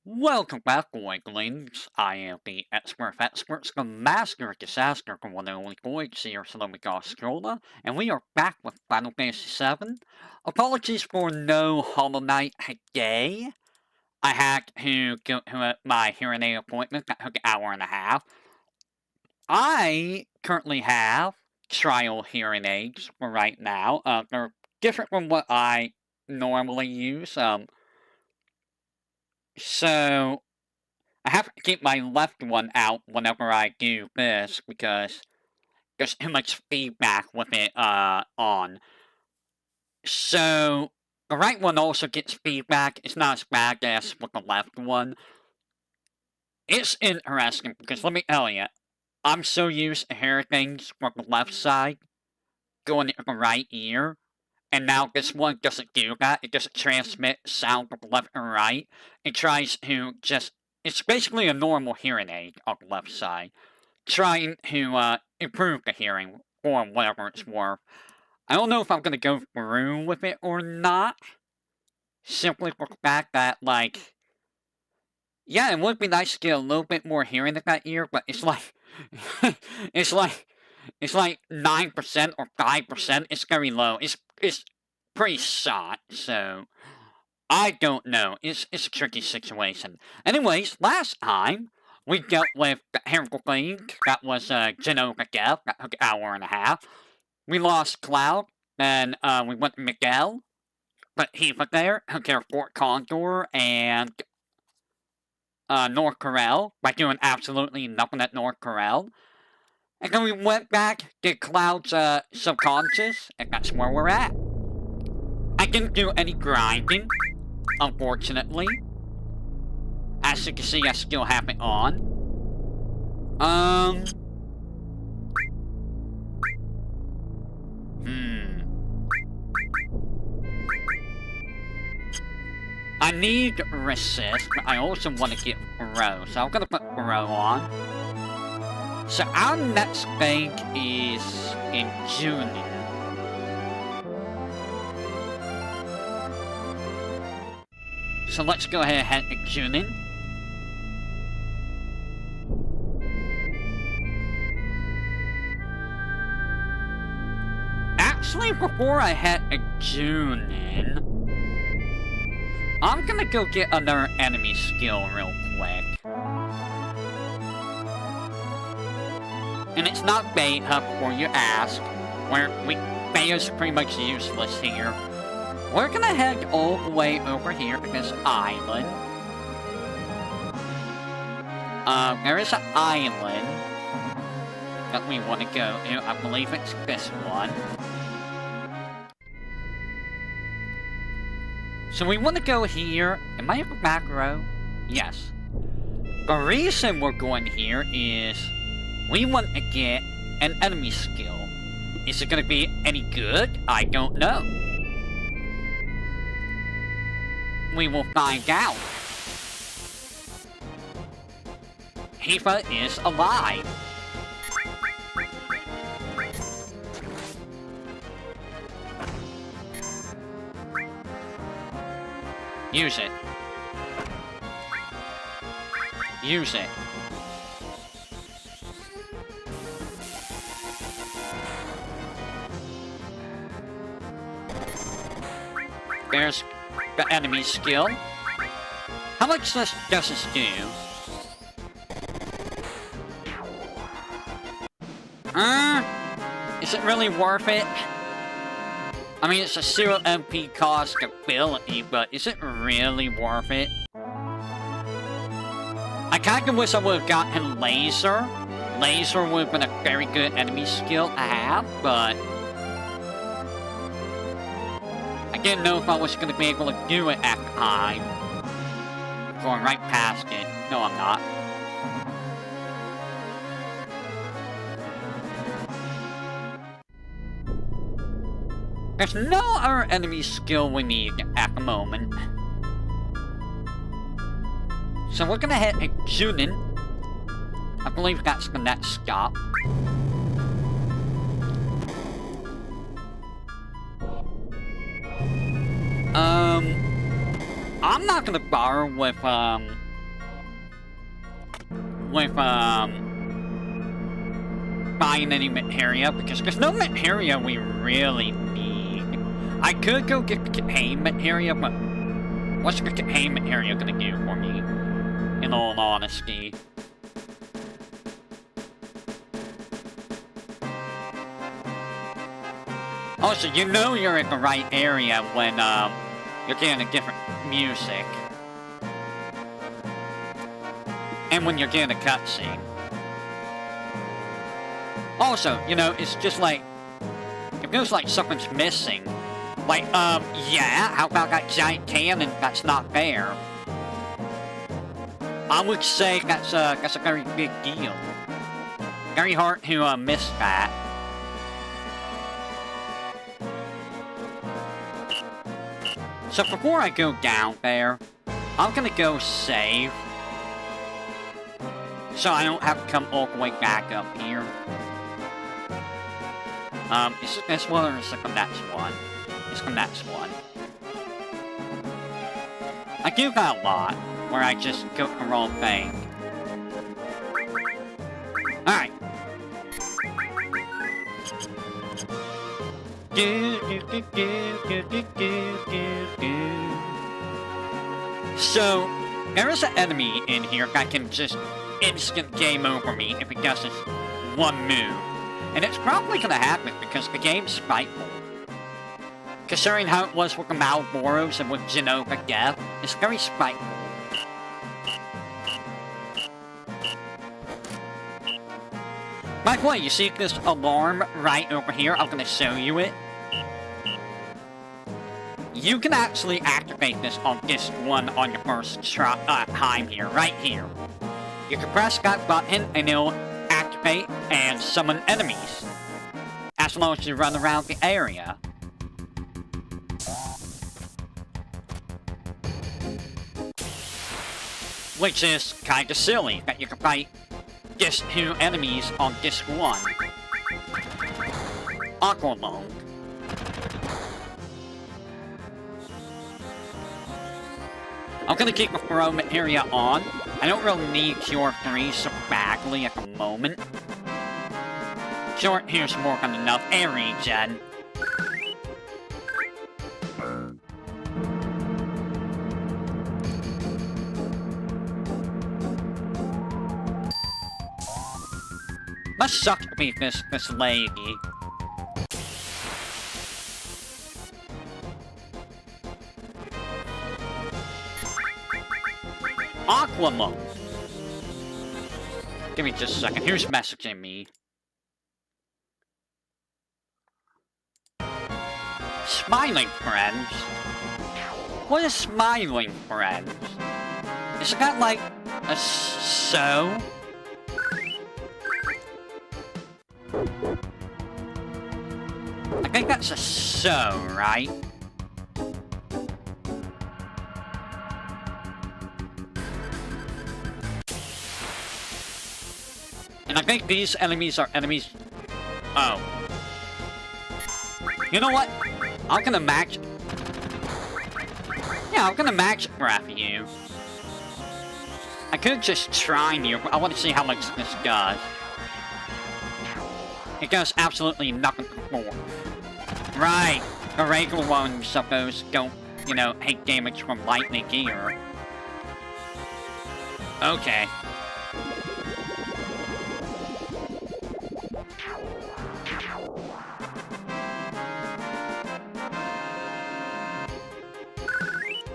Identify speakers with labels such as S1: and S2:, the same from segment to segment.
S1: Welcome back, Winklings. I am the expert of experts, the master of disaster, the one and only Void Seer, Salomika Australia, and we are back with Final Fantasy VII. Apologies for no Hollow Knight today. I had to go to my hearing aid appointment that took an hour and a half. I currently have trial hearing aids for right now. They're different from what I normally use. So I have to keep my left one out whenever I do this because there's too much feedback with it on. So the right one also gets feedback. It's not as bad as with the left one. It's interesting because let me tell you, I'm so used to hearing things from the left side going into the right ear. And now this one doesn't do that. It doesn't transmit sound from the left and right. It tries to just... It's basically a normal hearing aid on the left side. Trying to improve the hearing for whatever it's worth. I don't know if I'm going to go through with it or not. Simply for the fact that, like... Yeah, it would be nice to get a little bit more hearing in that ear, but it's like... It's like 9% or 5%. It's very low. It's pretty shot, so I don't know. It's a tricky situation. Anyways, last time we dealt with the Herald thing. That was Genoa death. That took an hour and a half. We lost Cloud, and we went to Miguel. But he was there, took care of Fort Condor and North Corel by doing absolutely nothing at North Corel. And then we went back to Cloud's subconscious, and that's where we're at. I didn't do any grinding, unfortunately. As you can see, I still have it on. I need resist, but I also want to get Throw, so I'm gonna put Throw on. So our next thing is in June. So let's go ahead and head to June. Actually, before I head to June, I'm gonna go get another enemy skill real quick. And it's not beta before you ask. Beta's pretty much useless here. We're gonna head all the way over here to this island. There is an island that we want to go to. I believe it's this one. So we want to go here. Am I in the back row? Yes. The reason we're going here is we want to get an enemy skill. Is it going to be any good? I don't know. We will find out. Tifa is alive. Use it. Use it. There's the enemy skill. How much does this do? Is it really worth it? I mean, it's a 0 MP cost ability, but is it really worth it? I kinda wish I would've gotten Laser. Laser would've been a very good enemy skill to have, but I didn't know if I was gonna be able to do it at the time. Going right past it. No, I'm not. There's no other enemy skill we need at the moment. So we're gonna head to Junin. I believe that's the next stop. I'm not gonna bother with, buying any materia, because there's no materia we really need. I could go get contained materia, but what's the contained materia gonna do for me, in all honesty? Also, you know you're in the right area when, you're getting a different music. And when you're getting a cutscene. Also, you know, it's just like, it feels like something's missing. Like, yeah, how about that giant cannon that's not there? I would say that's a very big deal. Very hard to, miss that. So before I go down there, I'm gonna go save. So I don't have to come all the way back up here. Is it this one or is it the next one? It's the next one. I do that a lot, where I just go the wrong thing. Alright. So, there is an enemy in here that can just instant game over me if it does this one move. And it's probably gonna happen because the game's spiteful. Considering how it was with the Malboros and with Genova Death, it's very spiteful. By the way, you see this alarm right over here? I'm gonna show you it. You can actually activate this on disc 1 on your first time here, right here. You can press that button and it'll activate and summon enemies. As long as you run around the area. Which is kinda silly, that you can fight disc 2 enemies on disc 1. Aqualung. I'm gonna keep the throw materia on. I don't really need Cure 3 so badly at the moment. Cure 2's more than enough air regen. Must suck to be this lady. Aquamon. Give me just a second. Who's messaging me? Smiling friends? What is smiling friends? Is that like a so? I think that's a so, right? And I think these enemies are enemies... Oh. You know what? I'm gonna match... Yeah, I'm gonna match graph you. I could just try you, but I want to see how much this does. It does absolutely nothing more. Right. The regular ones, suppose, don't, you know, take damage from lightning gear. Okay.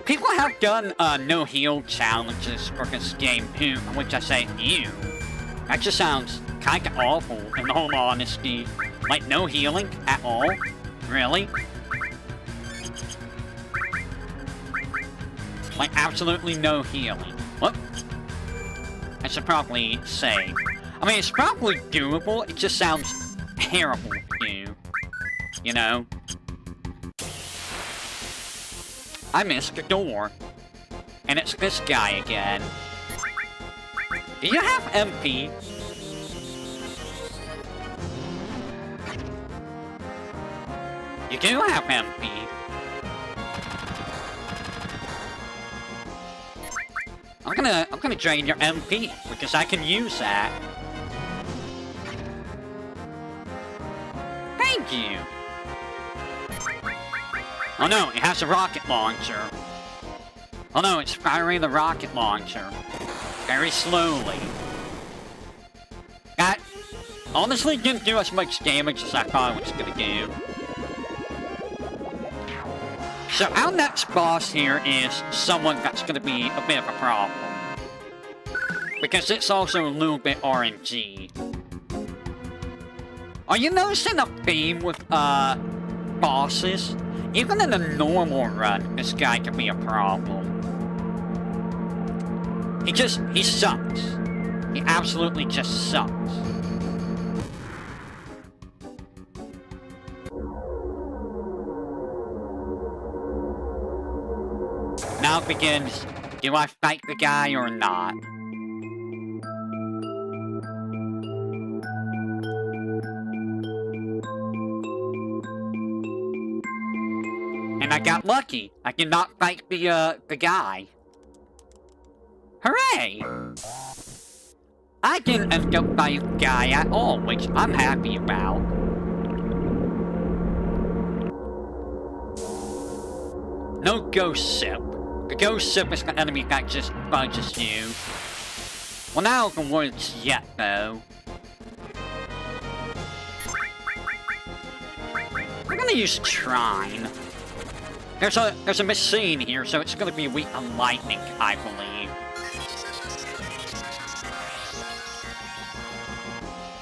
S1: People have done no heal challenges for this game too, which I say, ew. That just sounds kinda awful, in all honesty. Like, no healing at all? Really? Like, absolutely no healing. What? I should probably say. I mean, it's probably doable, it just sounds terrible to do. You know? I missed the door. And it's this guy again. Do you have MP? You do have MP. I'm gonna drain your MP, because I can use that. Thank you! Oh no, it has a rocket launcher. Oh no, it's firing the rocket launcher. Very slowly. That honestly didn't do as much damage as I thought it was gonna do. So our next boss here is someone that's gonna be a bit of a problem. Because it's also a little bit RNG. Are you noticing a theme with, bosses? Even in a normal run, this guy can be a problem. He sucks. He absolutely just sucks. Now it begins, do I fight the guy or not? And I got lucky. I did not fight the guy. Hooray! I didn't end up fighting the guy at all, which I'm happy about. No ghost sip. The ghost sip is the enemy that just budges you. Well, now the words yet, though. We're gonna use Trine. There's a machine here, so it's gonna be weak on lightning, I believe.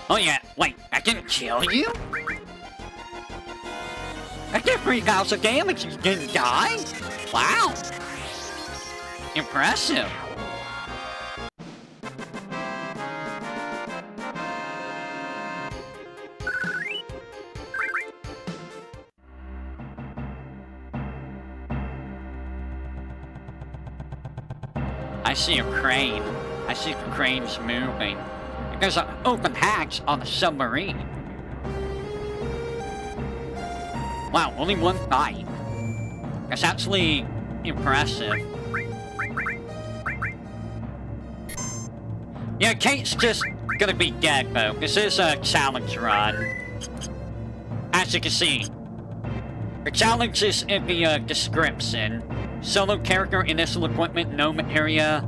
S1: Oh yeah, wait, that didn't kill you? That did 3,000 damage and you didn't die? Wow! Impressive. I see a crane. I see the cranes moving. There's an open hatch on the submarine. Wow, only one fight. That's actually impressive. Yeah, Kate's just gonna be dead, though. This is a challenge run. As you can see, the challenge is in the description. Solo character, initial equipment, no materia.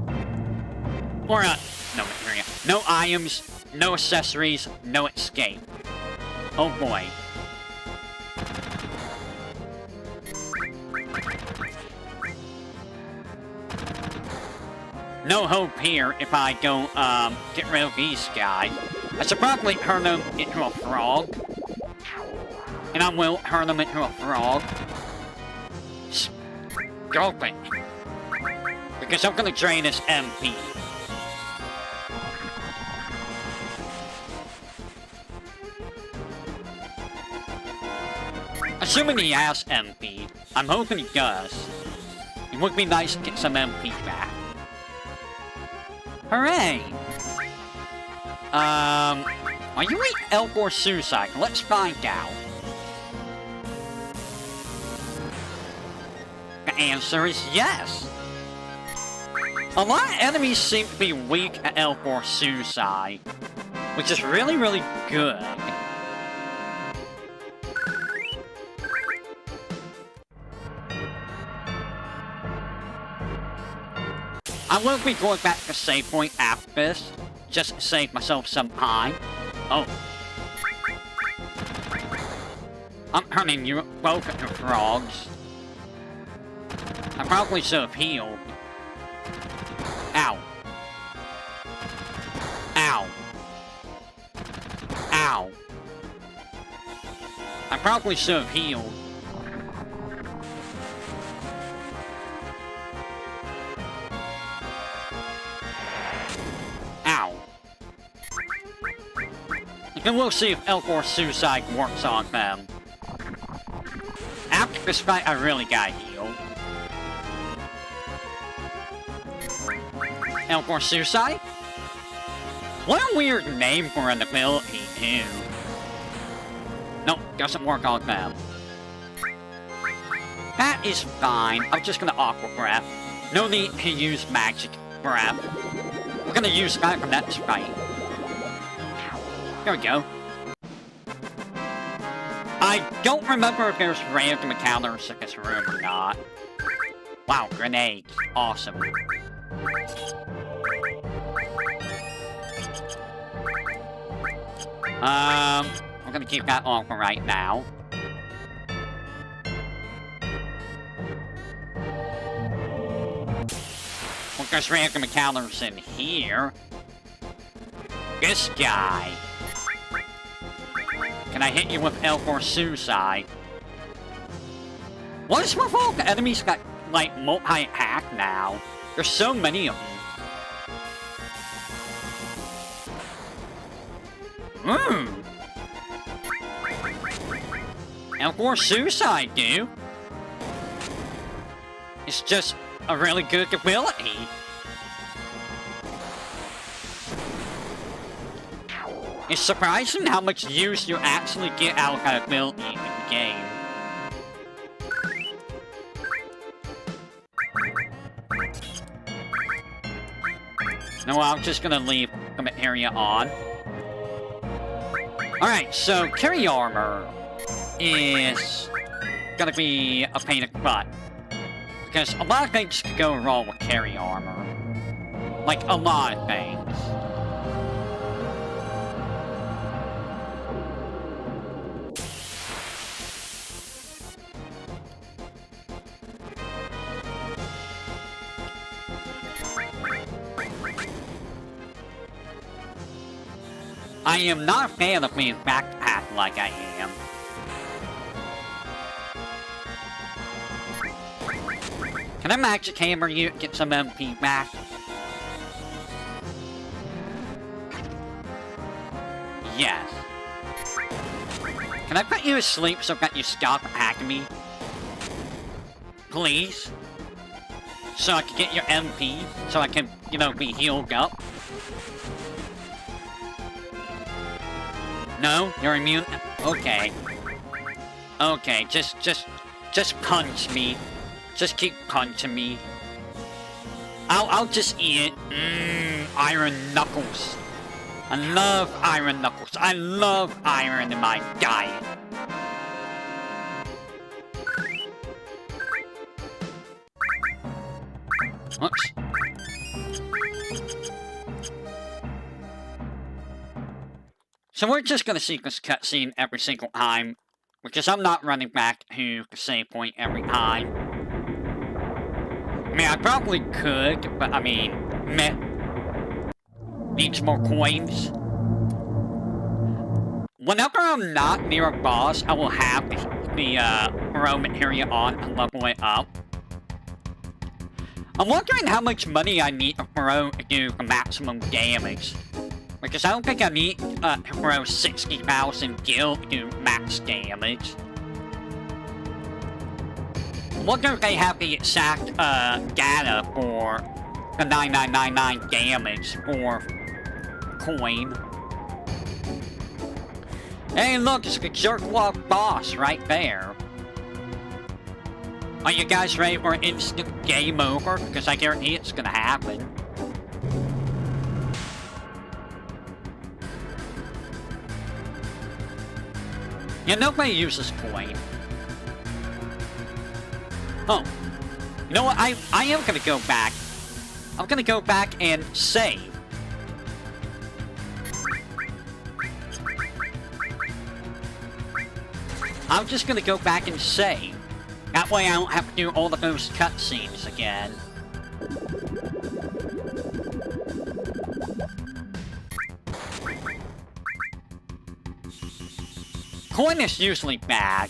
S1: Or, no materia. No items, no accessories, no escape. Oh boy. No hope here if I don't, get rid of these guys. I should probably turn them into a frog. And I will turn them into a frog. Stop it. Because I'm gonna drain his MP. Assuming he has MP. I'm hoping he does. It would be nice to get some MP back. Hooray! Are you an elf or suicide? Let's find out. The answer is yes. A lot of enemies seem to be weak at elf or suicide, which is really, really good. I will be going back to save point after this, just to save myself some time. Oh. I'm turning you both into frogs. I probably should have healed. Ow. Ow. Ow. I probably should have healed. Ow. And we'll see if elf or suicide works on them. After this fight, I really got healed. Elf or suicide? What a weird name for an ability, too. Nope, doesn't work on them. That is fine. I'm just gonna Aqua Breath. No need to use magic breath. We're gonna use that for next fight. There we go. I don't remember if there's random encounters in this room or not. Wow, grenades. Awesome. We're gonna keep that on for right now. Well, there's random encounters in here. This guy. Can I hit you with L4 suicide? What is with all the enemies got, like, multi-hack now? There's so many of them. L4 suicide, dude. It's just a really good ability. It's surprising how much use you actually get out of that ability in the game. No, I'm just gonna leave the area on. Alright, so carry armor is gonna be a pain in the butt. Because a lot of things could go wrong with carry armor. Like, a lot of things. I am not a fan of being backpacked like I am. Can I magic hammer you and get some MP back? Yes. Can I put you to sleep so that you stop attacking me? Please? So I can get your MP, so I can, you know, be healed up? No? You're immune? Okay. Okay, just punch me. Just keep punching me. I'll just eat it. Iron knuckles. I love iron knuckles. I love iron in my diet. Whoops. So we're just gonna see this cutscene every single time, because I'm not running back to the save point every time. I mean, I probably could, but I mean, meh. Needs more coins. Whenever I'm not near a boss, I will have the Pro material on and level it up. I'm wondering how much money I need to throw to do the maximum damage. Because I don't think I need to throw 60,000 gil to do max damage. I wonder if they have the exact data for the 9999 damage for coin. Hey look, it's the Jerkwalk boss right there. Are you guys ready for an instant game over? Because I guarantee it's gonna happen. Yeah, nobody uses coin. Oh. You know what? I am gonna go back. I'm gonna go back and save. I'm just gonna go back and save. That way I don't have to do all of those cutscenes again. Coin is usually bad.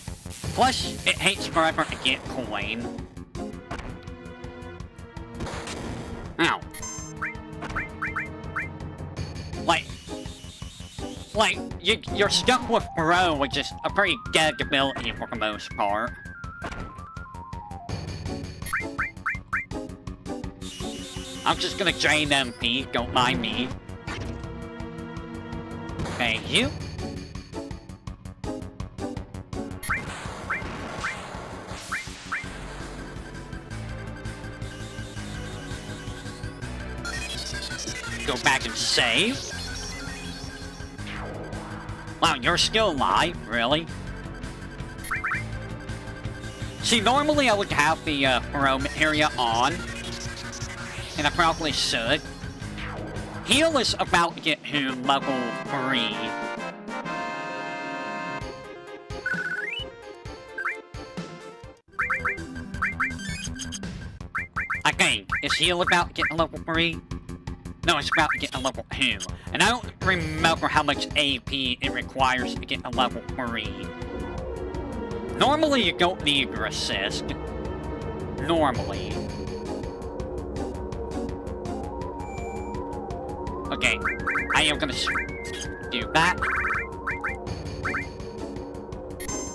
S1: Plus, it takes forever to get coin. Ow. Like, you're stuck with Bro, which is a pretty dead ability for the most part. I'm just gonna drain MP, don't mind me. Thank you. go back and save. Wow, you're still alive? Really? See, normally I would have the roam area on. And I probably should. Heal is about to get to level 3. I think. Is heal about to get to level 3? No, it's about to get to level 2. And I don't remember how much AP it requires to get to level 3. Normally, you don't need your assist. Normally. Okay, I am gonna do that.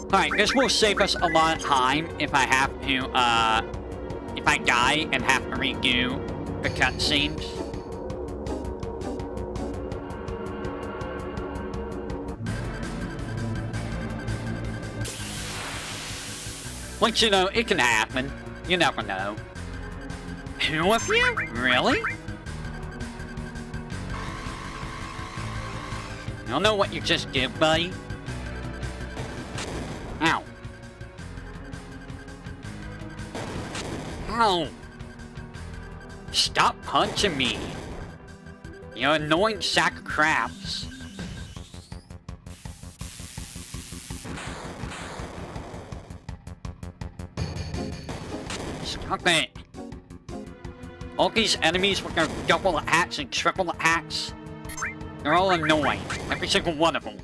S1: Alright, this will save us a lot of time if I have to, if I die and have to redo the cutscenes. Which, you know, it can happen. You never know. 2 of you? Really? I don't know what you just did, buddy. Ow. Ow. Stop punching me. You annoying sack of craps. Stop it. All these enemies with their double attacks and triple attacks, they're all annoying. Every single one of them.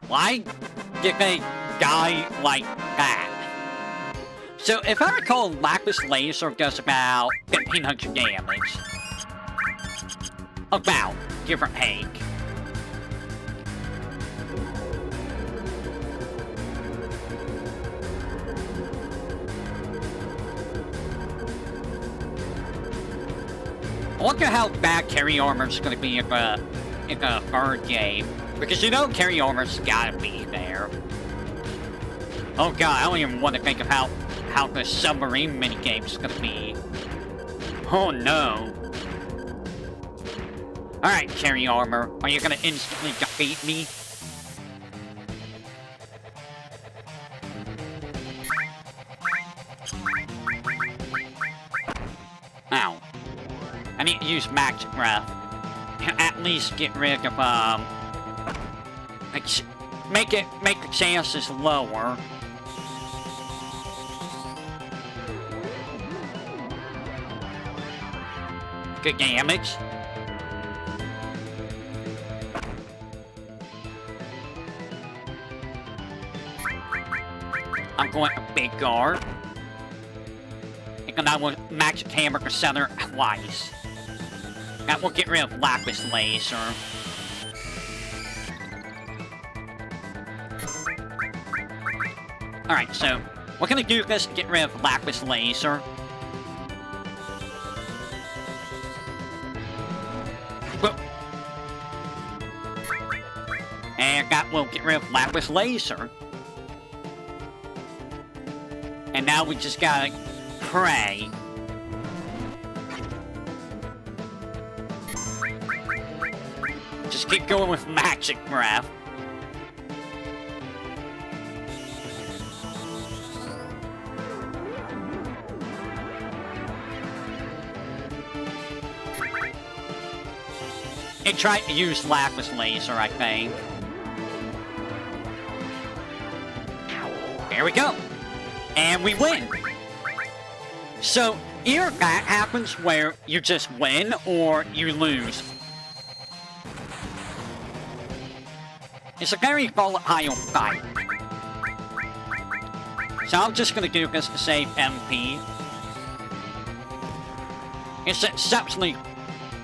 S1: Why did they die like that? So, if I recall, Lapis Laser does about 1500 damage. About, give or take. I wonder how bad carry armor's gonna be in the third game. Because you know carry armor's gotta be there. Oh god, I don't even want to think of how the submarine minigame's gonna be. Oh no. Alright, carry armor. Are you gonna instantly defeat me? Ow. I need to use magic breath. At least get rid of, make the chances lower. Good damage. I'm going to big guard. And I will magic hammer the center twice. That will get rid of Lapis Laser. Alright, so we're gonna do this to get rid of Lapis Laser. And that will get rid of Lapis Laser. And now we just gotta pray. Just keep going with magic breath. It tried to use Lapis Laser, I think. There we go. And we win. So, either that happens where you just win or you lose. It's a very volatile fight. So I'm just gonna do this to save MP. It's exceptionally...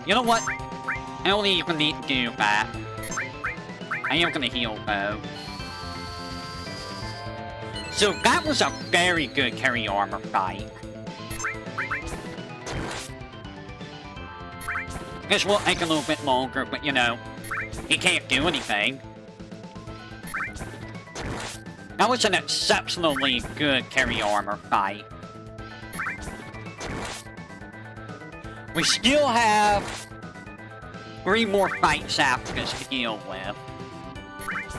S1: You know what? I don't even need to do that. I am gonna heal though. So that was a very good carry armor fight. This will take a little bit longer, but you know, he can't do anything. That was an exceptionally good carry armor fight. We still have 3 more fights after this to deal with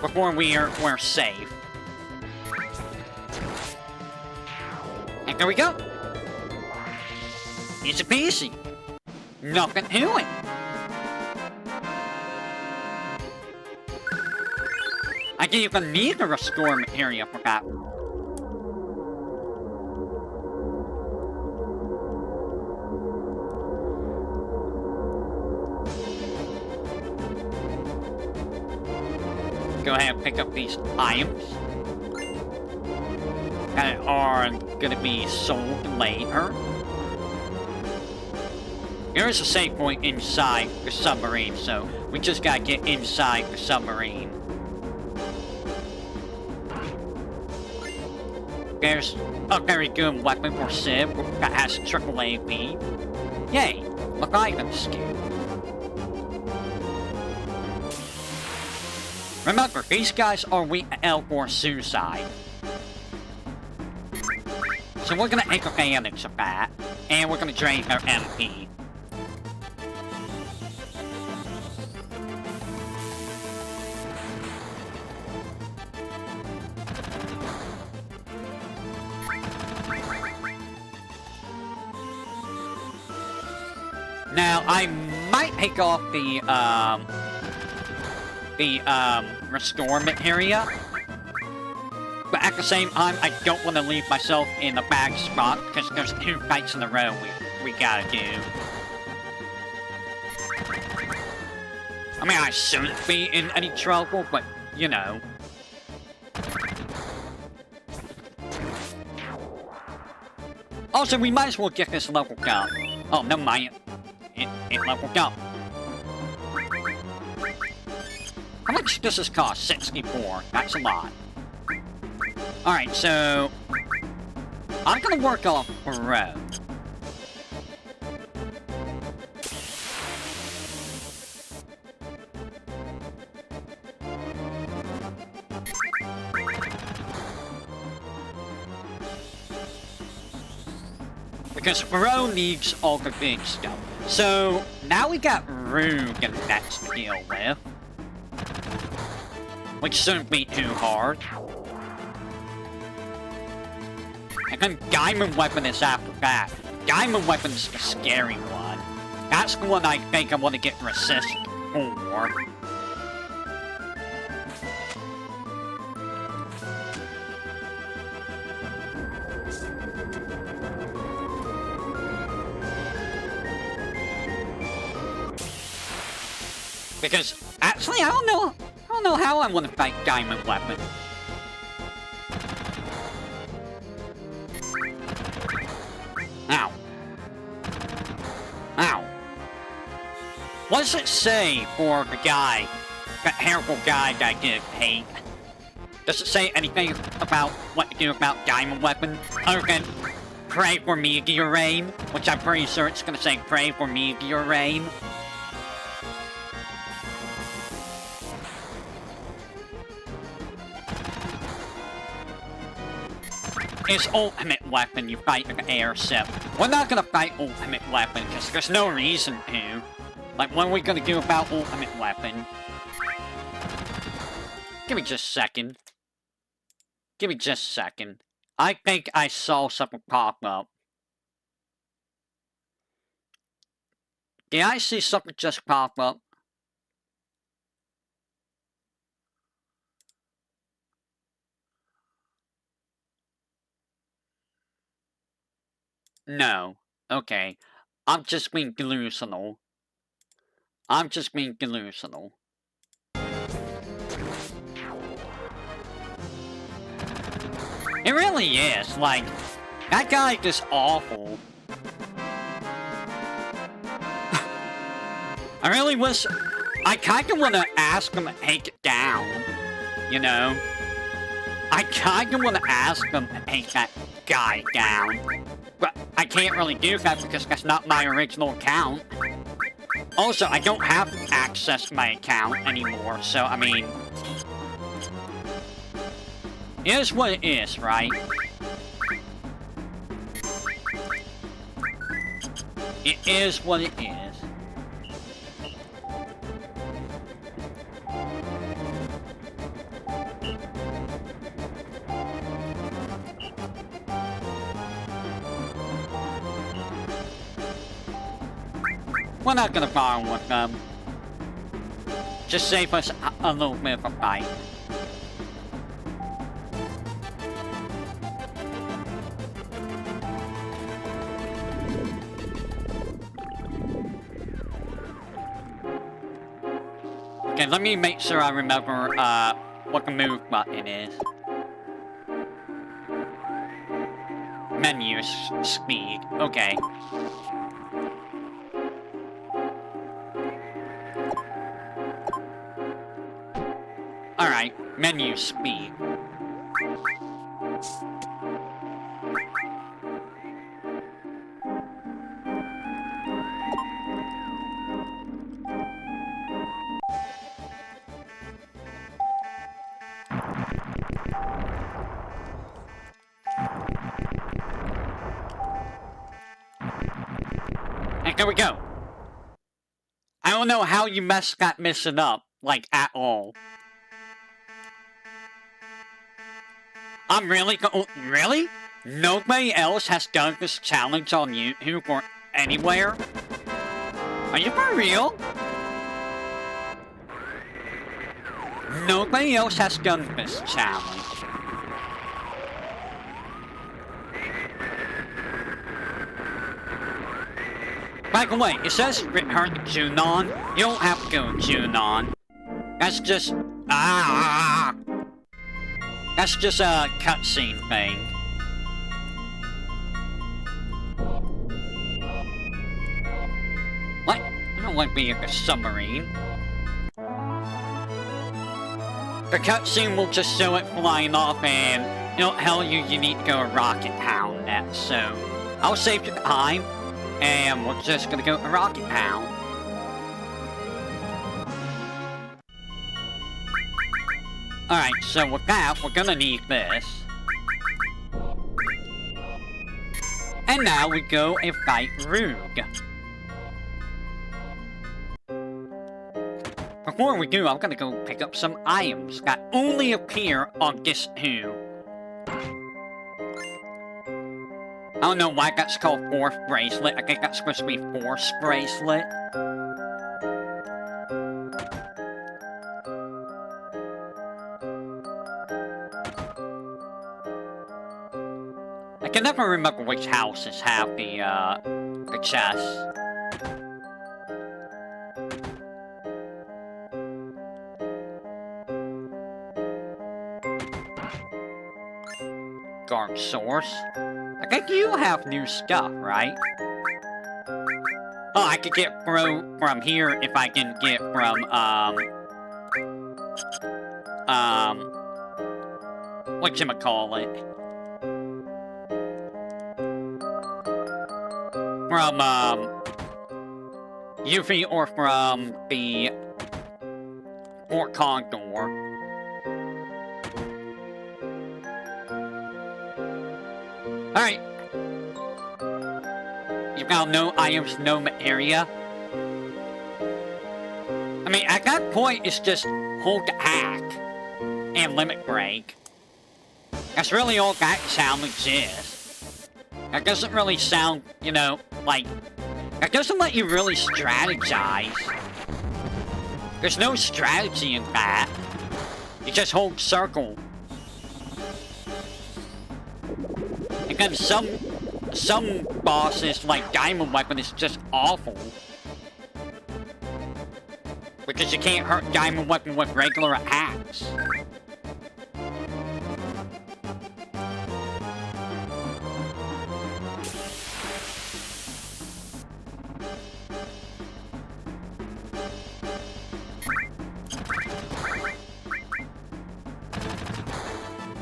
S1: before we're safe. And there we go. Easy peasy. Nothing to it. I didn't even need to restore materia for that. Go ahead and pick up these items that are gonna be sold later. There is a save point inside the submarine, so we just gotta get inside the submarine. There's a very good weapon for Civ that has triple AP. Yay! Look, item skin. Remember, these guys are weak to L4 suicide. So we're gonna take advantage of that, and we're gonna drain their MP. Now, I might take off the restore materia, but at the same time, I don't want to leave myself in a bad spot, because there's 2 fights in a row we gotta do. I mean, I shouldn't be in any trouble, but, you know. Also, we might as well get this leveled up. Oh, never mind. It leveled up. How much does this cost? 64. That's a lot. Alright, so I'm gonna work off Pro. Because Pro needs all the big stuff. So now we got Rogue and Next to deal with, which shouldn't be too hard. And then Diamond Weapon is after that. Diamond Weapon is the scary one. That's the one I think I want to get Resist for. Because, actually, I don't know how I want to fight Diamond Weapon. Ow. Ow. What does it say for the guy, that terrible guy that I did hate? Does it say anything about what to do about Diamond Weapon? Other than pray for meteor rain, which I'm pretty sure it's gonna say pray for meteor rain. His ultimate weapon, you fight an airship. We're not gonna fight ultimate weapon, because there's no reason to. Like, what are we gonna do about ultimate weapon? Give me just a second. Give me just a second. I think I saw something pop up. Did I see something just pop up? No. Okay. I'm just being delusional. I'm just being delusional. It really is. Like, that guy is awful. I really wish... I kinda wanna ask him to take it down. You know? I kinda wanna ask him to take that guy down. But I can't really do that because that's not my original account. Also, I don't have access to my account anymore, so, I mean... It is what it is, right? It is what it is. We're not gonna bother with them. Just save us a little bit of a fight. Okay, let me make sure I remember what the move button is. Menu speed. Okay. Alright, menu speed. And here we go. I don't know how you messed that mission up, like, at all. I'm really really? Nobody else has done this challenge on YouTube or anywhere? Are you for real? Nobody else has done this challenge. By the way, it says return to Junon. You don't have to go to Junon. That's just... That's just a cutscene thing. What? I don't want to be a submarine. The cutscene will just show it flying off and it'll tell you you need to go to Rocket Town next. So, I'll save the time and we're just gonna go to Rocket Town. Alright, so with that, we're gonna need this. And now we go and fight Rogue. Before we do, I'm gonna go pick up some items that only appear on this tube. I don't know why that's called Fourth Bracelet. I think that's supposed to be Force Bracelet. I can never remember which houses have the chest. Guard Source. I think you have new stuff, right? Oh, I could get from here if I can get from, whatchamacallit? From, Yuffie or from the Fort Condor. Alright. You've got no items, no area. I mean, at that point, it's just hold the hack and limit break. That's really all that challenge is. That doesn't really sound, you know, like... That doesn't let you really strategize. There's no strategy in that. You just hold circle. And then some bosses, like Diamond Weapon, is just awful. Because you can't hurt Diamond Weapon with regular attacks.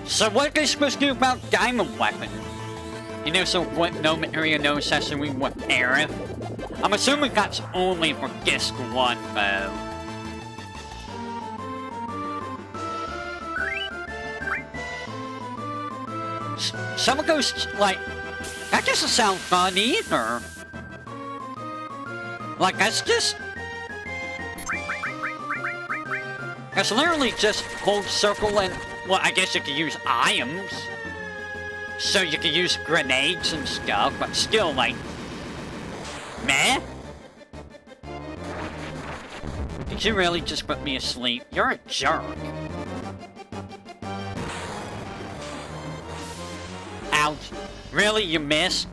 S1: So what are they supposed to do about Diamond Weapon? You know, so what no area, no accessory with Aerith? I'm assuming that's only for disc 1, though. Some of those, like, that doesn't sound fun either. Like, that's just... That's literally just hold circle and... Well, I guess you could use items. So you could use grenades and stuff, but still, like... Meh? Did you really just put me asleep? You're a jerk. Ouch. Really? You missed?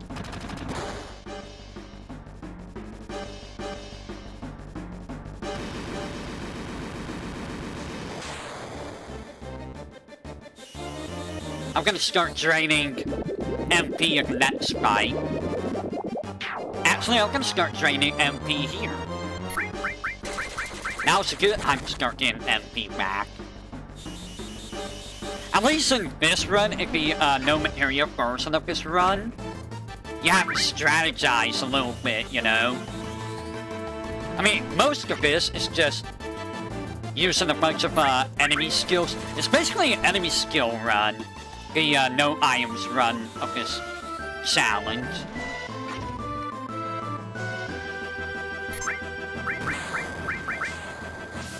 S1: I'm gonna start draining MP in that spike. Actually, I'm gonna start draining MP here. Now's a good time to start getting MP back. At least in this run, if the no materia version of this run, you have to strategize a little bit, you know? I mean, most of this is just using a bunch of enemy skills. It's basically an enemy skill run. The no items run of this challenge.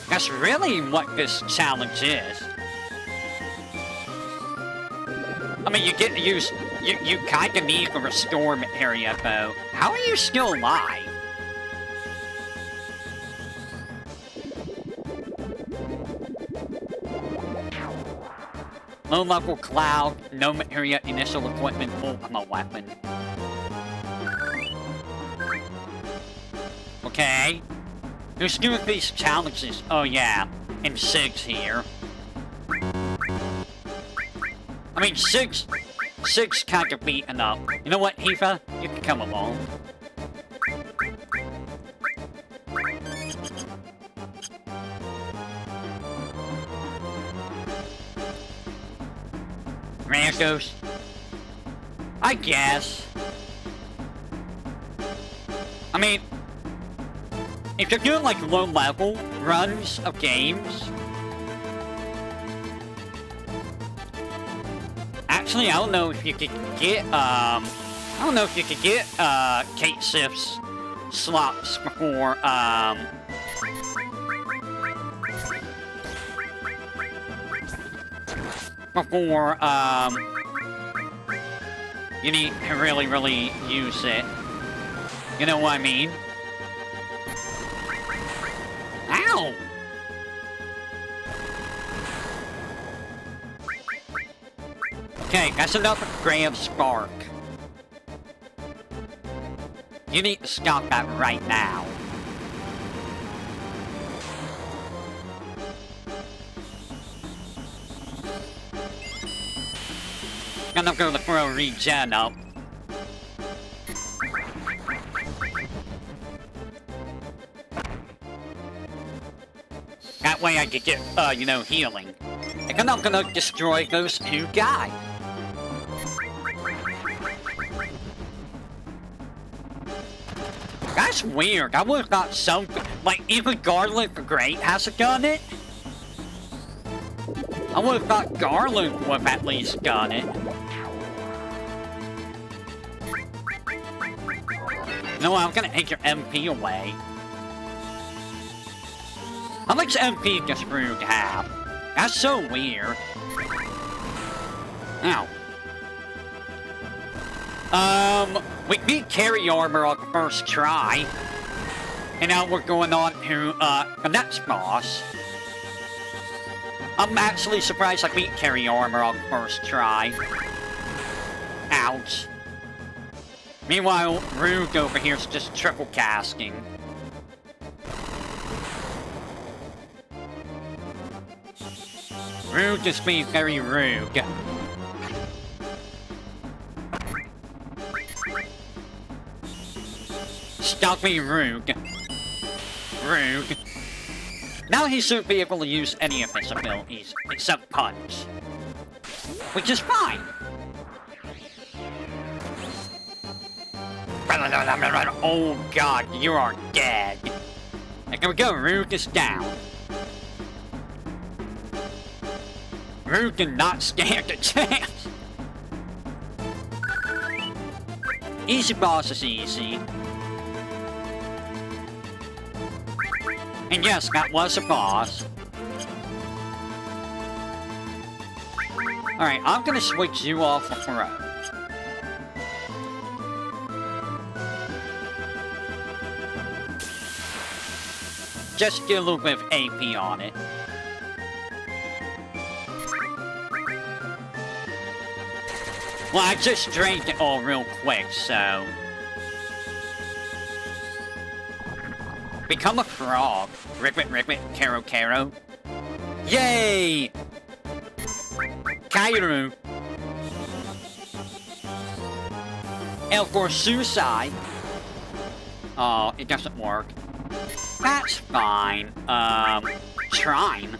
S1: That's really what this challenge is. I mean, you get to use... You kinda need to restore materia, though. How are you still alive? Low-level cloud, no materia, initial equipment, ultima weapon. Okay. Who's doing these challenges? Oh, yeah. And Sig's here. I mean, Sig's kind of beaten up. You know what, Hifa? You can come along. Randos? I guess. I mean, if you're doing like low-level runs of games, actually, I don't know if you could get, Kate Sif's slots before, you need to really use it. You know what I mean? Ow! Okay, that's enough Graham Spark. You need to stop that right now. And I'm gonna throw regen up. That way I could get, you know, healing. And then I'm gonna destroy those two guys. That's weird. I would've thought something, like, even Garland the Great hasn't done it. I would've thought Garland would've at least done it. No, I'm gonna take your MP away. How much MP does Rude have? That's so weird. Ow. We beat carry armor on the first try. And now we're going on to, the next boss. I'm actually surprised I beat carry armor on the first try. Ouch. Meanwhile, Rude over here is just triple casting. Rude just being very rude. Stop being rude. Rude. Now he shouldn't be able to use any of his abilities, except Punch. Which is fine. Oh god, you are dead. And here we go, Rook is down. Rook did not stand a chance. Easy boss is easy. And yes, that was a boss. Alright, I'm gonna switch you off of Throw. Just get a little bit of AP on it. Well, I just drained it all real quick, so... Become a frog. Ribbit, Karo Karo. Yay! Kairu. L for suicide. Oh, it doesn't work. That's fine. Trine.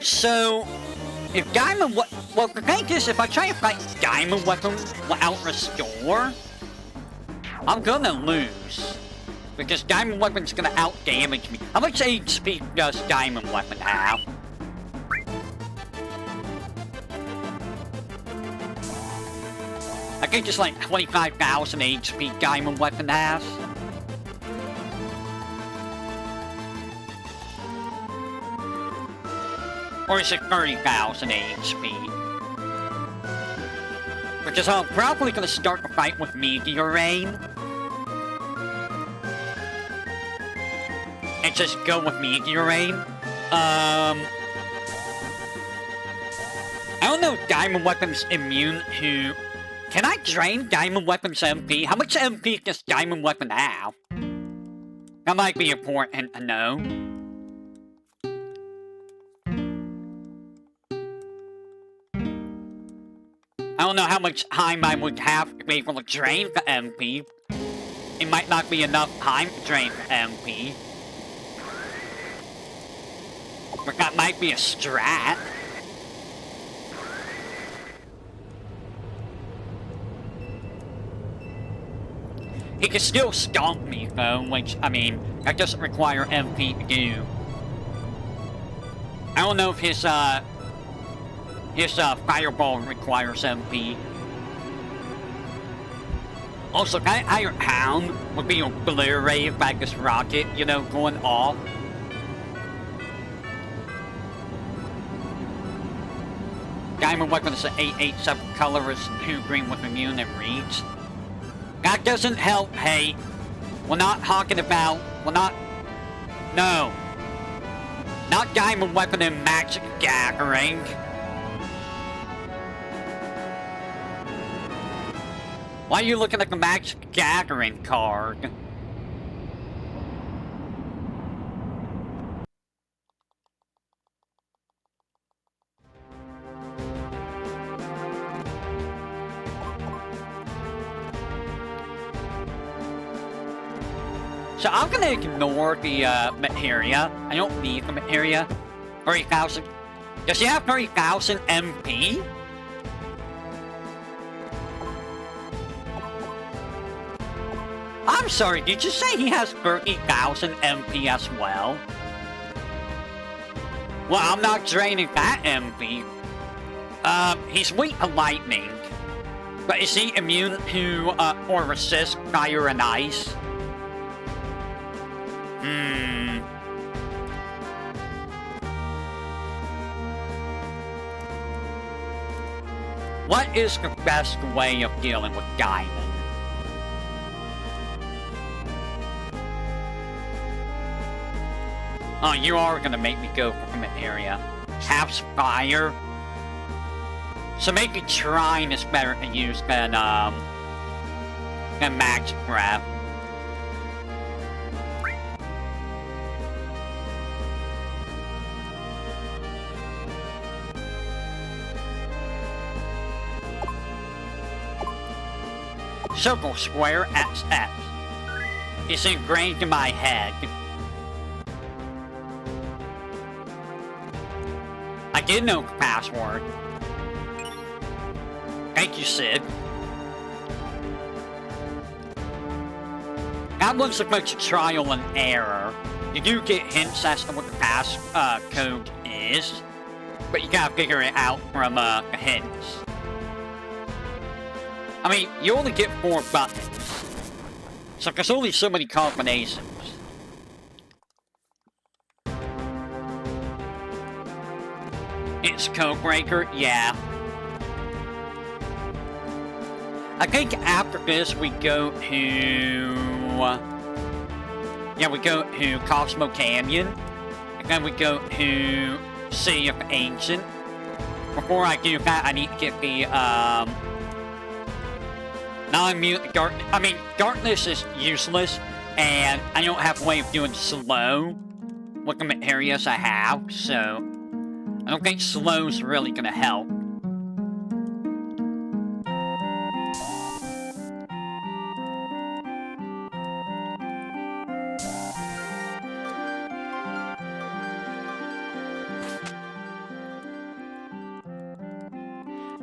S1: So, if Diamond well, the thing is, if I try to fight Diamond Weapon without Restore, I'm gonna lose. Because Diamond Weapon's gonna out-damage me. How much HP does Diamond Weapon have? I think it's like 25,000 HP Diamond Weapon has. Or is it 30,000 HP? Because I'm probably gonna start the fight with VTuberEN. And just go with VTuberEN. I don't know if Diamond Weapon's immune to... Can I drain Diamond Weapon's MP? How much MP does Diamond Weapon have? That might be important to know. I don't know how much time I would have to be able to drain the MP. It might not be enough time to drain the MP. But that might be a strat. He can still stomp me though, which, I mean, that doesn't require MP to do. I don't know if his fireball requires MP. Also, that Iron Hound would be obliterated by this rocket, you know, going off. Diamond Weapon is an 887 color, is 2 green with immune and reach. That doesn't help, hey. We're not talking about... We're not... No. Not Diamond Weapon and Magic Gathering. Why are you looking at the Magic Gathering card? So I'm gonna ignore the materia. I don't need the materia. 30,000. Does he have 30,000 MP? I'm sorry, did you say he has 30,000 MP as well? Well, I'm not draining that MP. He's weak to lightning. But is he immune to, or resist fire and ice? What is the best way of dealing with Diamond? Oh, you are gonna make me go from an area. Have fire. So maybe Trine is better to use than Magic Grab. Circle, square, X, X. It's ingrained in my head. did know the password. Thank you, Sid. That was a bunch of trial and error. You do get hints as to what the passcode is, but you gotta figure it out from the hints. I mean, you only get 4 buttons, so there's only so many combinations. It's Codebreaker, yeah. I think after this we go to... yeah, we go to Cosmo Canyon, and then we go to City of Ancient. Before I do that, I need to get the, non-mutant darkness. I mean, darkness is useless, and I don't have a way of doing slow with the materials I have, so I don't think slow's really gonna help.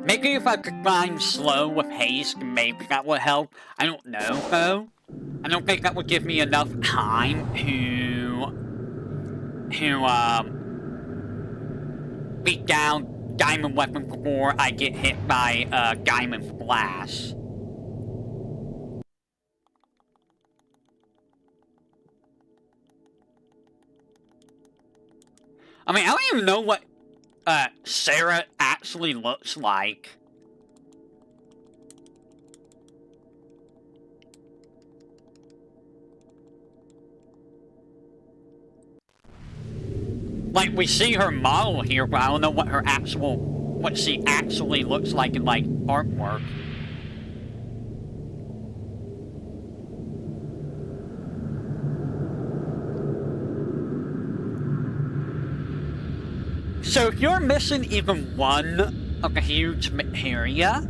S1: Maybe if I could find slow with haste, maybe that would help. I don't know, though. I don't think that would give me enough time to beat down Diamond Weapon before I get hit by Diamond Blast. I mean, I don't even know what Sarah actually looks like. Like, we see her model here, but I don't know what her actual, what she actually looks like in, like, artwork. So if you're missing even one of the huge materia,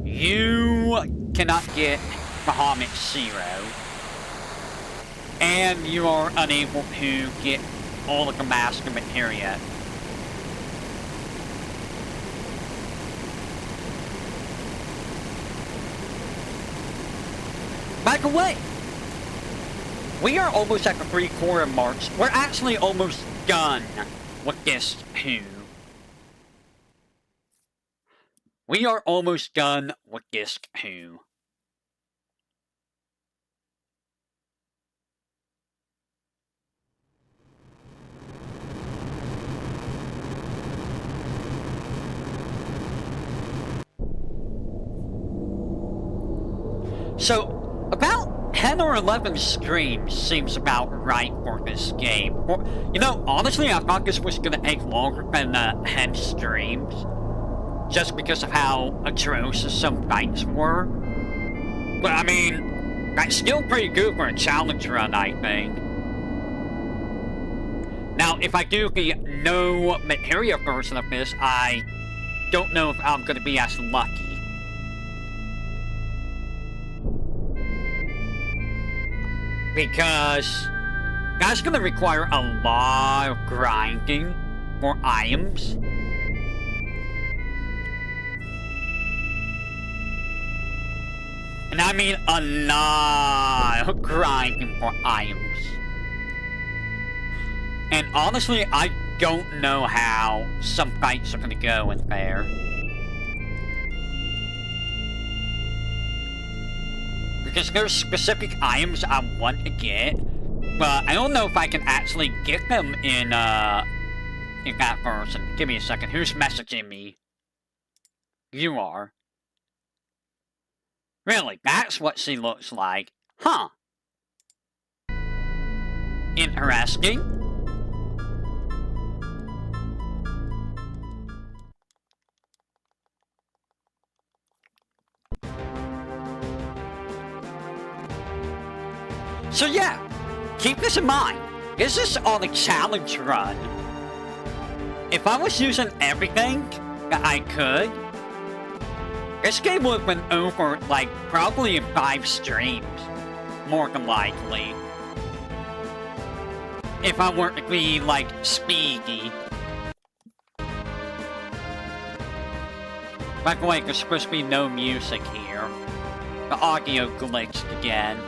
S1: you cannot get Bahamut Zero. And you are unable to get all of the master materia. By the way, we are almost at the 3-quarter marks. We're actually almost done with this too. We are almost done with Disc 2. So, about 10 or 11 streams seems about right for this game. You know, honestly, I thought this was gonna take longer than 10 streams, just because of how atrocious some fights were. But I mean, that's still pretty good for a challenge run, I think. Now, if I do the no materia version of this, I don't know if I'm gonna be as lucky. Because that's gonna require a lot of grinding for items. And I mean a lot of grinding for items. And honestly, I don't know how some fights are gonna go in there. Because there's specific items I want to get, but I don't know if I can actually get them in that version. Give me a second. Who's messaging me? You are. Really? That's what she looks like. Huh. Interesting. So yeah, keep this in mind. This is on a challenge run. If I was using everything that I could, this game would have been over, like, probably in 5 streams. More than likely. If I weren't to be, like, speedy. By the way, there's supposed to be no music here. The audio glitched again.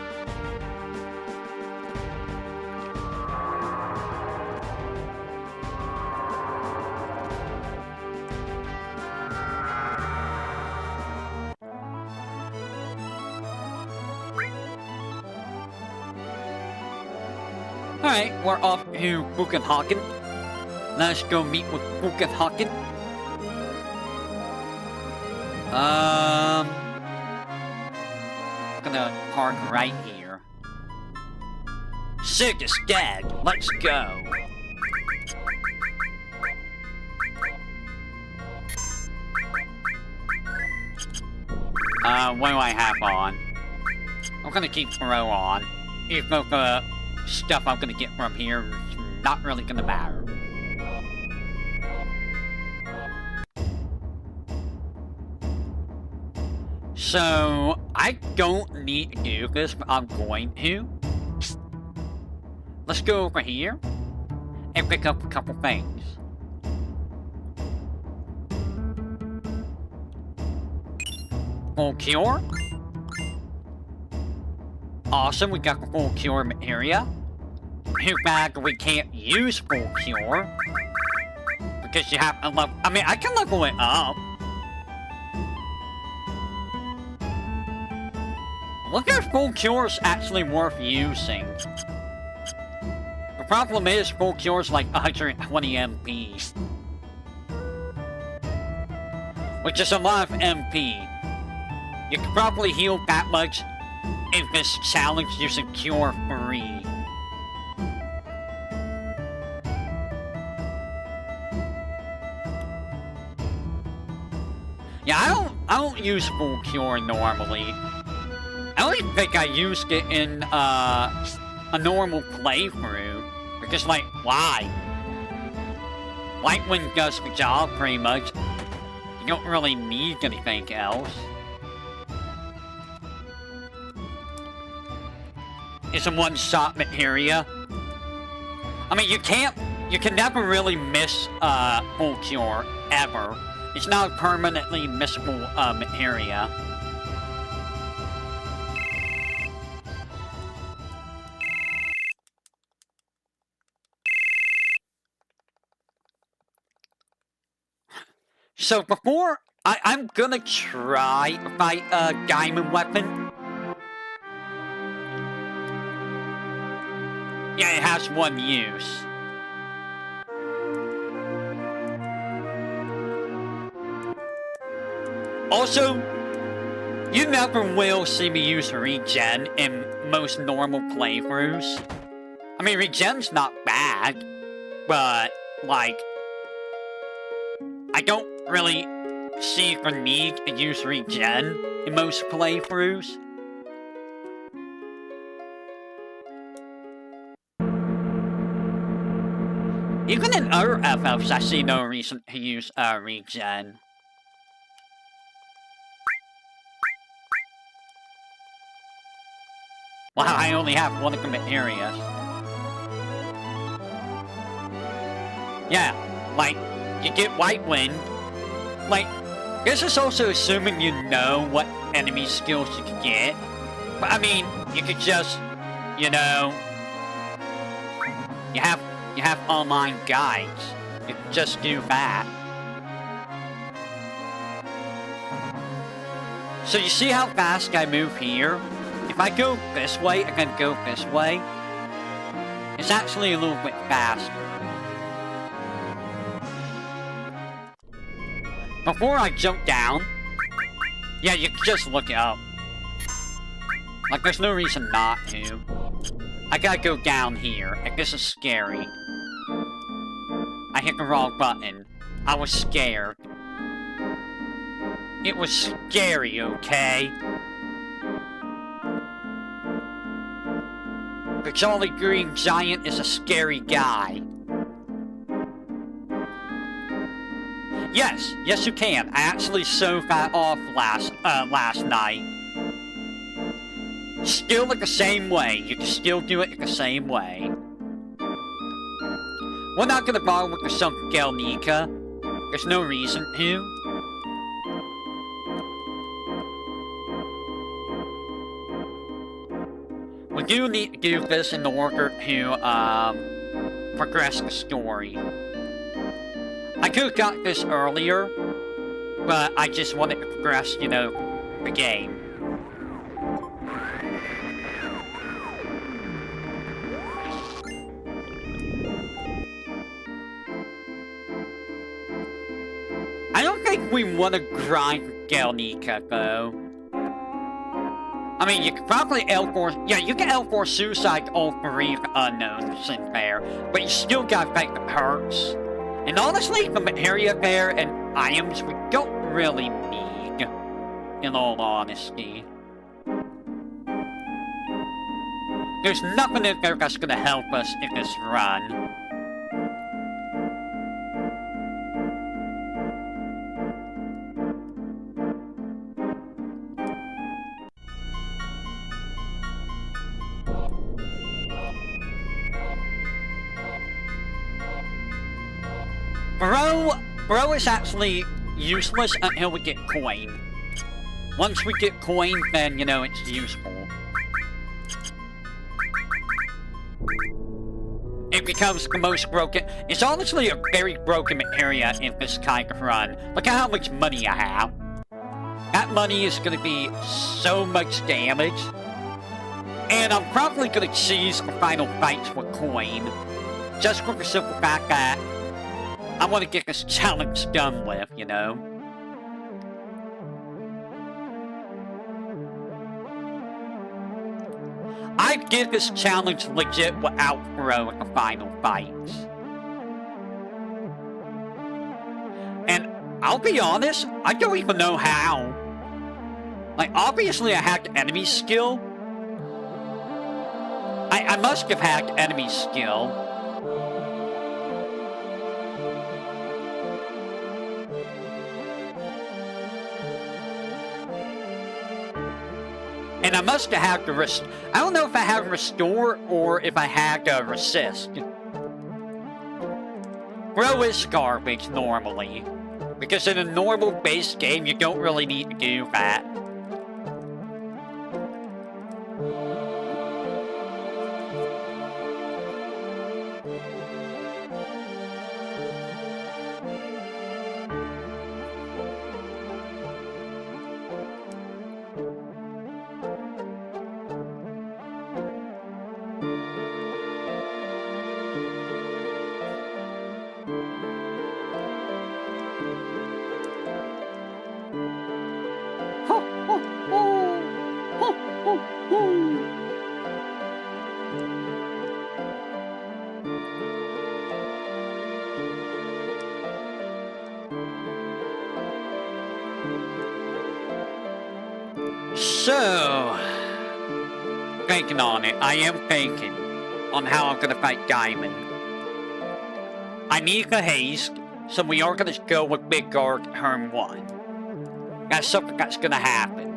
S1: Alright, we're off to Bukenhagen. Let's go meet with Bukenhagen. I'm gonna park right here. Sig is dead. Let's go. What do I have on? I'm gonna keep Throw on. Even though the stuff I'm gonna get from here is not really gonna matter. So, I don't need to do this, but I'm going to. Let's go over here and pick up a couple things. Full cure. Awesome, we got the full cure materia. Too bad we can't use full cure. Because you have to level. I mean, I can level it up. Look at full cure's actually worth using. The problem is full cure's like 120 MP. Which is a lot of MP. You can probably heal that much in this challenge using Cure 3. Yeah, I don't use full cure normally. I don't even think I used it in a normal playthrough. Because like, why? Lightwind does the job pretty much. You don't really need anything else. It's a one-shot materia. I mean, you can never really miss full cure, ever. It's not a permanently missable materia. So before, I'm gonna try my diamond weapon. Yeah, it has one use. Also, you never will see me use regen in most normal playthroughs. I mean, regen's not bad, but, like, I don't really see the need to use regen in most playthroughs. Even in other FFs, I see no reason to use regen. Wow, I only have one of the areas. Yeah, like, you get White Wind. Like, this is also assuming you know what enemy skills you can get. But I mean, you could just, you know, you have online guides. You can just do that. So you see how fast I move here? If I go this way and then go this way, it's actually a little bit faster. Before I jump down, yeah, you can just look it up. Like, there's no reason not to. I gotta go down here, and this is scary. I hit the wrong button. I was scared. It was scary, okay? The Jolly Green Giant is a scary guy. Yes, yes you can. I actually showed that off last night. Still like the same way. You can still do it the same way. We're not gonna bother with the Sunken Galnica. There's no reason to. do need to do this in order to, progress the story. I could have got this earlier, but I just wanted to progress, you know, the game. I don't think we want to grind Gelnica, though. I mean, you could probably L4... Yeah, you can L4 Suicide all 3 unknowns in there, but you still gotta fight the perks. And honestly, the materia there and items we don't really need, in all honesty. There's nothing in there that's gonna help us in this run. Bro is actually useless until we get coin. Once we get coin, then, you know, it's useful. It becomes the most broken. It's honestly a very broken area in this kind of run. Look at how much money I have. That money is going to be so much damage. And I'm probably going to choose the final fights with coin. Just for the simple fact that I want to get this challenge done with, you know? I'd get this challenge legit without Bro in the final fights. And I'll be honest, I don't even know how. Like, obviously I hacked enemy skill. I must have hacked enemy skill. And I must have hacked a I don't know if I have restore or if I hacked a resist. Bro is garbage normally. Because in a normal base game, you don't really need to do that. So, thinking on it, I am thinking on how I'm gonna fight Diamond. I need the haste, so we are gonna go with Big Guard turn 1. That's something that's gonna happen.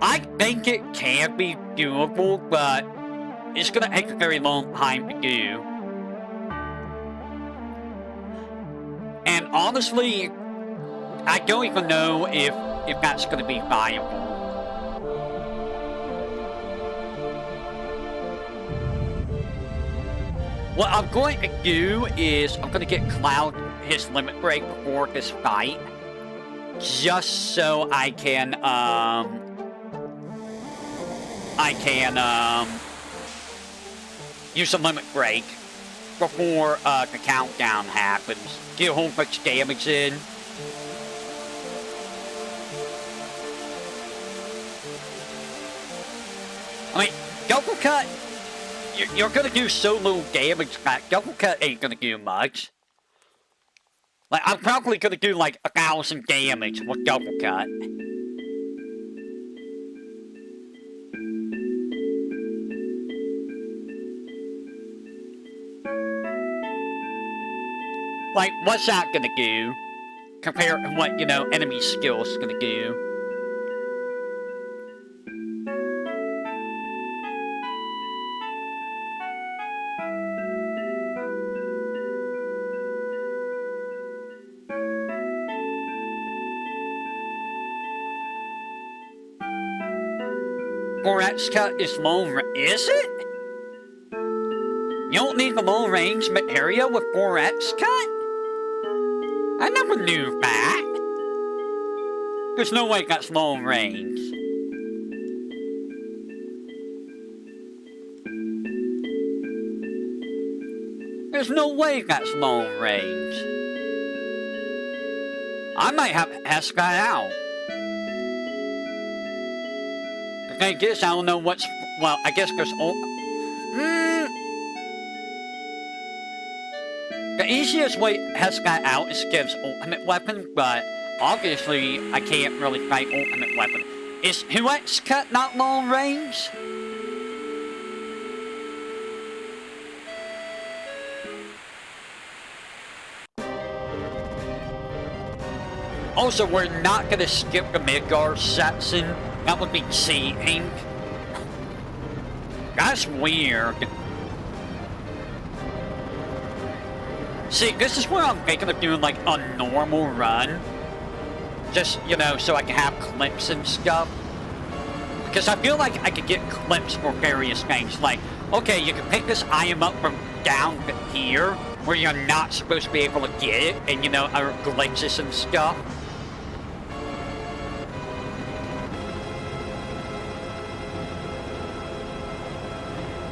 S1: I think it can be doable, but it's gonna take a very long time to do. And honestly, I don't even know if that's going to be viable. What I'm going to do is I'm going to get Cloud his limit break before this fight, just so I can use a limit break before the countdown happens. Get a whole bunch of damage in. I mean, double cut, you're gonna do so little damage that double cut ain't gonna do much. Like, I'm probably gonna do like 1,000 damage with double cut. Like, what's that gonna do compared to what, you know, enemy skill's gonna do? 4x cut is long range. Is it? You don't need the long range area with 4x cut? I never knew that. There's no way that's long range. There's no way that's long range. I might have to test that out. The thing is, I don't know what's... Well, I guess there's... The easiest way to test that out is gives ultimate weapon, but obviously I can't really fight ultimate weapon. Is 2x cut not long range? Also, we're not gonna skip the Midgard section. That would be cheating. That's weird. See, this is where I'm thinking of doing, like, a normal run. Just, you know, so I can have clips and stuff. Because I feel like I could get clips for various things. Like, okay, you can pick this item up from down here, where you're not supposed to be able to get it, and, you know, other glitches and stuff.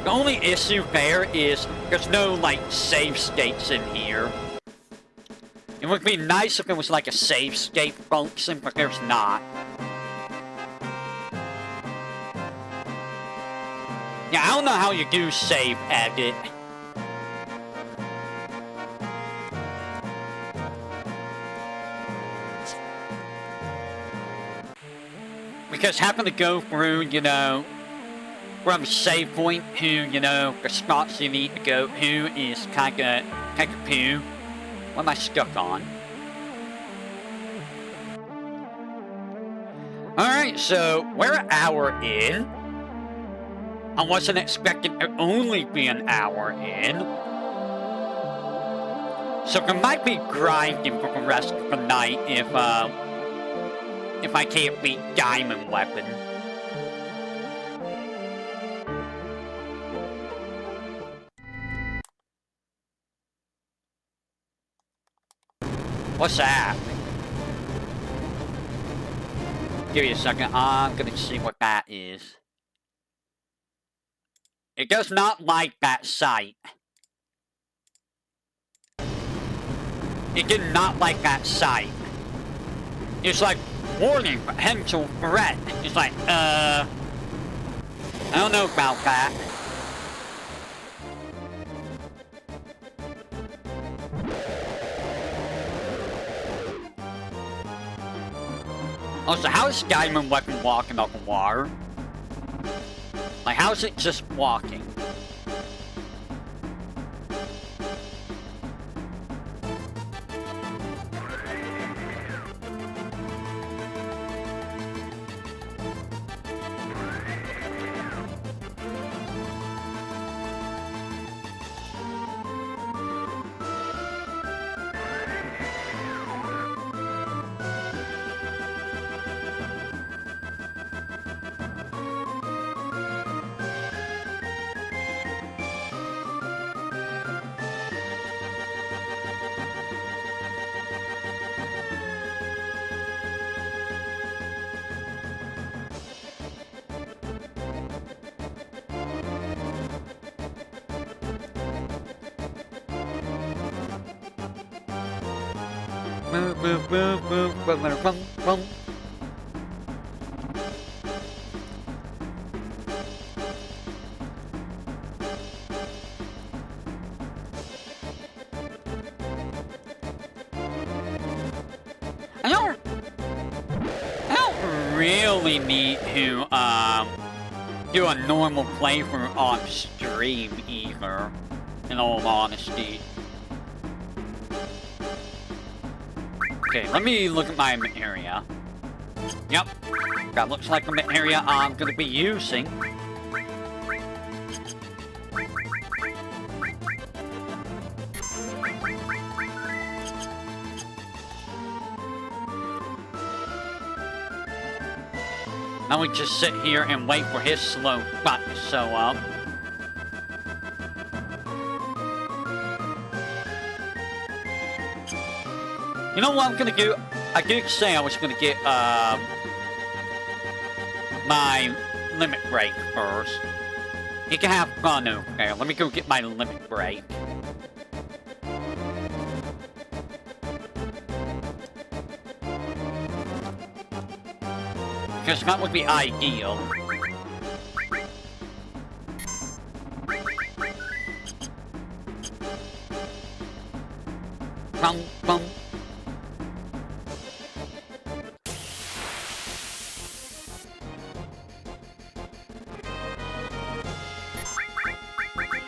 S1: The only issue there is there's no, like, save states in here. It would be nice if there was, like, a save state function, but there's not. Yeah, I don't know how you do save edit. Because having to go through, you know, from save point to, you know, the spots you need to go to is kinda poo. What am I stuck on? Alright, so we're an hour in. I wasn't expecting to only be an hour in. So there might be grinding for the rest of the night if I can't beat Diamond Weapon. What's that? Give me a second. I'm gonna see what that is. It does not like that site. It did not like that site. It's like, warning, potential threat. It's like, I don't know about that. Also, how is Diamond Weapon walking on the water? Like, how is it just walking? I don't really need to do a normal playthrough on stream either, in all honesty. Okay, let me look at my area. Yep, that looks like the area I'm gonna be using. Now we just sit here and wait for his slow spot to show up. You know what I'm gonna do? I did say I was gonna get my limit break first. You can have fun over there. Let me go get my limit break. Because that would be ideal. Bum, bum.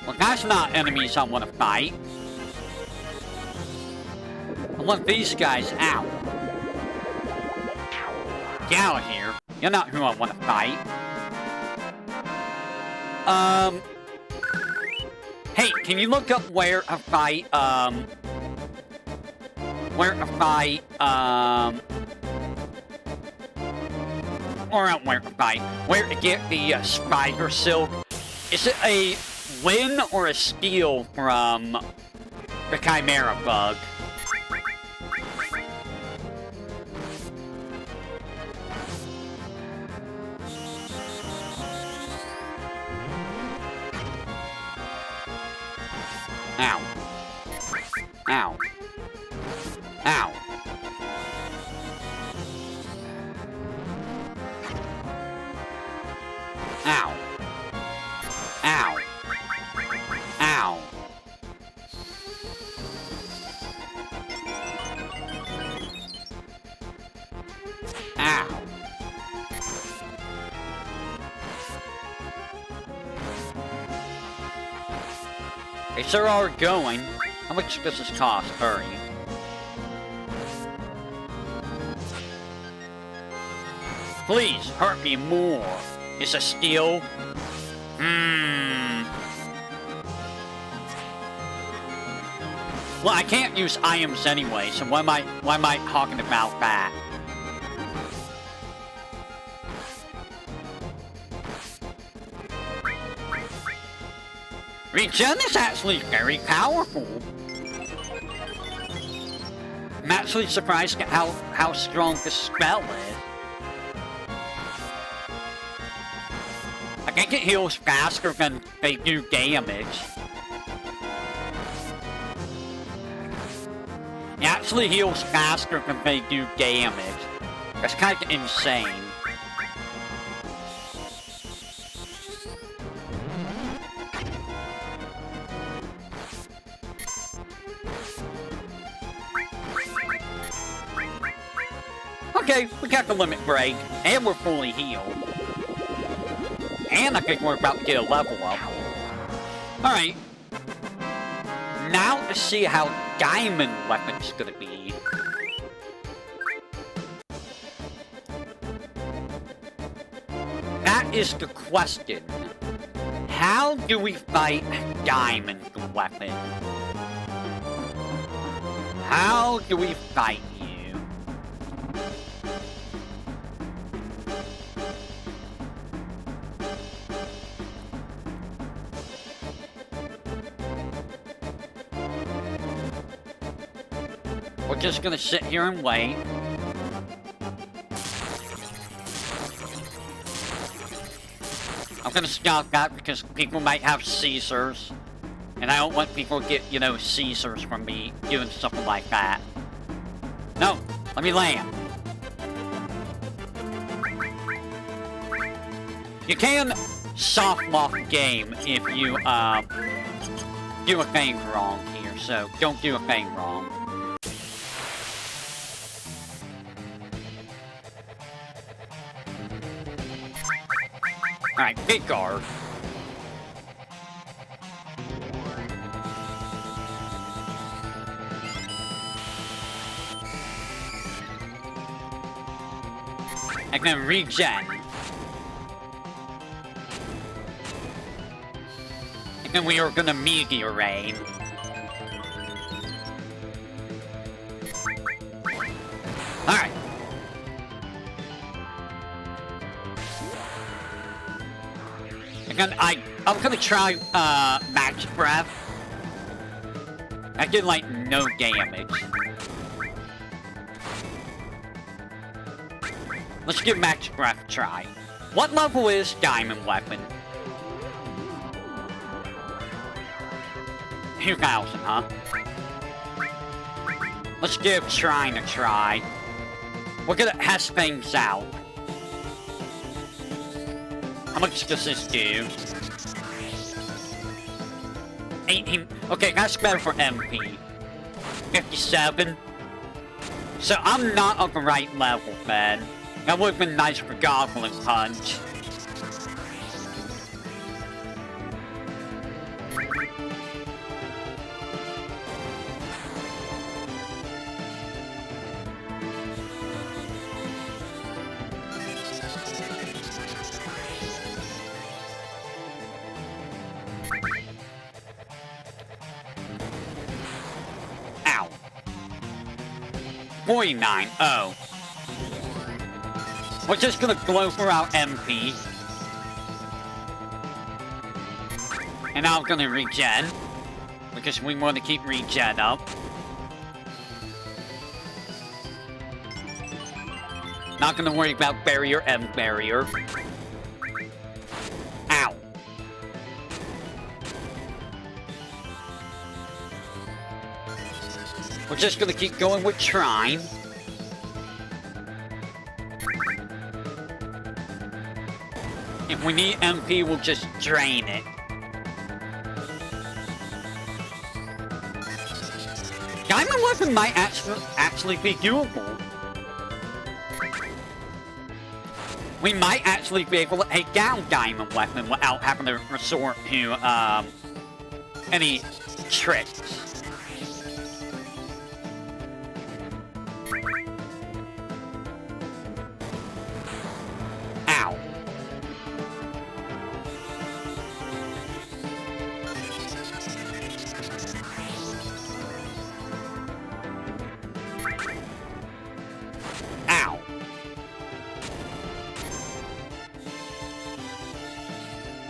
S1: Well, that's not enemies I want to fight. I want these guys out. Get out of here. You're not who I want to fight. Hey, can you look up where to fight, or not where to fight, where to get the, spider silk? Is it a win or a steal from the Chimera bug? Ow. Ow. Ow. Ow. Ow. Ow. Ow. They sure are going. How much does this cost? 30. Please, hurt me more. It's a steal. Well, I can't use items anyway, so why am I talking about that? Regen is actually very powerful. I'm actually surprised at how strong the spell is. I think it heals faster than they do damage. It actually heals faster than they do damage. That's kind of insane. Okay, we got the limit break, and we're fully healed. And I think we're about to get a level up. Alright. Now to see how diamond weapon's gonna be. That is the question. How do we fight diamond weapon? How do we fight you? We're just gonna sit here and wait. I'm gonna stop that because people might have Caesars. And I don't want people to get, you know, Caesars from me doing something like that. No, let me land. You can soft lock the game if you, do a thing wrong here, so don't do a thing wrong. Alright, big guard. And then regen. And then we are gonna VTuberEN. Alright. I'm gonna try, Max Breath. I did, like, no damage. Let's give Max Breath a try. What level is Diamond Weapon? 2000, huh? Let's give Shrine a try. We're gonna test things out. How much does this do? 18. Okay, that's better for MP. 57. So I'm not on the right level, man. That would have been nice for Goblin Punch. Ow. 49. Oh. We're just gonna glow for our MP. And I'm gonna regen. Because we want to keep regen up. Not gonna worry about barrier and barrier. Ow. We're just gonna keep going with Shrine. If we need MP, we'll just drain it. Diamond Weapon might actually be doable. We might actually be able to take down Diamond Weapon without having to resort to, any tricks.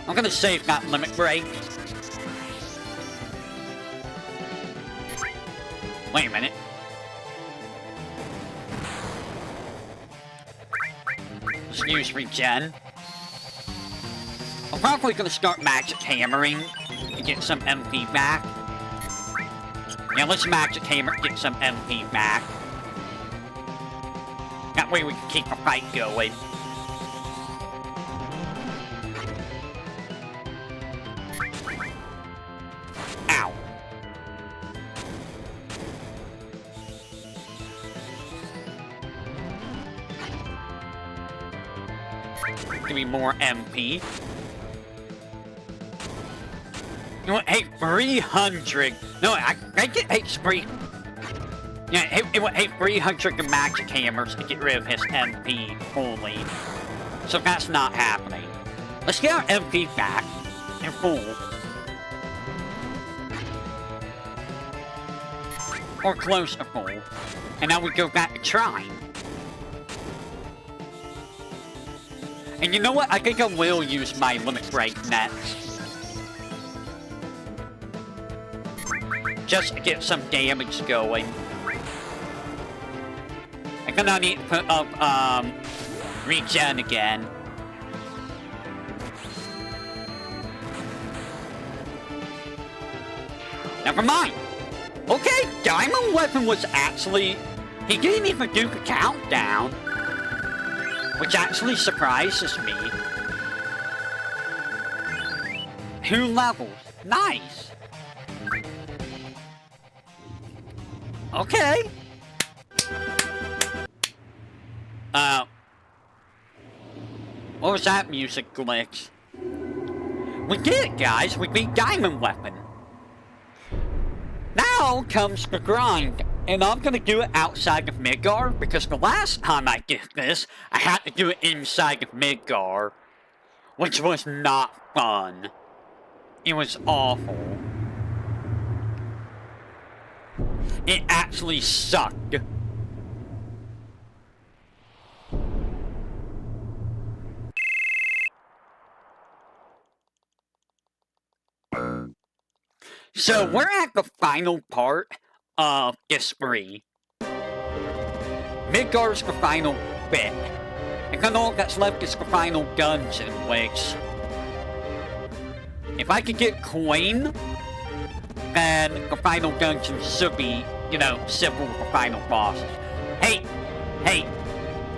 S1: I'm gonna save that limit break. Wait a minute. Let's use regen. I'm probably gonna start magic hammering to get some MP back. Yeah, let's magic hammer get some MP back. That way we can keep the fight going. Give me more MP. You know what? Hey, 300. No, I get HP. Yeah, hey, 300 magic hammers to get rid of his MP fully. So that's not happening. Let's get our MP back in full. Or close to full. And now we go back to Shrine. And you know what? I think I will use my limit break next. Just to get some damage going. I'm gonna need to put up, regen again. Never mind. Okay, Diamond Weapon was actually... He didn't even do the countdown. Which actually surprises me. 2 levels. Nice. Okay. What was that music glitch? We did it, guys. We beat Diamond Weapon. Now comes the grind. And I'm gonna do it outside of Midgar, because the last time I did this, I had to do it inside of Midgar. Which was not fun. It was awful. It actually sucked. So we're at the final part of this spree. Midgar's the final bit. And then all that's left is the final dungeon, which... if I could get coin, then the final dungeon should be, you know, simple with the final bosses. Hey!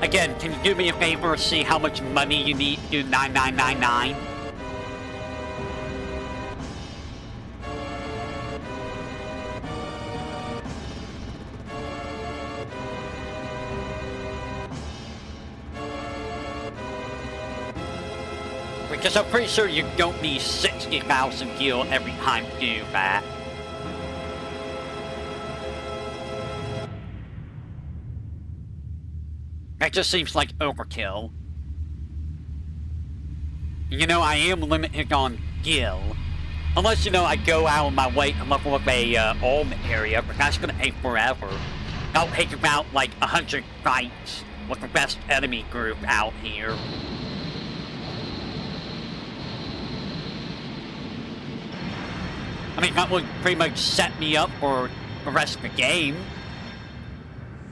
S1: Again, can you do me a favor and see how much money you need to do 9999? Because I'm pretty sure you don't need 60,000 gil every time you do that. That just seems like overkill. You know, I am limited on gil. Unless, you know, I go out of my way to level up a almond area, but that's gonna take forever. I'll take about like 100 fights with the best enemy group out here. I mean, that would pretty much set me up for the rest of the game.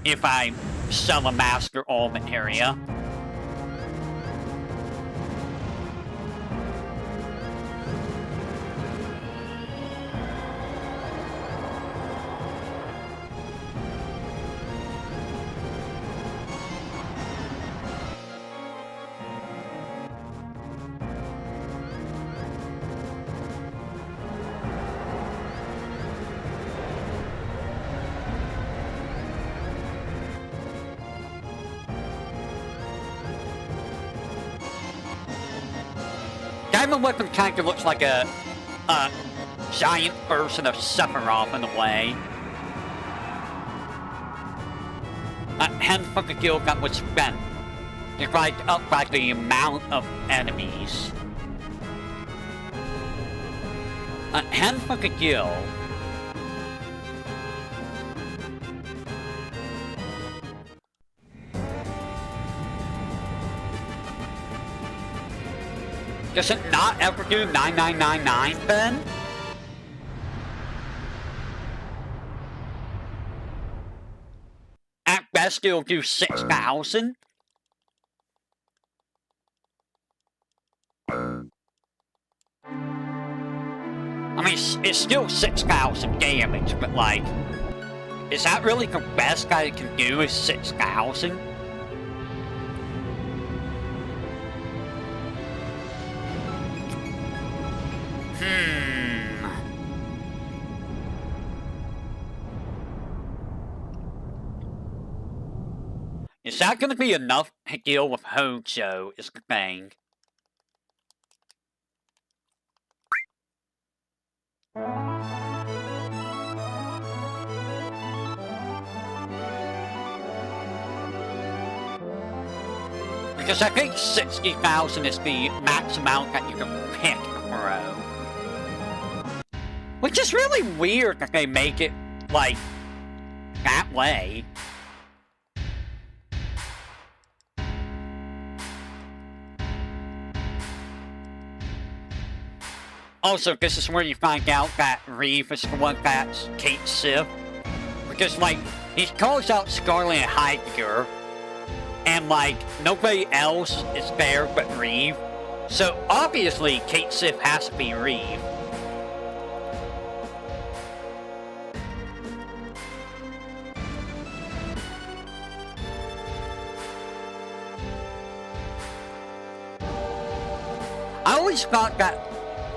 S1: If I sell a master almond area. Diamond Weapon kind of looks like a giant version of Sephiroth in a way. Handful of gil that was spent. Divided up by the amount of enemies. Handful of gil. Does it not ever do 9999 then? At best it'll do 6,000? I mean, it's still 6,000 damage, but like... is that really the best that it can do is 6,000? Is that gonna be enough to deal with Hojo, is the thing. Because I think 60,000 is the max amount that you can pick a throw. Which is really weird that they make it, like, that way. Also, this is where you find out that Reeve is the one that's Kate Sith. Because, like, he calls out Scarlet and Heidegger, and, like, nobody else is there but Reeve. So, obviously, Kate Sith has to be Reeve. I always thought that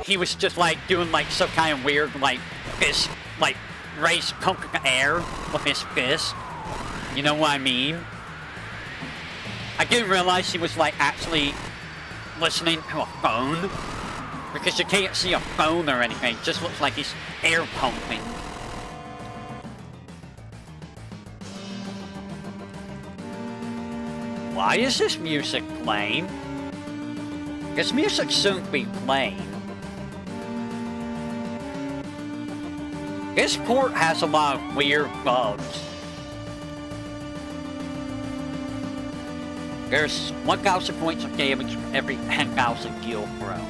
S1: he was just like doing like some kind of weird like fist, like raise pump in the air with his fist. You know what I mean? I didn't realize he was like actually listening to a phone, because you can't see a phone or anything. It just looks like he's air pumping. Why is this music playing? This music shouldn't be playing. This port has a lot of weird bugs. There's 1,000 points of damage for every 10,000 gil thrown.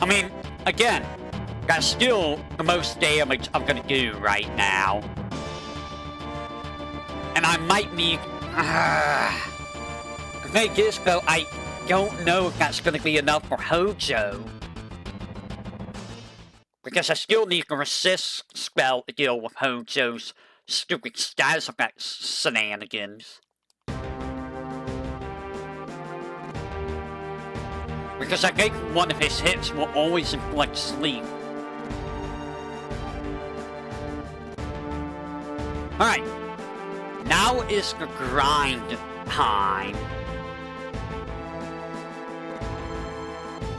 S1: I mean, again, that's still the most damage I'm gonna do right now. And I might need... The thing is, though, I don't know if that's gonna be enough for Hojo. Because I still need the resist spell to deal with Hojo's stupid status effect shenanigans. Because I think one of his hits will always inflict sleep. Alright. Now is the grind time.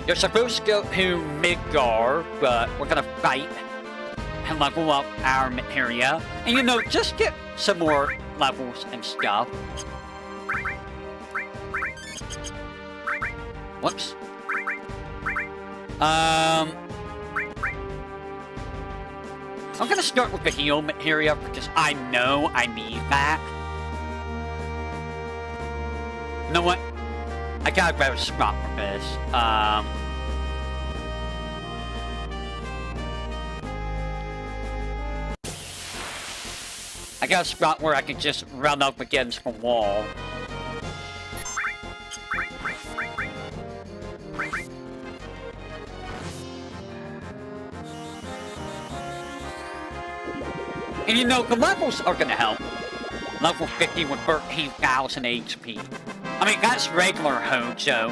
S1: You're supposed to go to Midgar, but we're gonna fight and level up our materia. And you know, just get some more levels and stuff. Whoops. I'm gonna start with the heal materia because I know I need that. You know what? I got a better spot for this. I got a spot where I can just run up against the wall. And you know, the levels are gonna help. Level 50 with 13,000 HP. I mean, that's regular Hojo.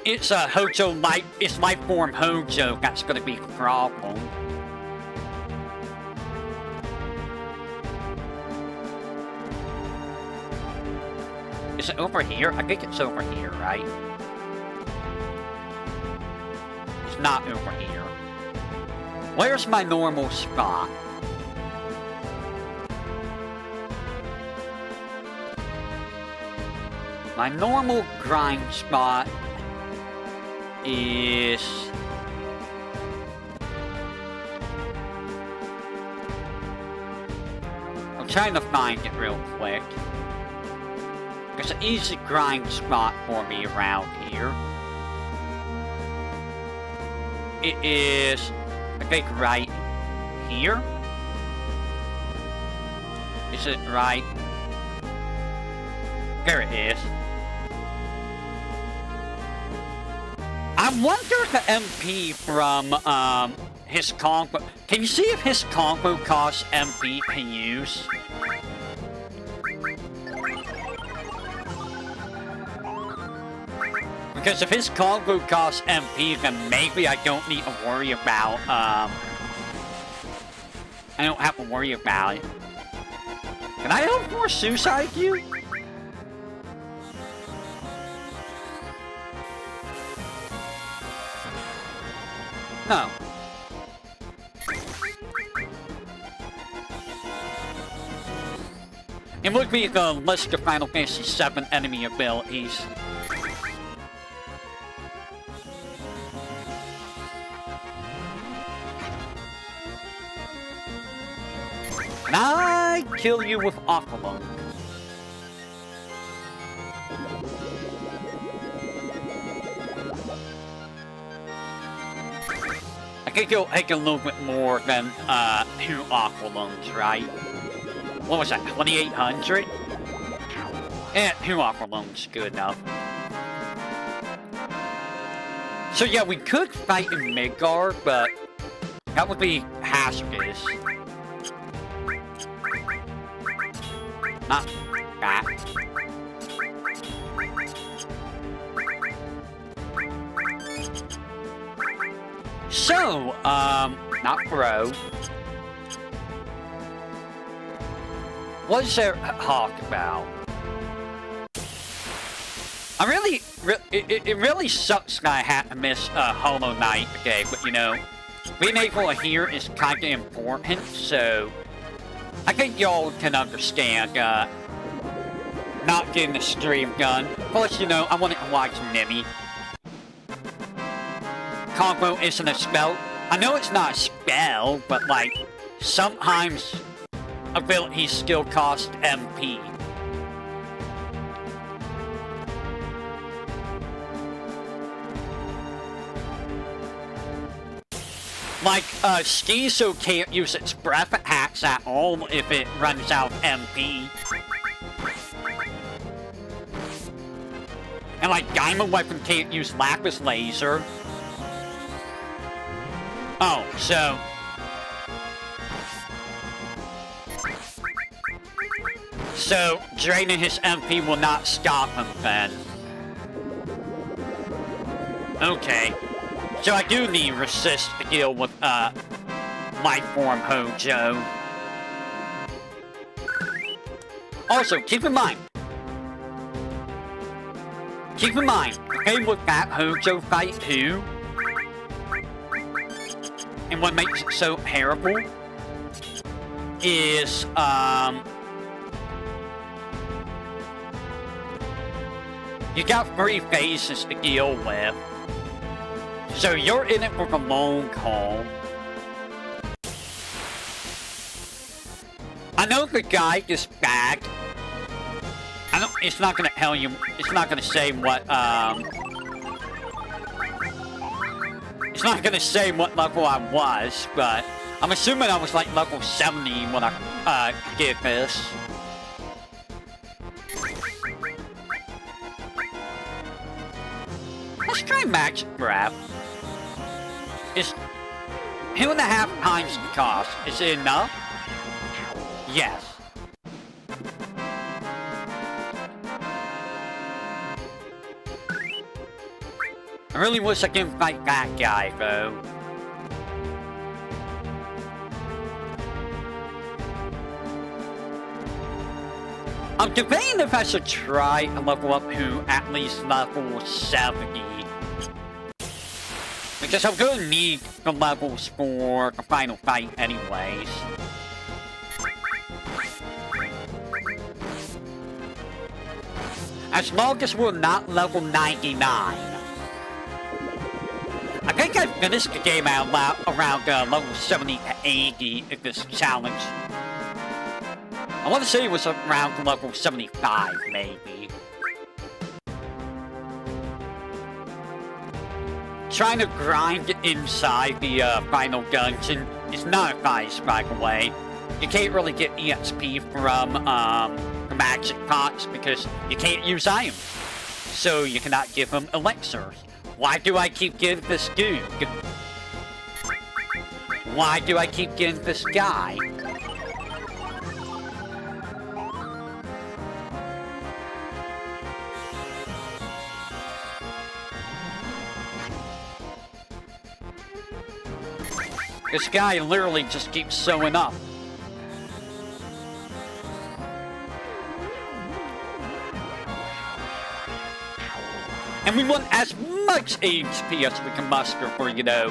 S1: It's a Hojo life, it's life form Hojo that's gonna be the problem. Is it over here? I think it's over here, right? It's not over here. Where's my normal spot? My normal grind spot is... I'm trying to find it real quick. There's an easy grind spot for me around here. It is, I think, right here. Is it right? There it is. I wonder if the MP from his combo... Can you see if his combo costs MP to use? Because if his combo costs MP, then maybe I don't need to worry about, I don't have to worry about it. Can I help more suicide you? No. It would be the list of Final Fantasy VII enemy abilities. And I kill you with Aqualung. I think it'll take a little bit more than 2 Aqualungs, right? What was that, 2,800? Yeah, 2 Aqualungs, good enough. So yeah, we could fight in Midgar, but that would be hazardous. Not that. So, not bro. What is there to talk about? I really, it really sucks that I had to miss Hollow Knight today, but you know, being able to hear is kind of important, so I think y'all can understand, not getting the stream done. Plus, you know, I wanted to watch Mimi. Combo isn't a spell. I know it's not a spell, but like, sometimes abilities still cost MP. Like, Schizo can't use its breath attacks at all if it runs out of MP. And like, Diamond Weapon can't use Lapis Laser. Oh, so... So, draining his MP will not stop him then. Okay. So I do need resist to deal with, Life Form Hojo. Also, keep in mind, okay, with that Hojo fight too, and what makes it so terrible is, you got 3 phases to deal with. So you're in it for the long haul. I know the guy gets bagged. It's not gonna tell you, it's not gonna say what, it's not gonna say what level I was, but I'm assuming I was like level 70 when I did this. Let's try Magic Breath. Is 2.5 times the cost. Is it enough? Yes. I really wish I could fight that guy, though. I'm debating if I should try to level up to at least level 70. Because I'm gonna need the levels for the final fight anyways. As long as we're not level 99. I think I finished the game out around level 70 to 80 in this challenge. I want to say it was around level 75, maybe. Trying to grind inside the final dungeon is not advised, by the way. You can't really get EXP from the magic pots because you can't use items. So you cannot give them elixirs. Why do I keep getting this dude? Why do I keep getting this guy? This guy literally just keeps sewing up. And we want as much HP as we can muster for, you know,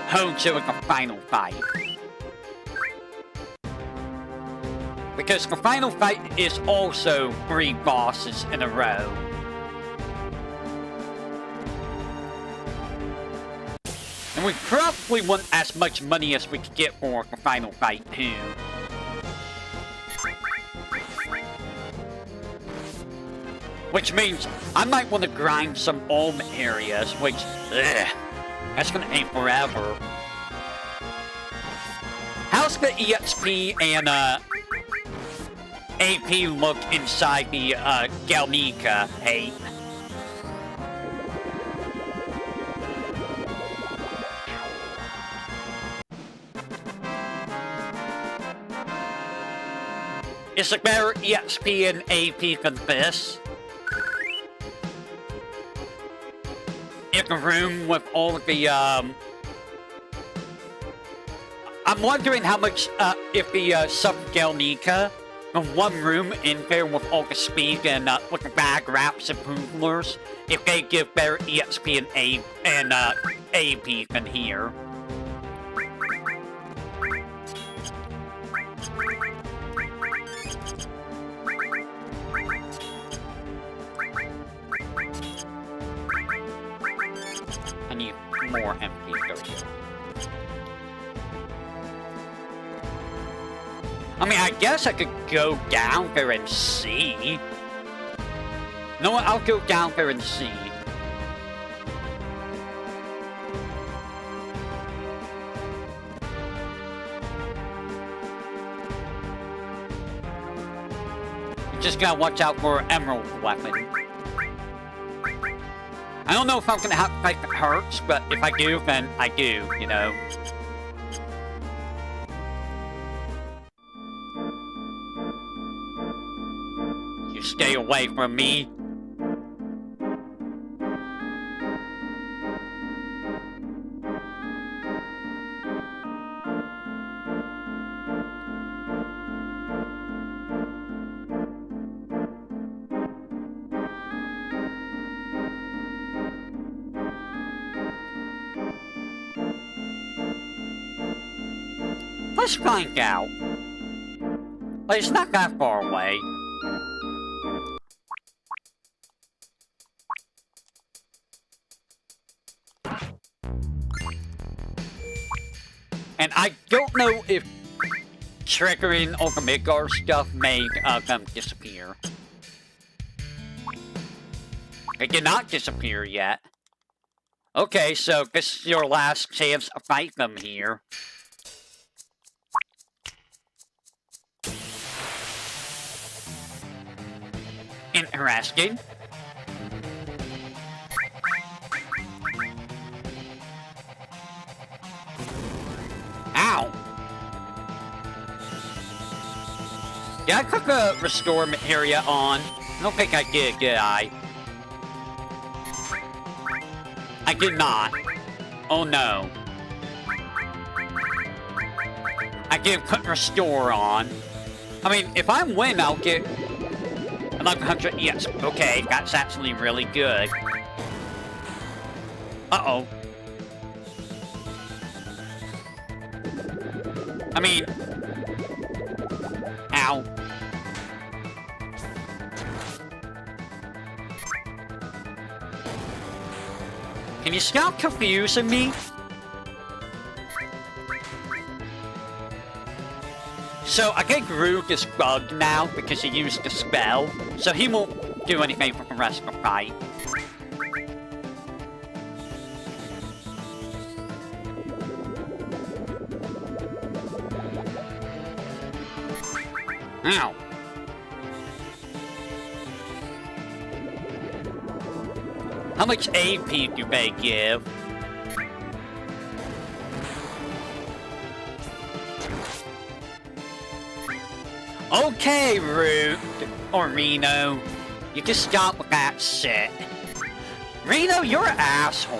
S1: Hojo in the final fight. Because the final fight is also 3 bosses in a row. And we probably want as much money as we could get for the final fight, too. Which means I might want to grind some Ulm areas, which, that's gonna take forever. How's the EXP and, AP look inside the, Galnica, hey? Is it better EXP and AP than this? In the room with all of the, I'm wondering how much, if the, Sub-Galnica, the one room in there with all the speed and, with the bag wraps and poodlers, if they give better EXP and AP than here. I need more MP over here. I mean, I guess I could go down there and see. No, I'll go down there and see. Just gotta watch out for emerald weapon. I don't know if I'm gonna have to fight the Hurts, but if I do, then I do, you know. You stay away from me. Let's find out. But it's not that far away. And I don't know if triggering all the Midgar stuff made them disappear. They did not disappear yet. Okay, so this is your last chance to fight them here. Interesting. Ow! Did I click the restore area on? I don't think I did I? I did not. Oh no. I didn't put restore on. I mean, if I win, I'll get 1100. Yes, okay, that's actually really good. Uh-oh. I mean... Ow. Can you stop confusing me? So, I think Rook is bugged now because he used the spell, so he won't do anything for the rest of the fight. Ow. How much AP do they give? Okay, Root, or Reno. You just stop with that shit. Reno, you're an asshole.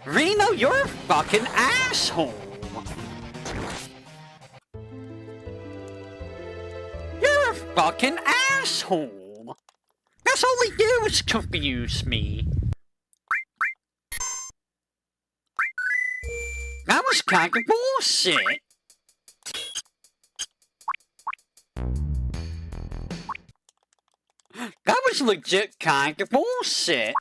S1: Reno, you're a fucking asshole. You're a fucking asshole. That's all they do is confuse me. That was kind of bullshit. That was legit kind of bullshit.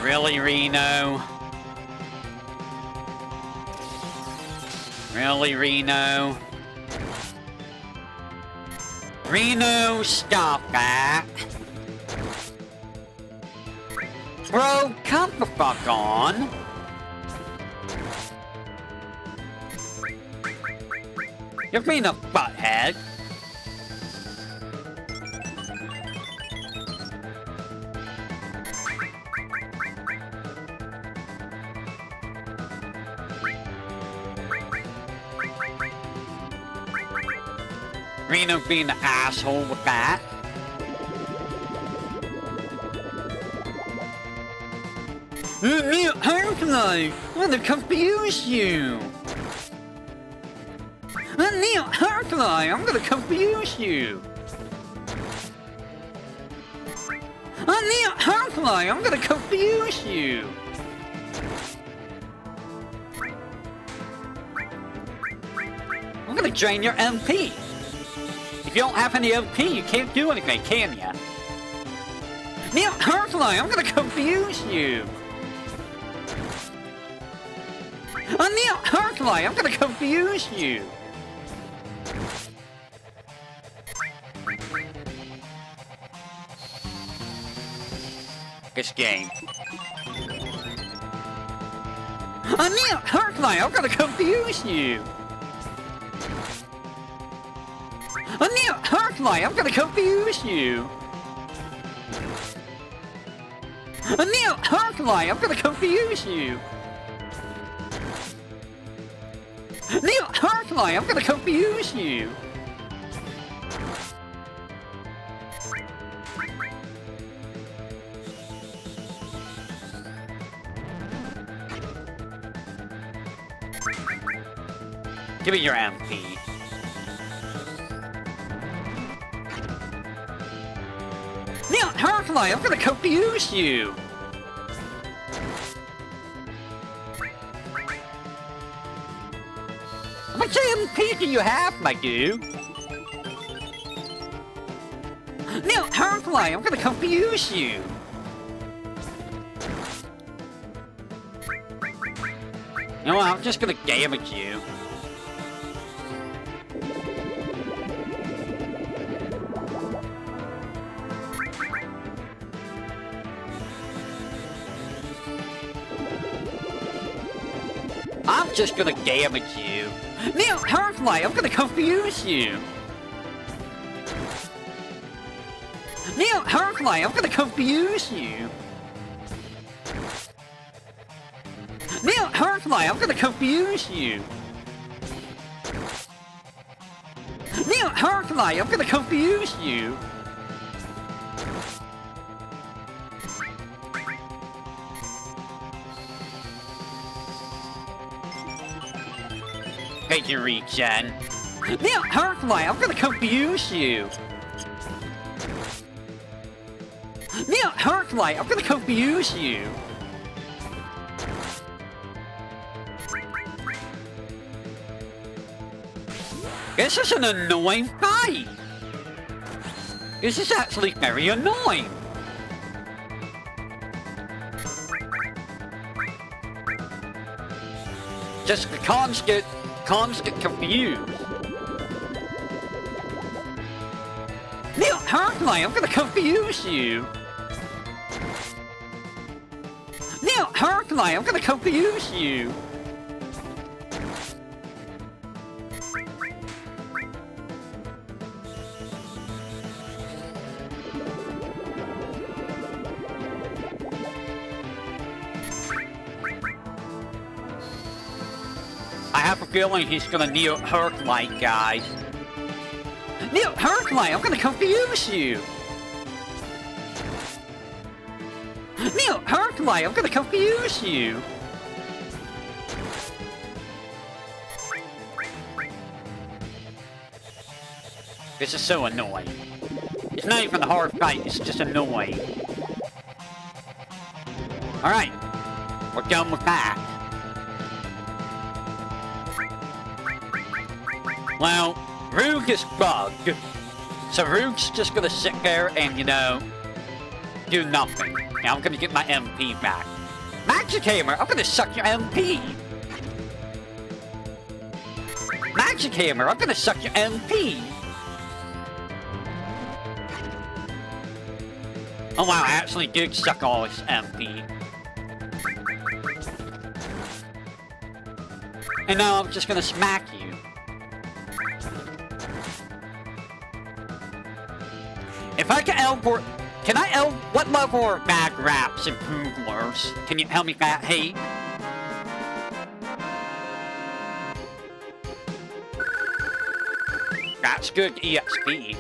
S1: Really, Reno? Really, Reno? Reno, stop that! Bro, come the fuck on! You're being a butthead. Reno being an asshole with that. Hurtfly, I'm gonna confuse you. Hurtfly, I'm gonna confuse you. Hurtfly, I'm gonna confuse you. I'm gonna drain your MP. If you don't have any MP, you can't do anything, can ya? Hurtfly, I'm gonna confuse you! Neil, Hercules, I'm gonna confuse you. This game. Neil, Hercules, I'm gonna confuse you. Neil, Hercules, I'm gonna confuse you. Neil, Hercules, I'm gonna confuse you. Neil, Hercules, I'm gonna confuse you. Give me your MP. Neil, Hercules, I'm gonna confuse you. How much MP do you have, my dude? Neil, Hercules, I'm gonna confuse you. You know what, I'm just gonna damage you. I'm just gonna damage you. Neil, Hercules, I'm gonna confuse you. Neil, Hercules, I'm gonna confuse you. Neil, Hercules, I'm gonna confuse you. Neil, Hercules, I'm gonna confuse you. Take your regen. Neil, Hercules, I'm gonna confuse you. Neil, Hercules, I'm gonna confuse you. This is an annoying fight. This is actually very annoying. Just the constant confused. Neil, Hercules, I'm gonna confuse you. Neil, Hercules, I'm gonna confuse you. I have a feeling he's gonna Neil Hercules, guys. Neil Hercules, I'm gonna confuse you. Neil Hercules, I'm gonna confuse you. This is so annoying. It's not even a hard fight, it's just annoying. Alright, we're done with that. Well, Rogue is bugged, so Rogue's just gonna sit there and, you know, do nothing. Now I'm gonna get my MP back. Magic Hammer, I'm gonna suck your MP! Magic Hammer, I'm gonna suck your MP! Oh wow, I actually did suck all his MP. And now I'm just gonna smack you. If I can I what level are bag wraps and poodlers? Can you tell me that, hey? That's good EXP.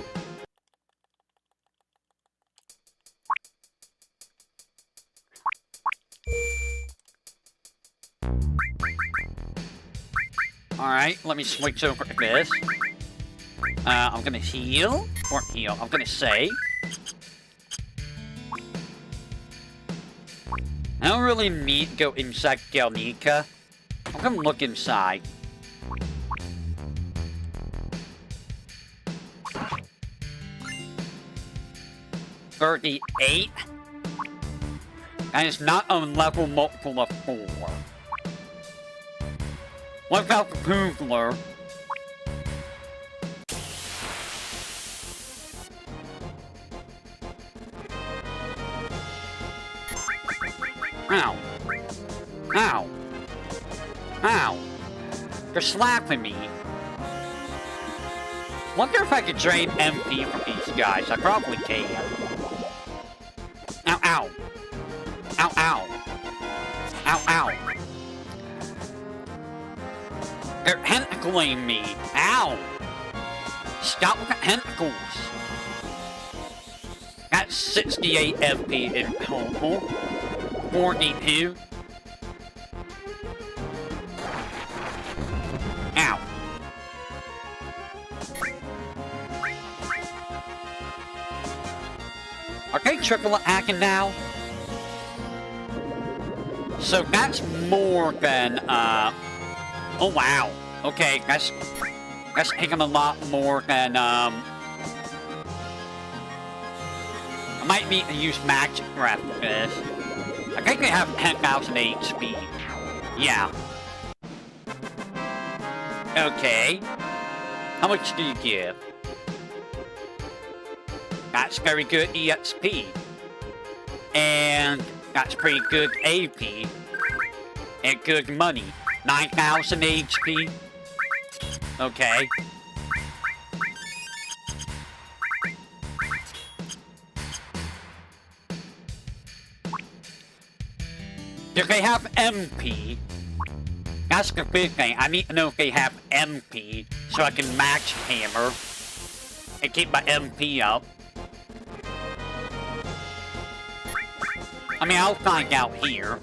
S1: Alright, let me switch over to this. I'm gonna heal, or heal, I'm gonna save. I don't really need to go inside Galnica. I'm gonna look inside. $38? And it's not on level multiple of 4. What about the Poogler? Ow. Ow. Ow. They're slapping me. Wonder if I could drain MP from these guys. I probably can. Ow, ow. Ow, ow. Ow, ow. They're tentacling me. Ow. Stop with the tentacles. That's 68 MP in total. 42. Ow. Are they triple attacking now? So that's more than, oh wow. Okay, that's taking a lot more than, I might need to use magic breath for this. I think they have 10,000 HP. Yeah. Okay. How much do you give? That's very good EXP. And that's pretty good AP. And good money. 9,000 HP. Okay. Do they have MP? That's the big thing. I need to know if they have MP so I can match hammer and keep my MP up. I mean, I'll find out here.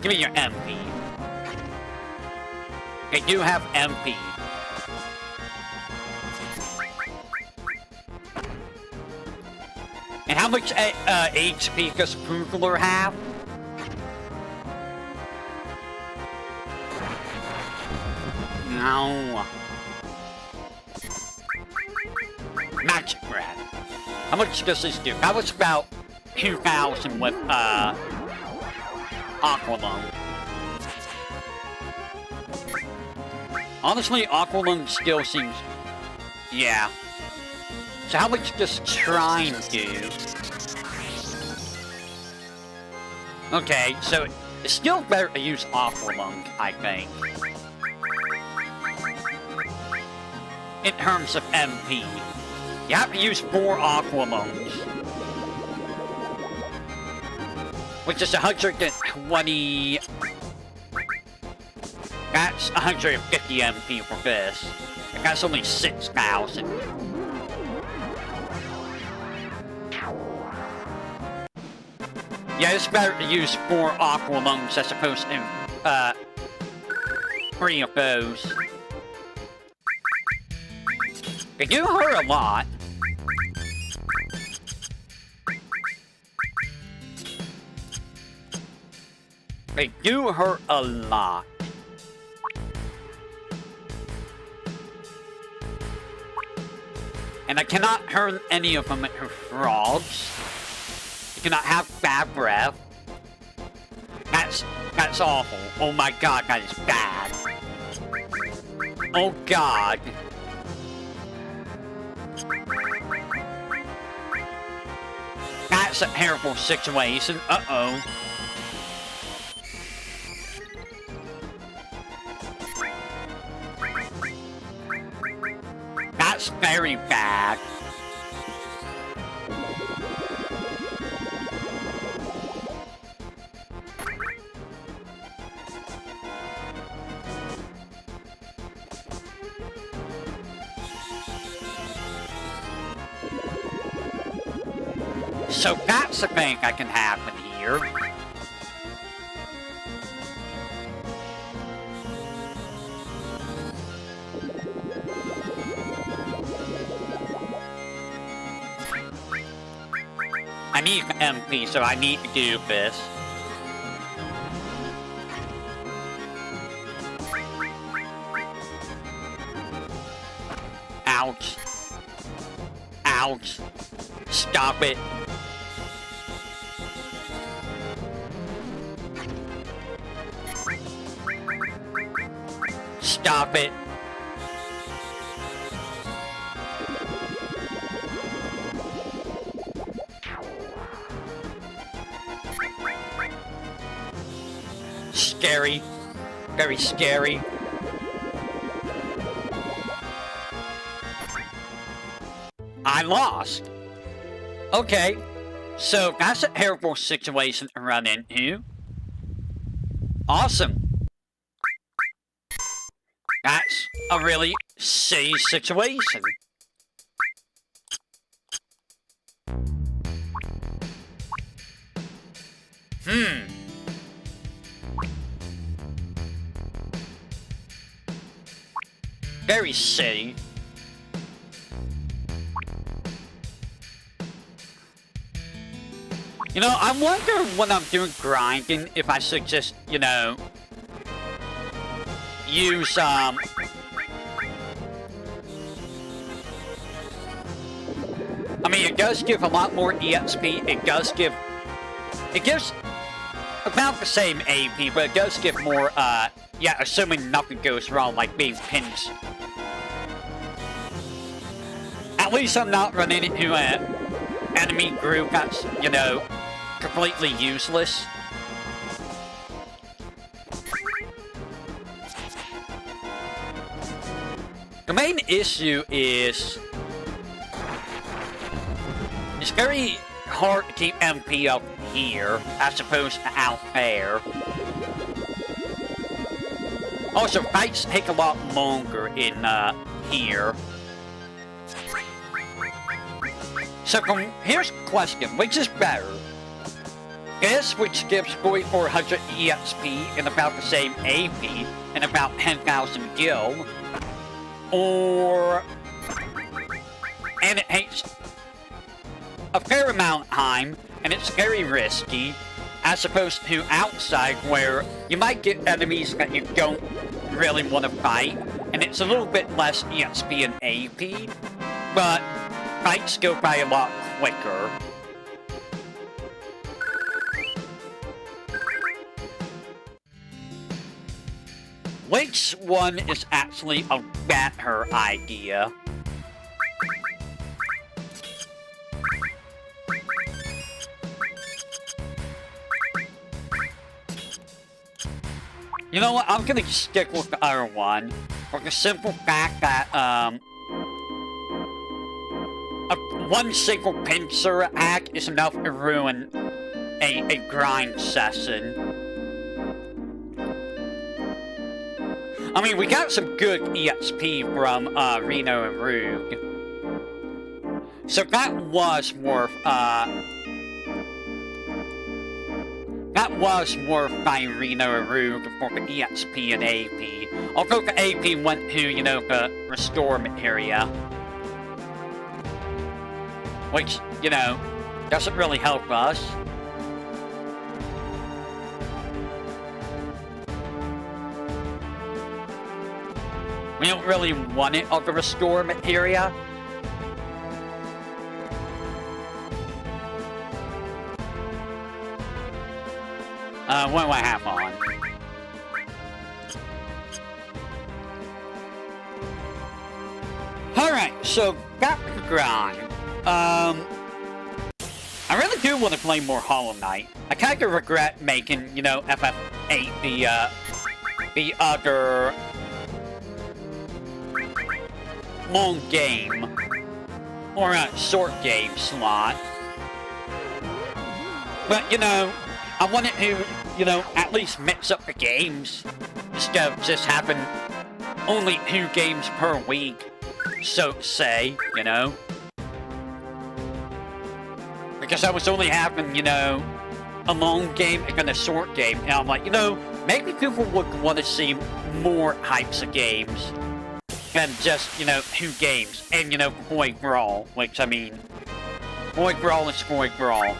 S1: Give me your MP. They do have MP. And how much HP does Poogler have? No. Magic Breath. How much does this do? That was about 2,000 with Aqualung. Honestly, Aqualung still seems... Yeah. So how much does Trine do? Okay, so it's still better to use Aqualung, I think. In terms of MP. You have to use 4 Aqualungs. Which is 120... That's 150 MP for this. And that's only 6,000. Yeah, it's better to use 4 Aqualungs as opposed to 3 of those. They do hurt a lot. They do hurt a lot. And I cannot hurt any of them with her frogs. You cannot have bad breath. That's awful. Oh my god, that is bad. Oh god. That's a terrible situation. Uh-oh. That's very bad. So that's the thing that can happen here. I need MP, so I need to do this. Ouch. Ouch. Stop it. Stop it. Scary. Very scary. I lost. Okay. So, that's a terrible situation to run into. Awesome. That's a really shitty situation. Very shitty. You know, I wonder when I'm doing grinding if I should just, you know, use, I mean, it does give a lot more EXP. It gives about the same AP, but it does give more, yeah, assuming nothing goes wrong, like being pinched. At least I'm not running into an enemy group that's, you know, completely useless. The main issue is it's very hard to keep MP up here as opposed to out there. Also, fights take a lot longer in here. So here's the question, which is better? This, which gives 4,400 EXP and about the same AP and about 10,000 gil, and it takes a fair amount of time, and it's very risky, as opposed to outside, where you might get enemies that you don't really want to fight, and it's a little bit less EXP and AP, but fights go by a lot quicker. Which one is actually a better idea? You know what? I'm gonna stick with the other one for the simple fact that one single pincer attack is enough to ruin a grind session. I mean, we got some good EXP from Reno and Rogue, so that was worth buying Reno and Rogue for the EXP and AP. Although the AP went to, you know, the restore materia, which, you know, doesn't really help us. We don't really want it on the restore materia. What do I have on? Alright, so back to the grind. I really do want to play more Hollow Knight. I kind of regret making, you know, FF8 the other long game or a short game slot. But, you know, I wanted to, you know, at least mix up the games instead of just having only 2 games per week, so to say, you know. Because I was only having, you know, a long game and then a short game, and I'm like, you know, maybe people would want to see more types of games than just, you know, 2 games. And, you know, Boy Brawl, which, I mean, Boy Brawl is Boy Brawl.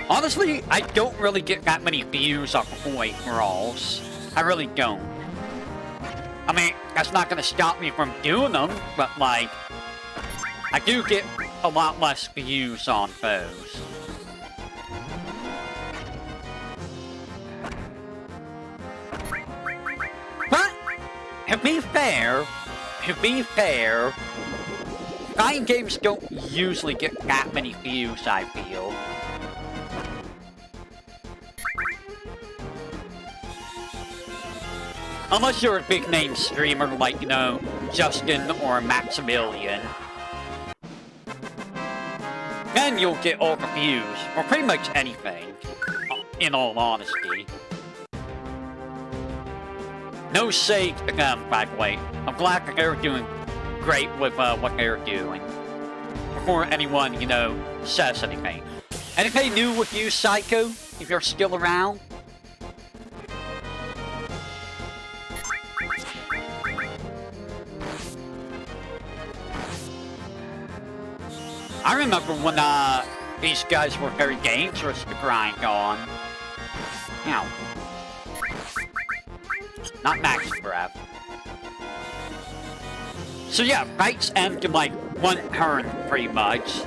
S1: Honestly, I don't really get that many views off of Boy Brawls. I really don't. I mean, that's not gonna stop me from doing them, but, like, I do get a lot less views on those. But, be fair, fighting games don't usually get that many views, I feel. Unless you're a big name streamer like, you know, Justin or Maximilian. Then you'll get all the views, or pretty much anything, in all honesty. No shade to them, by the way. I'm glad that they're doing great with what they're doing. Before anyone, you know, says anything. Anything new with you, Psycho? If you're still around? I remember when, these guys were very dangerous to grind on. Ow. Not max breath. So yeah, fights end in like one turn, pretty much.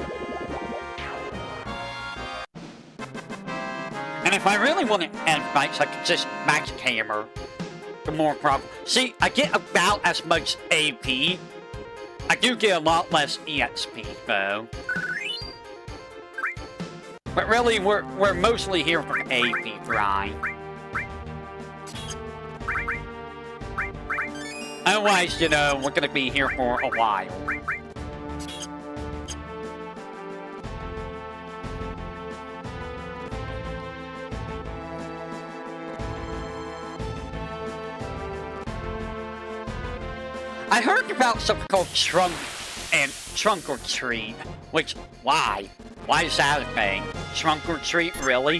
S1: And if I really want to end fights, I could just max hammer. The more problem. See, I get about as much AP. I do get a lot less EXP, though. But really, we're mostly here for AP grind. Otherwise, you know, we're gonna be here for a while. I heard about something called Trunk or Treat, which, why? Why is that a thing? Trunk or Treat, really?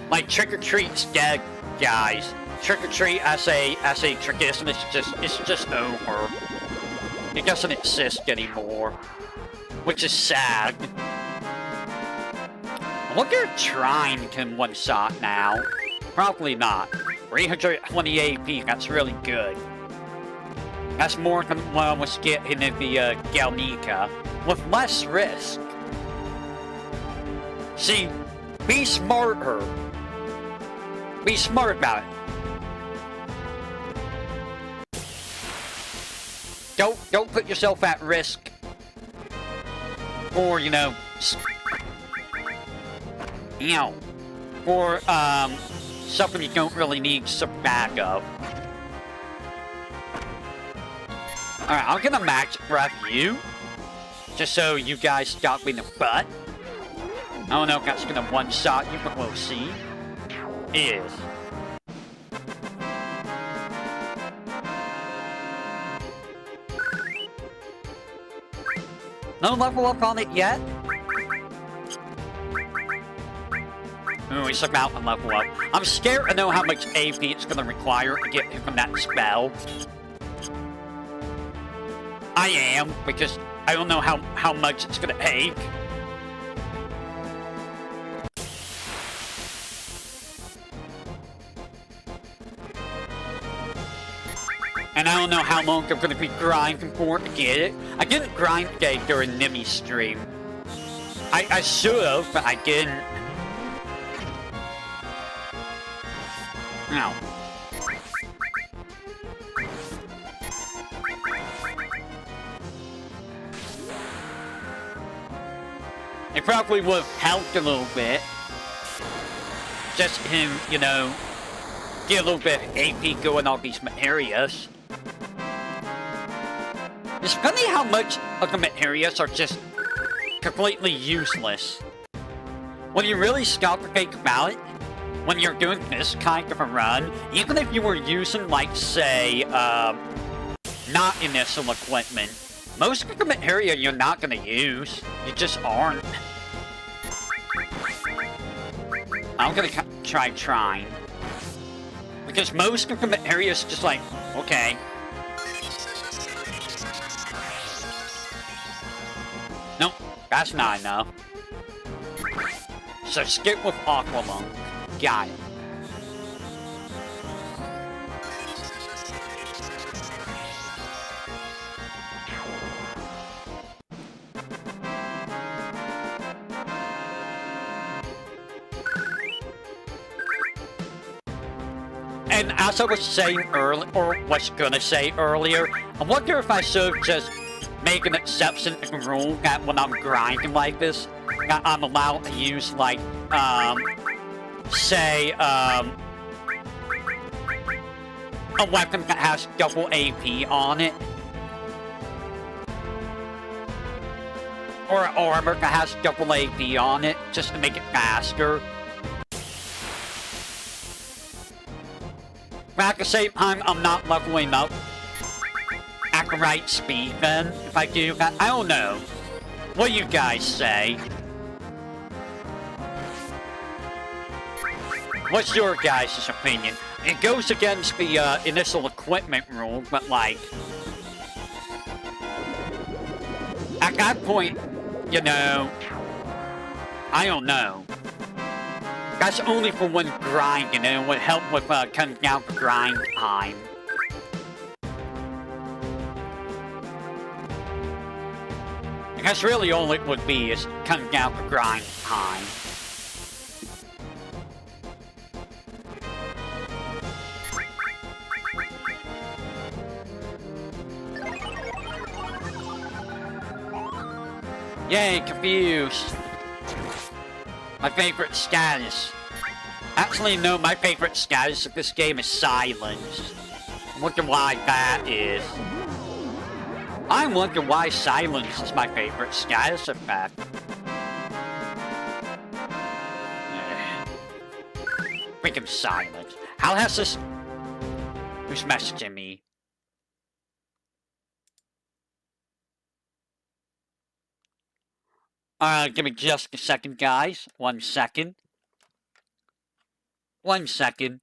S1: Like, Trick or Treat's dead, guys. Trick or Treat as a tradition, it's just over. It doesn't exist anymore, which is sad. I wonder if Trine can one-shot now. Probably not. 320 AP, that's really good. That's more than what I was getting in the Galnica, with less risk. See, be smarter. Be smart about it. Don't put yourself at risk. Or, you know, or something you don't really need some backup. Alright, I'm gonna max breath you. Just so you guys stop me in the butt. I don't know if that's gonna one-shot you, but we'll see. Is. No level up on it yet? Ooh, it's about to level up. I'm scared to know how much AP it's gonna require to get him from that spell. I am, because I don't know how much it's gonna take. And I don't know how long I'm gonna be grinding for to get it. I didn't grind today during Nimi's stream. I should've, but I didn't. Ow. It probably would have helped a little bit. Just him, you know, get a little bit of AP going on these areas. It's funny how much of the areas are just completely useless. When you really stop to think about it, when you're doing this kind of a run, even if you were using, like, say, not initial equipment, most of the area you're not gonna use. You just aren't. I'm gonna try trying. Because most of the area is just like, okay. Nope, that's not enough. So skip with Aqualung. Got it. And as I was saying earlier, or was gonna say earlier, I wonder if I should just make an exception to the rule that when I'm grinding like this, that I'm allowed to use, like, say, a weapon that has double AP on it. Or an armor that has double AP on it, just to make it faster. But at the same time, I'm not leveling up at the right speed then, if I do that. I don't know. What do you guys say? What's your guys' opinion? It goes against the initial equipment rule, but like... At that point, you know... I don't know. That's only for when grinding, and it would help with cutting down the grind time. And that's really all it would be, is cutting down the grind time. Yay, confused. My favorite status. Actually, no, my favorite status of this game is silence. I wonder why that is. I wonder why silence is my favorite status effect. Freaking silence. How has this... Who's messaging me? Give me just a second, guys. 1 second. 1 second.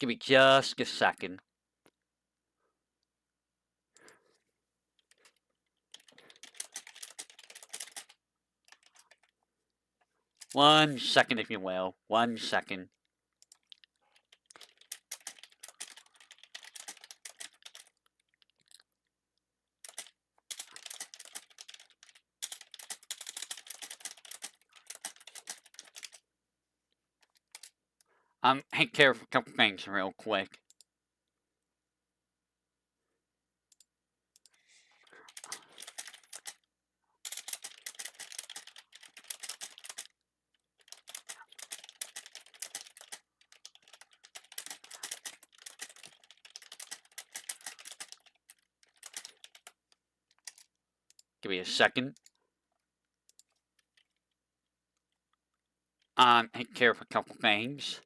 S1: Give me just a second. One second, if you will. 1 second. Take care of a couple things real quick. Give me a second. Take care of a couple things.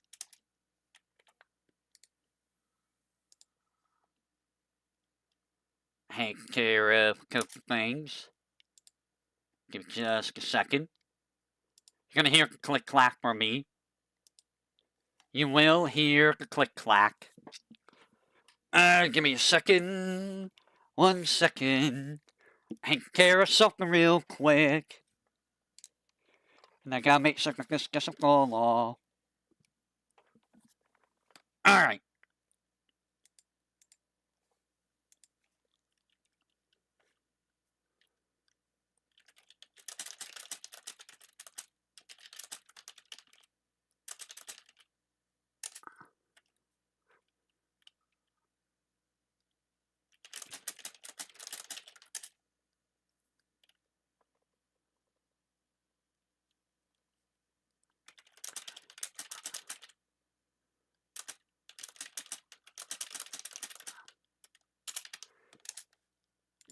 S1: Take care of a couple things. Give me just a second. You're gonna hear the click-clack from me. You will hear the click-clack. Give me a second. 1 second. Take care of something real quick. And I gotta make sure that this doesn't fall off. Alright.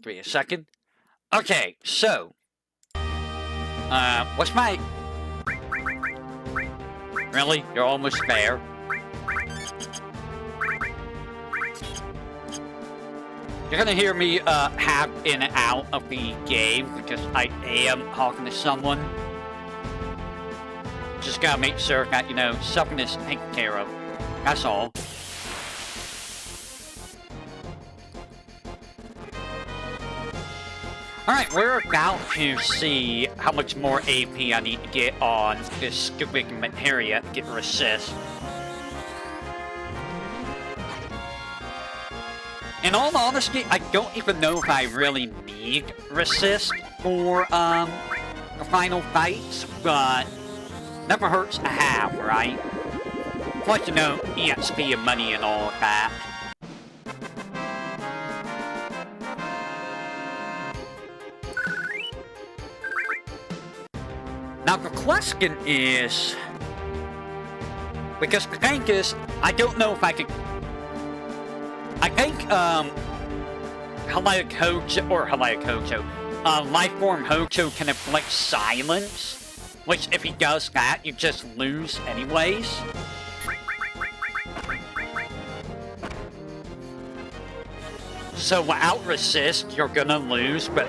S1: Give me a second. Okay, so. What's my... Really? You're almost there? You're gonna hear me, hop in and out of the game because I am talking to someone. Just gotta make sure that, you know, something is taken care of. That's all. Alright, we're about to see how much more AP I need to get on this stupid materia to get resist. In all honesty, I don't even know if I really need resist for, the final fights, but never hurts to have, right? Plus, you know, EXP and money and all of that. Now, the question is... Because the thing is, I don't know if I could... I think, Lifeform Hojo can inflict silence, which if he does that, you just lose anyways. So without resist, you're gonna lose, but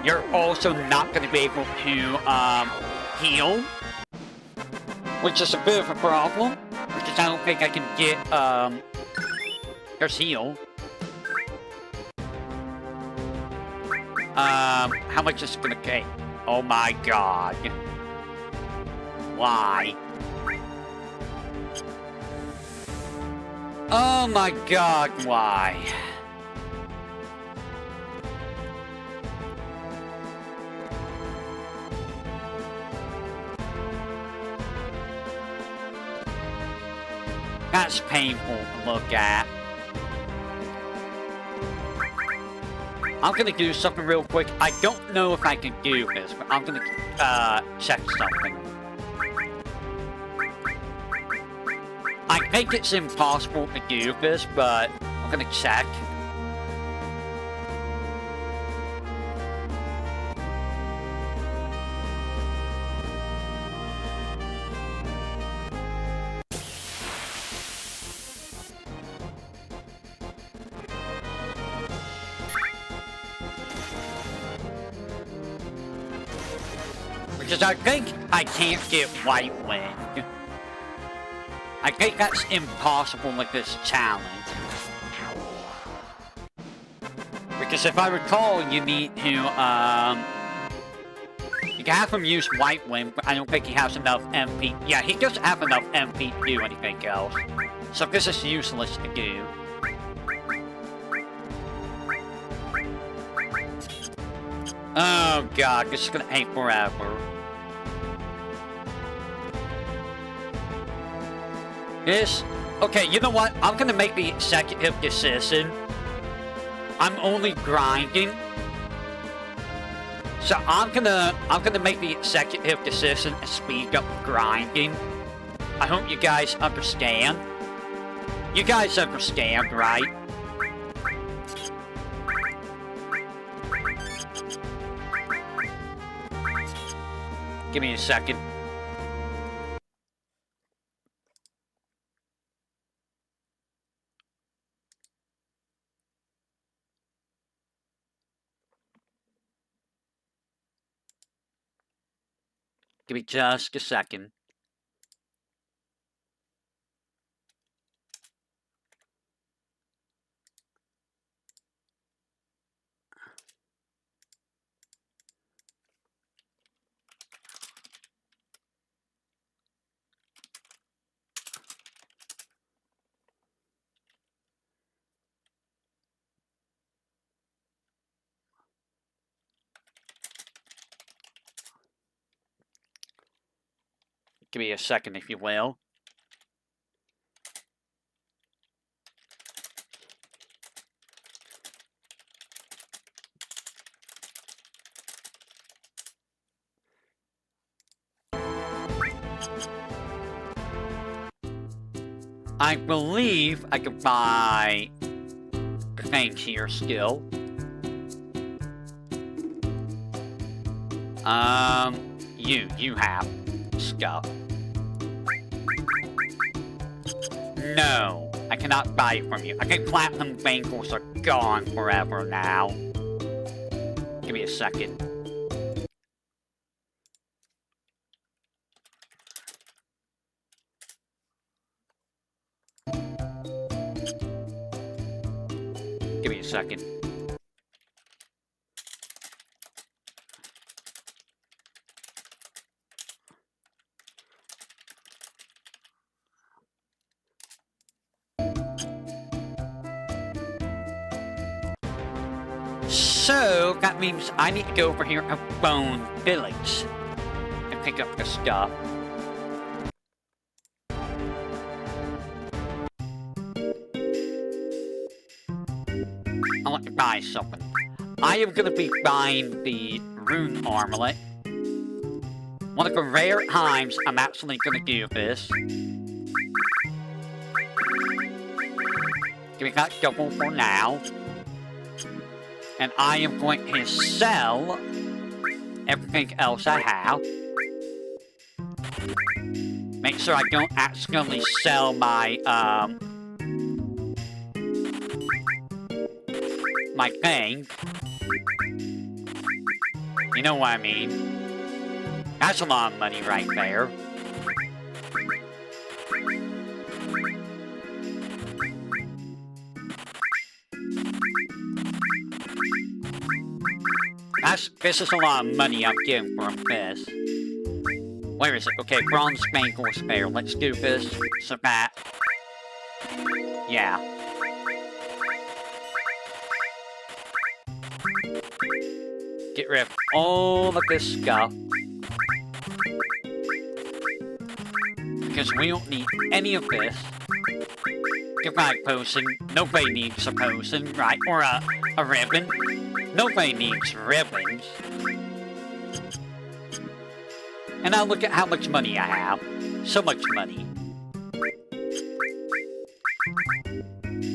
S1: you're also not gonna be able to, heal. Which is a bit of a problem, because I don't think I can get, there's heal. How much is it gonna take? Oh my god. Why? Oh my god, why? That's painful to look at. I'm gonna do something real quick. I don't know if I can do this, but I'm gonna, check something. I think it's impossible to do this, but I'm gonna check. Because I think I can't get White Wing. I think that's impossible with this challenge. Because if I recall, you need to, you can have him use White Wing, but I don't think he has enough MP. Yeah, he doesn't have enough MP to do anything else. So this is useless to do. Oh god, this is gonna take forever. Okay, you know what? I'm gonna make the executive decision. I'm only grinding. So I'm gonna make the executive decision and speed up grinding. I hope you guys understand. You guys understand, right? Give me a second. Give me just a second. Give me a second, if you will. I believe I could buy the thing here still. You have stuff. No, I cannot buy it from you. I think platinum bangles are gone forever now. Give me a second. Give me a second. So, that means I need to go over here to Bone Village and pick up the stuff. I want to buy something. I am going to be buying the Rune Armlet. One of the rare times I'm actually going to do this. Give me that double for now. And I am going to sell everything else I have. Make sure I don't accidentally sell my, my thing. You know what I mean. That's a lot of money right there. This is a lot of money I'm getting from this. Where is it? Okay, Bronze Spangle Spare. Let's do this. So that... Yeah. Get rid of all of this stuff. Because we don't need any of this. Goodbye, potion. Nobody needs a potion, right? Or a ribbon. Nobody needs ribbons. And now look at how much money I have. So much money.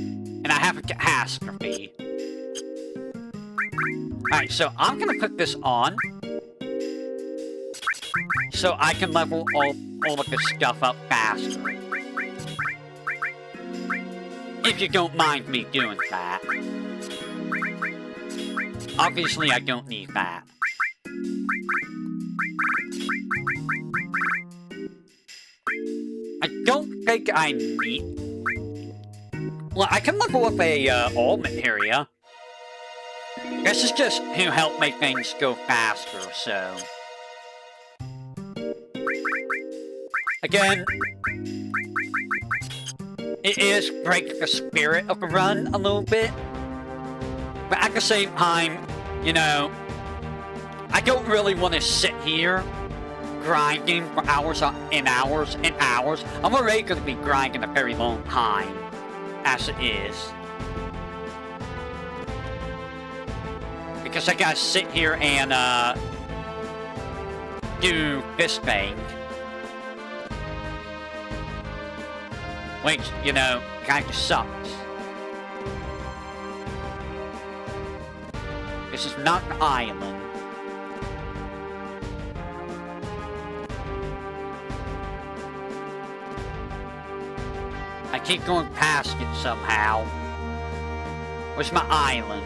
S1: And I have a catastrophe. Alright, so I'm gonna put this on. So I can level all of this stuff up faster. If you don't mind me doing that. Obviously, I don't need that. I don't think I need... Well, I can level up a all materia. This is just to help make things go faster, so... Again... It is breaking the spirit of the run a little bit. But at the same time, you know, I don't really want to sit here grinding for hours and hours and hours. I'm already going to be grinding a very long time, as it is. Because I gotta sit here and, do this thing. Which, you know, kinda sucks. This is not an island. I keep going past it somehow. Where's my island?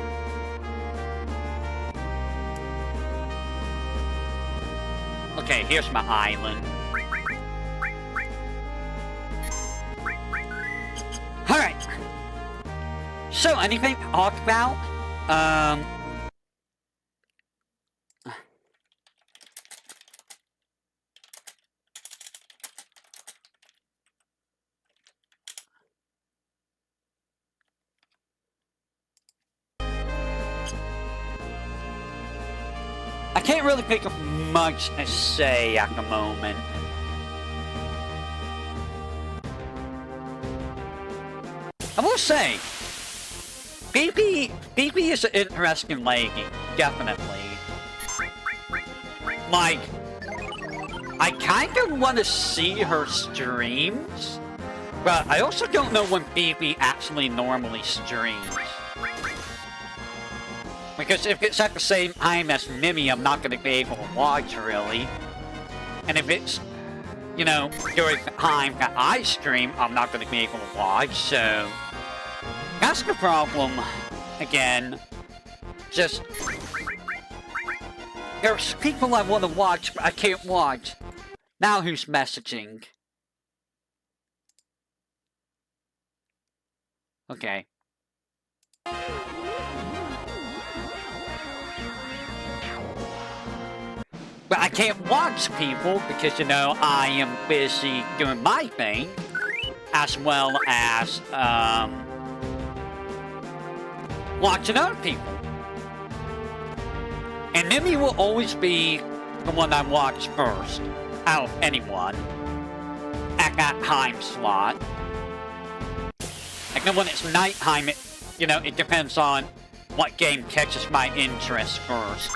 S1: Okay, here's my island. Alright. So, anything to talk about? I can't really think of much to say at the moment. I will say, BB is an interesting lady, definitely. Like, I kind of want to see her streams, but I also don't know when BB actually normally streams. Because if it's at the same time as Mimi, I'm not going to be able to watch, really. And if it's, you know, during the time that I stream, I'm not going to be able to watch, so... That's the problem, again. Just... There's people I want to watch, but I can't watch. Now who's messaging? Okay. But I can't watch people because, you know, I am busy doing my thing, as well as, watching other people. Enemy will always be the one I watch first, out of anyone, at that time slot. Like, when it's nighttime, it depends on what game catches my interest first.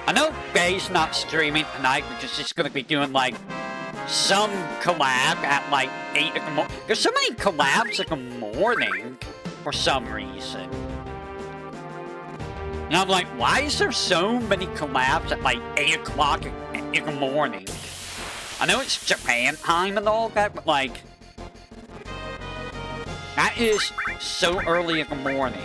S1: I know Bay's not streaming tonight because she's going to be doing, like, some collab at, like, 8 in the morning. There's so many collabs in the morning for some reason. And I'm like, why is there so many collabs at, like, 8 o'clock in the morning? I know it's Japan time and all that, but, like, that is so early in the morning.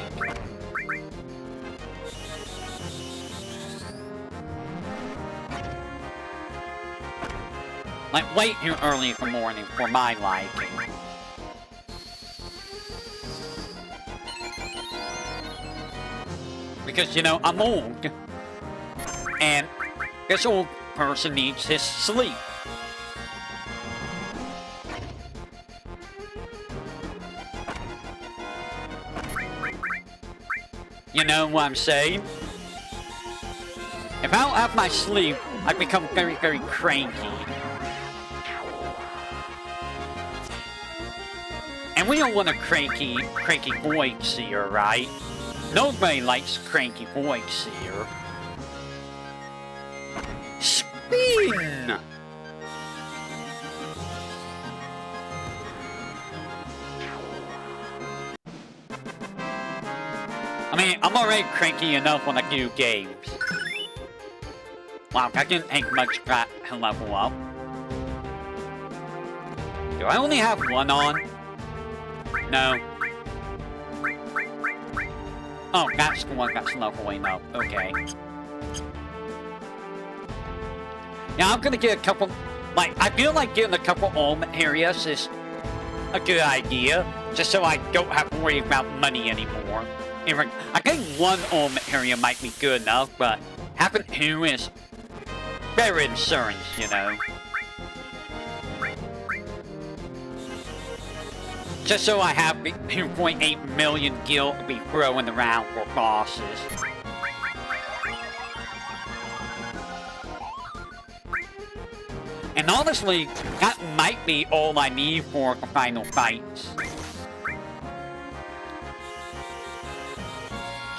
S1: Like, way too early in the morning for my liking. Because, I'm old. And this old person needs his sleep. You know what I'm saying? If I don't have my sleep, I become very, very cranky. And we don't want a cranky voice here, right? Nobody likes cranky voice here. Spin! I mean, I'm already cranky enough when I do games. Wow, that didn't take much to level up. Do I only have one on? No. Oh, that's the one that's leveling up. Okay. Yeah, I'm gonna get a couple... Like, I feel like getting a couple areas is a good idea, just so I don't have to worry about money anymore. I think one area might be good enough, but having two is better insurance, Just so I have 2.8 million gil to be throwing around for bosses. And honestly, that might be all I need for the final fights.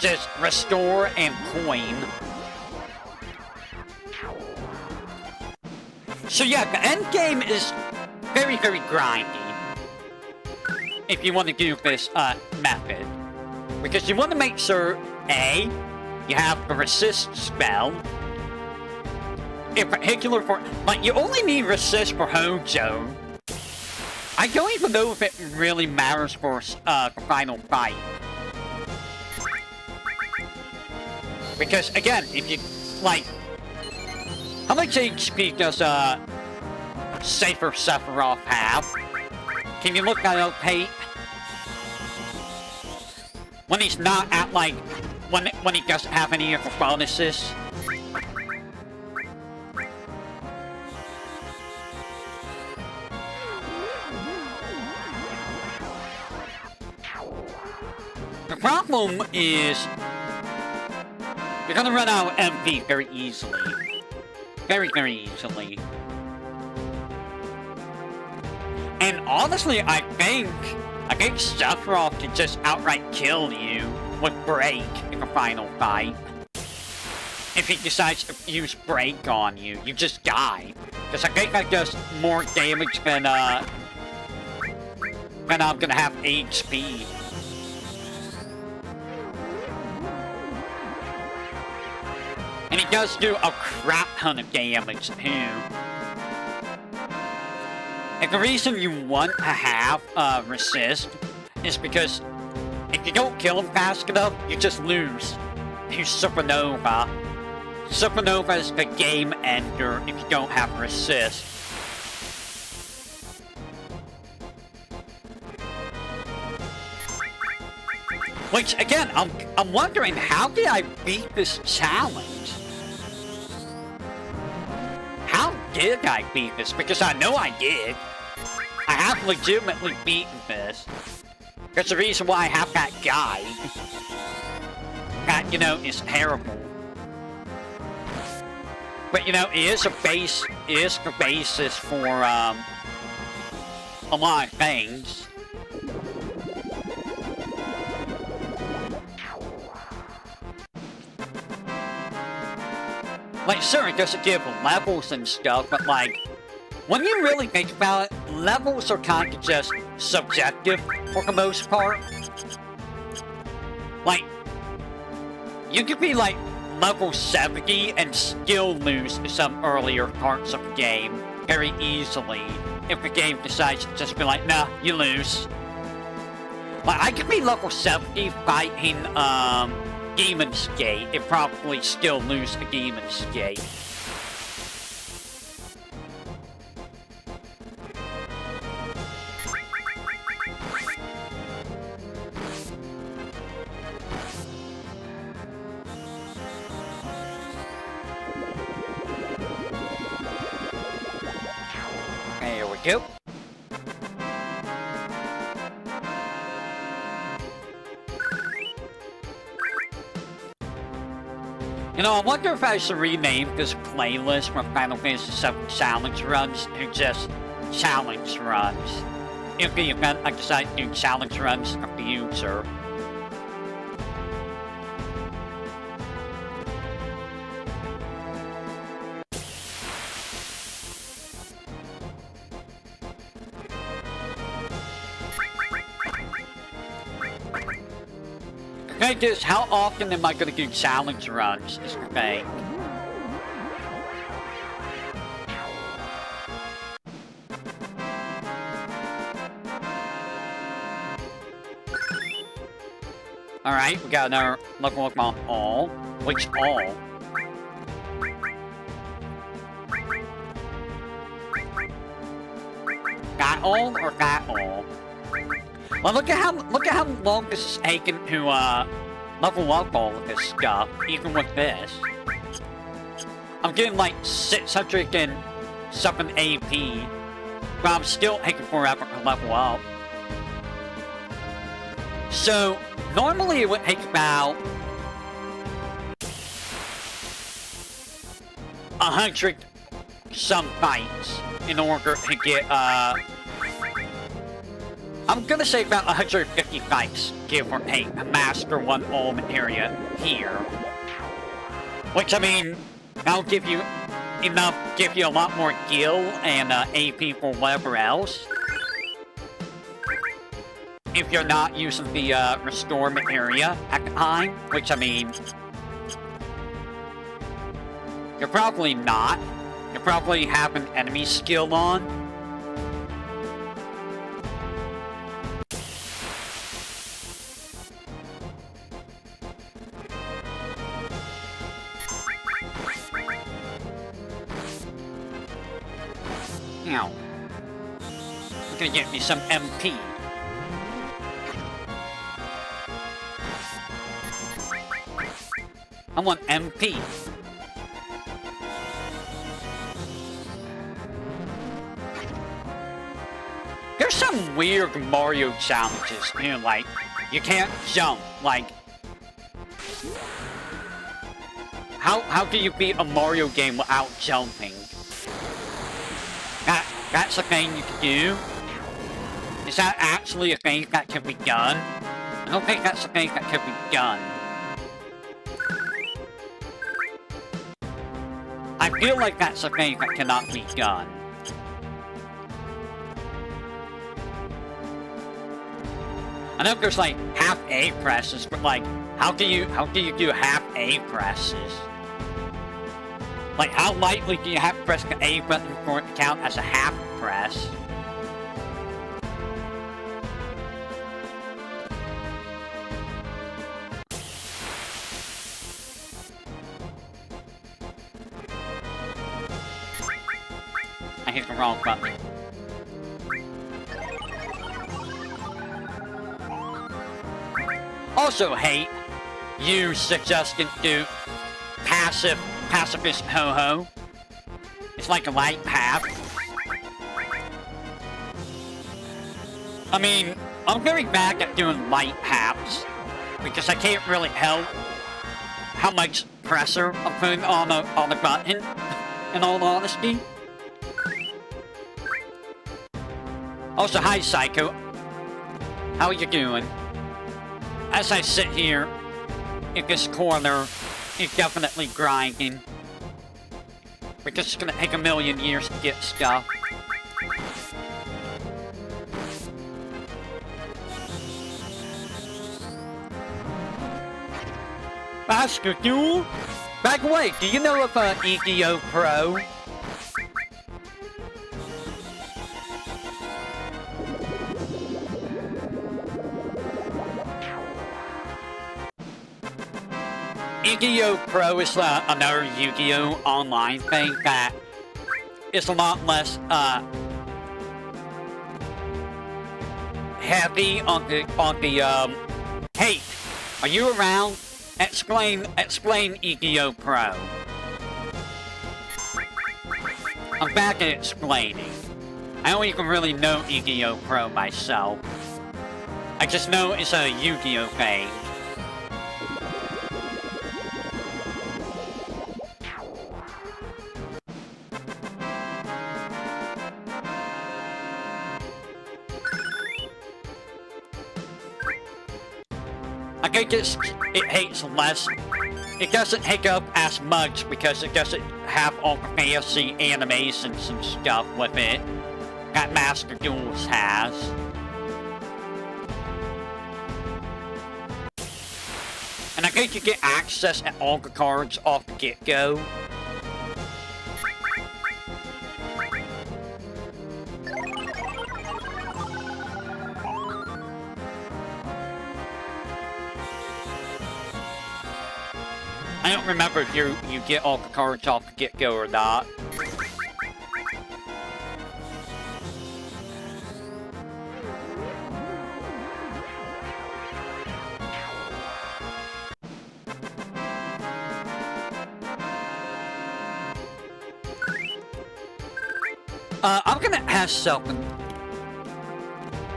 S1: Just restore and coin. So yeah, the end game is very, very grindy. If you want to do this method. Because you want to make sure, A, you have the resist spell. In particular for... Like, you only need resist for Hojo. I don't even know if it really matters for the final fight. Because, again, if you... Like... How much HP does, Safer Sephiroth have? Can you look that up, Pate? When he's not at, like... When he doesn't have any of the bonuses? The problem is... You're gonna run out of MP very easily. Very, very easily. And honestly, I think Sephiroth can just outright kill you with Break in the final fight. If he decides to use Break on you, you just die. Because I think that does more damage than I'm gonna have HP. And he does do a crap ton of damage, too. And the reason you want to have resist is because if you don't kill him fast enough, you just lose to Supernova. Supernova is the game ender if you don't have resist. Which, again, I'm wondering, how did I beat this challenge? How did I beat this? Because I know I did. I have legitimately beaten this. There's a reason why I have that guide. That, you know, is terrible. But, you know, it is the basis for, a lot of things. Like, sure, it doesn't give levels and stuff, but, like, when you really think about it, levels are kind of just subjective for the most part. Like, you could be, like, level 70 and still lose to some earlier parts of the game very easily if the game decides to just be like, nah, you lose. Like, I could be level 70 fighting, Demon's Gate and probably still lose to Demon's Gate. There we go. You know, I wonder if I should rename this playlist from Final Fantasy VII Challenge Runs to just Challenge Runs. In the event I decide to do Challenge Runs in the future. The thing is, how often am I going to do challenge runs is the thing. Alright, we got another level up on all. Which all? That all or that all? Well, look at how long this is taking to level up all of this stuff, even with this. I'm getting like 600 and something AP, but I'm still taking forever to level up. So normally it would take about 100 some fights in order to get I'm gonna say about 150 fights, give or take, to master one ultimate area here. Which, I mean, that'll give you a lot more gil and AP for whatever else. If you're not using the restore area at the time, which, I mean, you're probably not. You probably have an enemy skill on. Now, I'm gonna get me some MP. I want MP. There's some weird Mario challenges, you know, like, you can't jump, like... How can you beat a Mario game without jumping? That's a thing you can do? Is that actually a thing that can be done? I don't think that's a thing that can be done. I feel like that's a thing that cannot be done. I know there's like half A presses, but like, how do you do half A presses? Like, how likely do you have to press the A button for it to count as a half press? I hit the wrong button. Also hate you suggesting to pacifist ho-ho. It's like a light path. I mean, I'm going back at doing light taps because I can't really help how much pressure I'm putting on the button, in all honesty. Also, hi Psycho. How are you doing? As I sit here in this corner, it's definitely grinding. Because it's gonna take a million years to get stuff. Master Duel? By the way, do you know of EDO Pro? EDO Pro is another Yu-Gi-Oh! Online thing that is a lot less heavy on the hey, are you around? Explain EDO Pro. I'm back at explaining. I don't even really know EDO Pro myself. I just know it's a Yu-Gi-Oh! Thing. I think it hates less. It doesn't take up as much because it doesn't have all the fancy animations and stuff with it that Master Duels has. And I think you get access at all the cards off the get-go. I don't remember if you get all the cards off the get-go or not. I'm gonna ask something.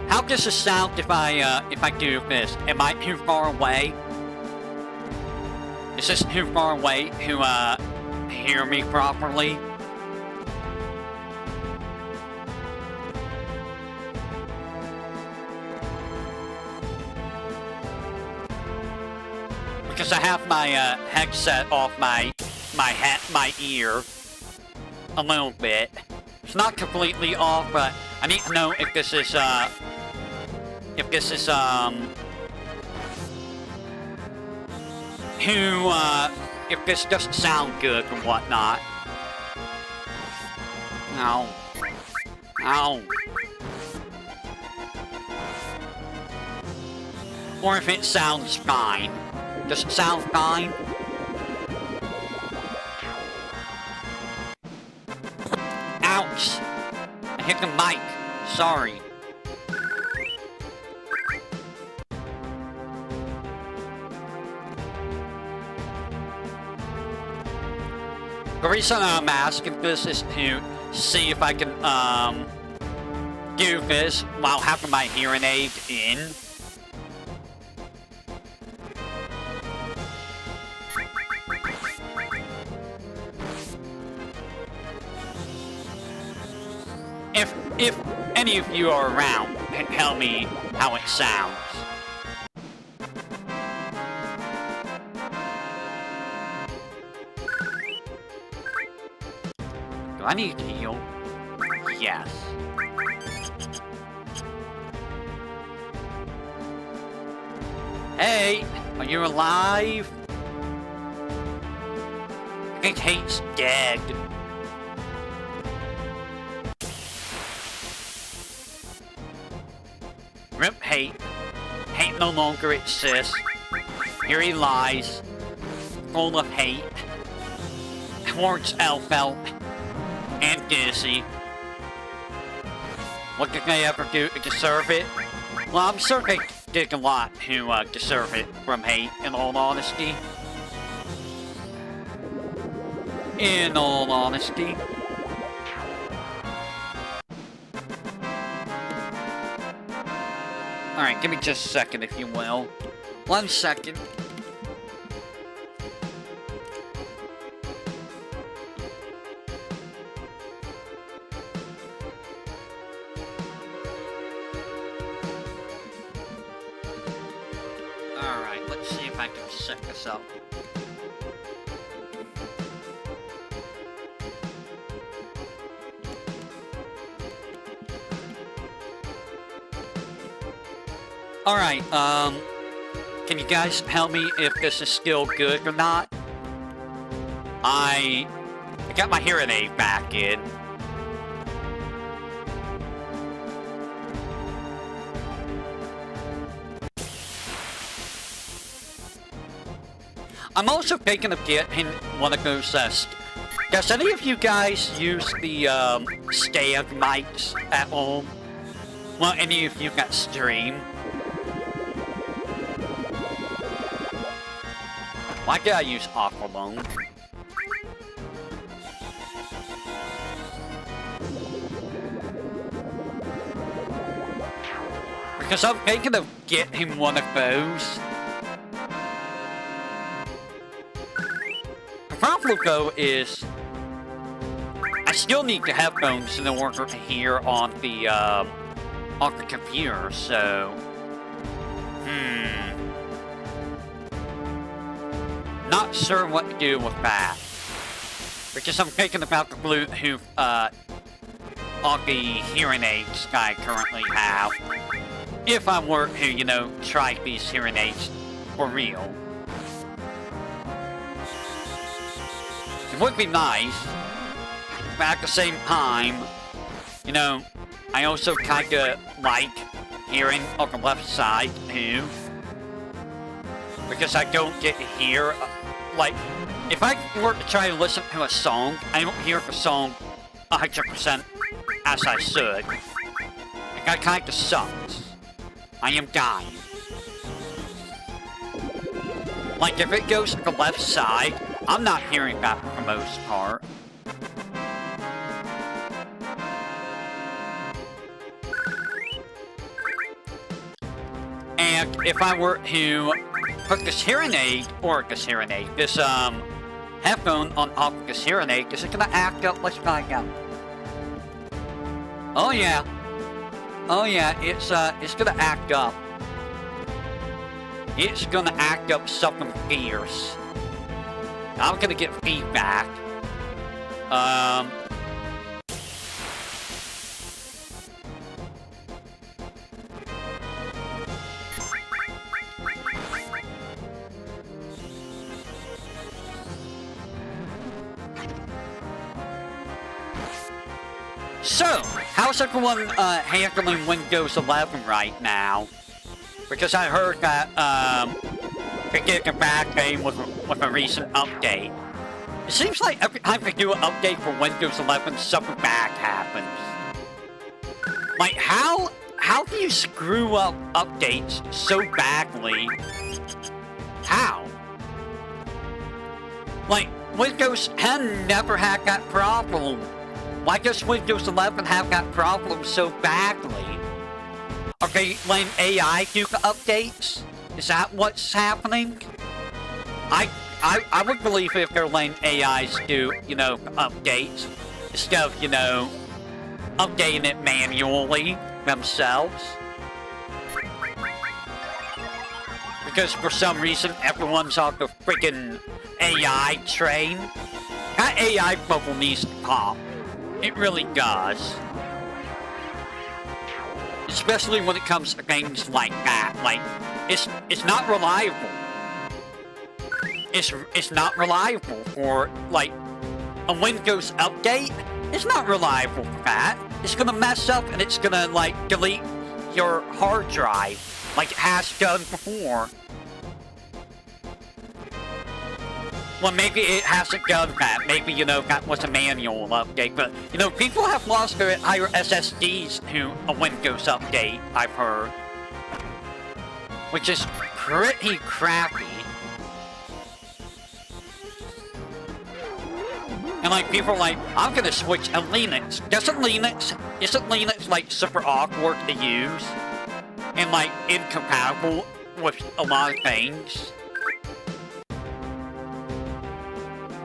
S1: How does it sound if I do this? Am I too far away? Is this too far away to hear me properly? Because I have my headset off my ear a little bit. It's not completely off, but I need to know if this is if this doesn't sound good or whatnot. Ow. Ow. Or if it sounds fine. Does it sound fine? Ouch! I hit the mic. Sorry. The reason I'm asking this is to see if I can do this while having my hearing aid in. If any of you are around, tell me how it sounds. Do I need to heal? Yes. Hey, are you alive? I think Hate's dead. Rip Hate. Hate no longer exists. Here he lies, full of hate, towards Elfelt and Dizzy. What did they ever do to deserve it? Well, I'm sure they did a lot to deserve it from Hate, in all honesty. In all honesty. Alright, give me just a second, if you will. 1 second. Alright, let's see if I can set this up. Alright, can you guys tell me if this is still good or not? I got my hearing aid back in. I'm also thinking of getting one of those, does any of you guys use the, stand mics at home? Well, any of you got stream? Why did I use Aqualung? Because I'm thinking of getting one of those. The problem, though, is I still need the headphones in order to hear on the computer, so... Not sure what to do with that. Because I'm thinking about the Bluetooth, on the hearing aids I currently have. If I were to, you know, try these hearing aids for real. It would be nice, but at the same time, you know, I also kinda like hearing on the left side, too. Because I don't get to hear, like, if I were to try to listen to a song, I don't hear the song 100% as I should. Like, that kinda sucks. I am dying. Like, if it goes to the left side, I'm not hearing that for the most part. And if I were to put this hearing aid, this headphone on top of this hearing aid, is it gonna act up? Let's find out. Oh yeah. Oh yeah, it's gonna act up. It's gonna act up something fierce. I'm gonna get feedback. So, how's everyone handling Windows 11 right now? Because I heard that they're getting a bad name with a recent update. It seems like every time they do an update for Windows 11, something bad happens. Like, how do you screw up updates so badly? How? Like, Windows 10 never had that problem. Why does Windows 11 have that problem so badly? Are they letting AI do the updates? Is that what's happening? I would believe if they're letting AIs do, you know, updates, instead of, you know, updating it manually themselves. Because for some reason, everyone's on the freaking AI train. That AI bubble needs to pop. It really does. Especially when it comes to things like that. Like, it's not reliable. It's not reliable for, like, a Windows update. It's not reliable for that. It's gonna mess up and it's gonna, like, delete your hard drive, like it has done before. Well, maybe it hasn't done that. Maybe, you know, that was a manual update. But, you know, people have lost their entire SSDs to a Windows update, I've heard. Which is pretty crappy. And, like, people are like, I'm gonna switch to Linux. Isn't Linux, like, super awkward to use? and, like, incompatible with a lot of things.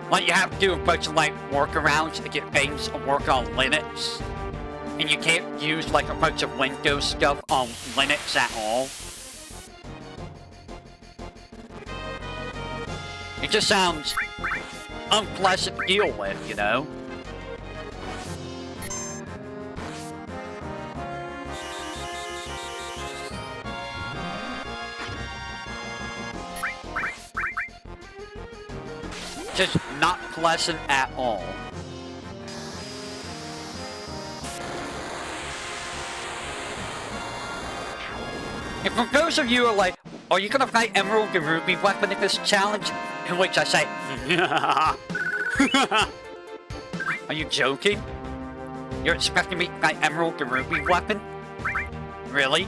S1: Like, you have to do a bunch of, like, workarounds to get things to work on Linux. And you can't use, like, a bunch of Windows stuff on Linux at all. It just sounds unpleasant to deal with, you know? Just not pleasant at all. And for those of you who are like, are you gonna fight Emerald the Ruby weapon in this challenge? In which I say, are you joking? You're expecting me to fight Emerald the Ruby weapon? Really?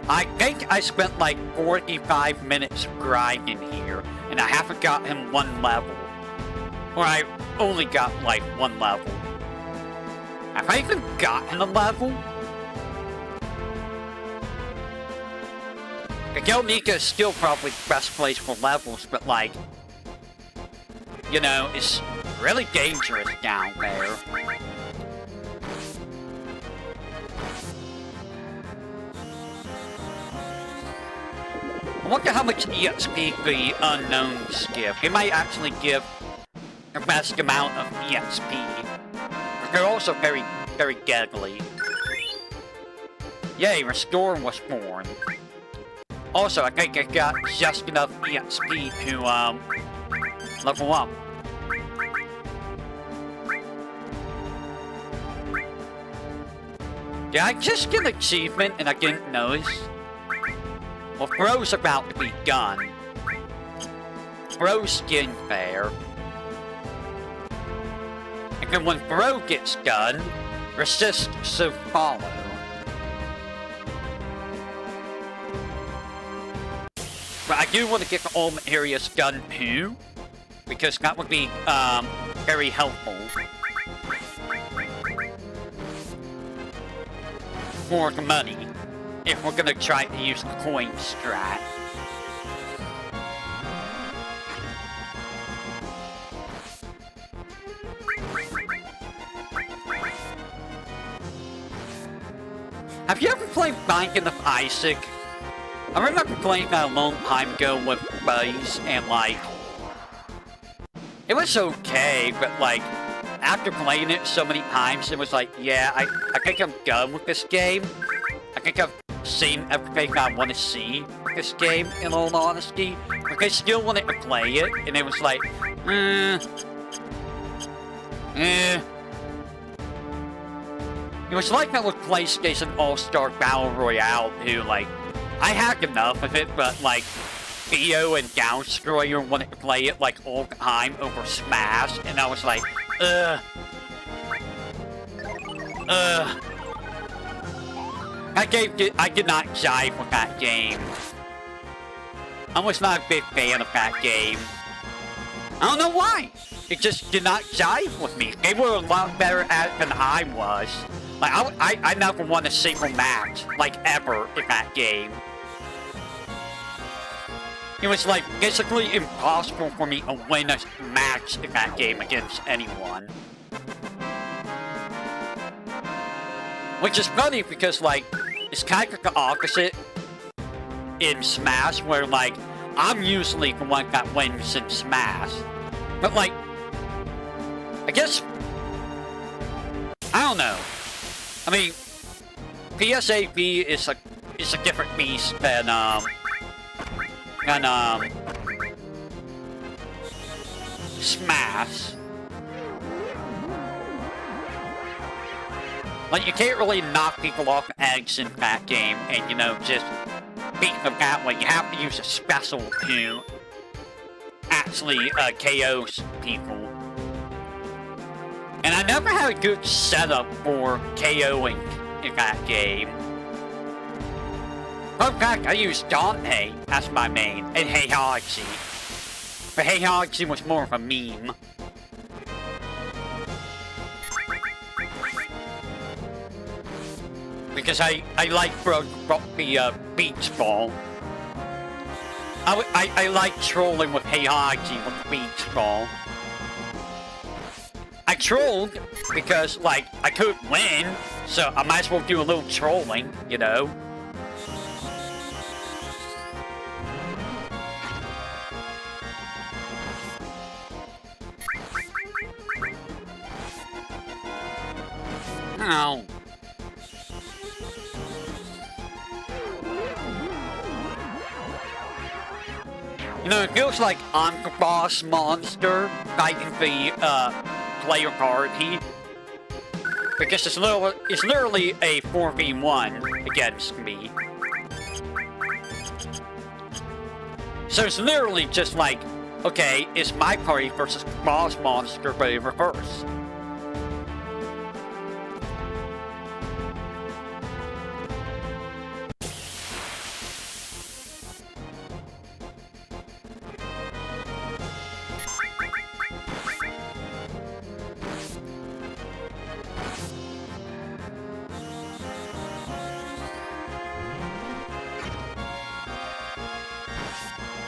S1: I think I spent like 45 minutes grinding here, and I haven't got him one level. Or I only got like one level. Have I even gotten a level? Galnica is still probably the best place for levels, but like, you know, it's really dangerous down there. I wonder how much EXP the unknowns give. They might actually give the best amount of EXP. But they're also very, very deadly. Yay, Restore was born. Also, I think I got just enough EXP to, level up. Did I just get an achievement and I didn't notice? Well, Bro's about to be done. Bro's skin fair. And then when Bro gets done, Resist should follow. But I do want to get the ultimate areas done too, because that would be very helpful for the money if we're gonna try to use the coin strat. Have you ever played Binding of Isaac? I remember playing that a long time ago with buddies, and like, it was okay, but like, after playing it so many times, it was like, yeah, I think I'm done with this game. I think I've seen everything I want to see with this game, in all honesty. But I still wanted to play it, and it was like, It was like that with PlayStation All-Star Battle Royale, too, like, I had enough of it, but, like, Theo and Downstroyer wanted to play it, like, all the time over Smash, and I was like, I did not jive with that game. I was not a big fan of that game. I don't know why. It just did not jive with me. They were a lot better at it than I was. Like, I never won a single match, like, ever in that game. It was, like, basically impossible for me to win a match in that game against anyone. Which is funny because, like, it's kind of the opposite in Smash, where, like, I'm usually the one that wins in Smash. But, like, I guess, I don't know. I mean, PSAP is a different beast than Smash. Like, you can't really knock people off the edge in that game and, you know, just beat them that way. You have to use a special to actually KO people. And I never had a good setup for KOing in that game. In fact, I used Dante as my main, and Heihachi. But Heihachi was more of a meme. Because I like the beach ball. I like trolling with Heihachi with the beach ball. I trolled because, like, I couldn't win, so I might as well do a little trolling, you know? Ow. You know, it feels like I'm the boss monster fighting the, player party. Because it's literally a 4v1 against me. So it's literally just like, okay, it's my party versus boss monster, but in reverse.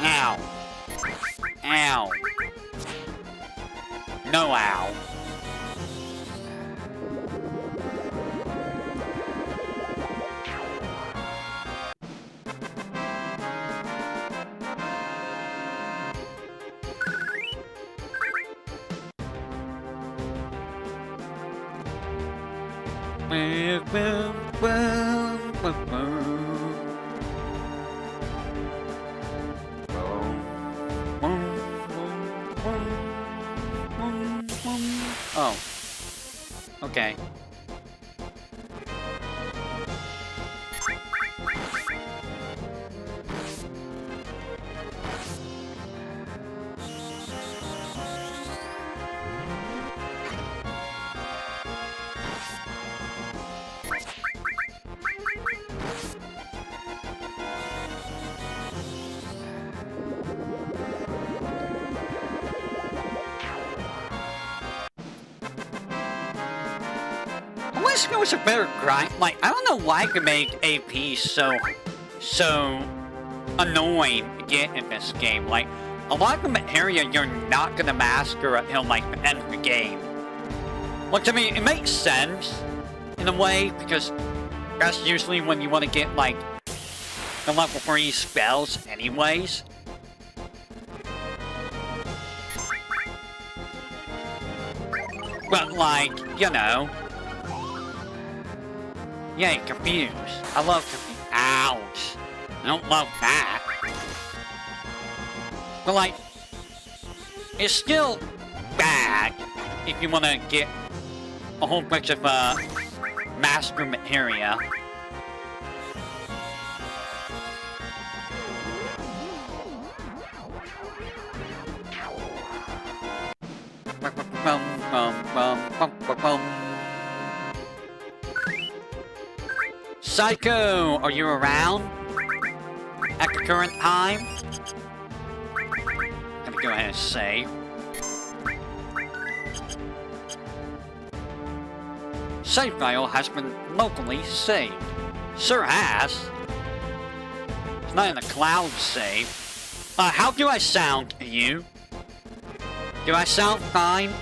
S1: Ow. Ow. No ow. Oh. Okay. I wish there was a better grind. Like, I don't know why I could make AP so annoying to get in this game. Like, a lot of the area you're not gonna master until like the end of the game. Which, I mean, it makes sense in a way because that's usually when you want to get like the level 3 spells anyways. But like, you know. Yay, confused. I love confused. Ouch. I don't love that. But like, it's still bad if you want to get a whole bunch of master materia. Psycho, are you around at the current time? I'm gonna go ahead and save. Save file has been locally saved. Sure has. It's not in the cloud save. How do I sound to you? Do I sound fine?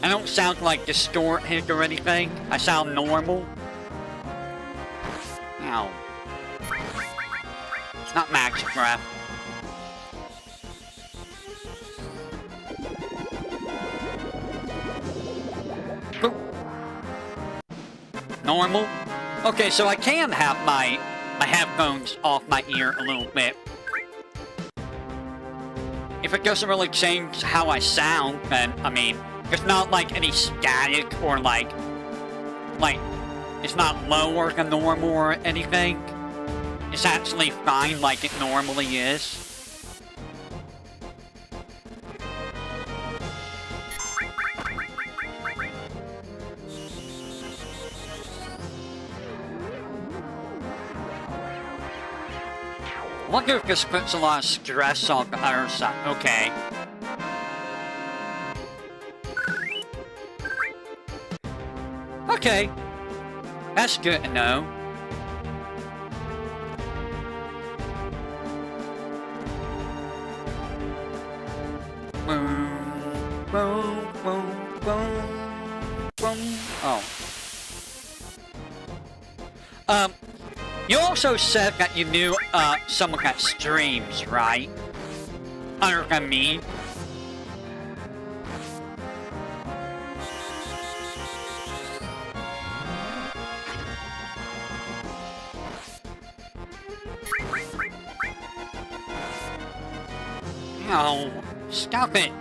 S1: I don't sound like distorted or anything. I sound normal. Ow. It's not max breath. Boop. Normal? Okay, so I can have my headphones off my ear a little bit. If it doesn't really change how I sound, then, I mean, there's not like any static or like it's not lower than normal or anything. It's actually fine like it normally is. I wonder if this puts a lot of stress on the other side. Okay. Okay. That's good to know. Boom, boom, boom, boom, boom. Oh. You also said that you knew, someone that streams, right? Other than me. No, stop it.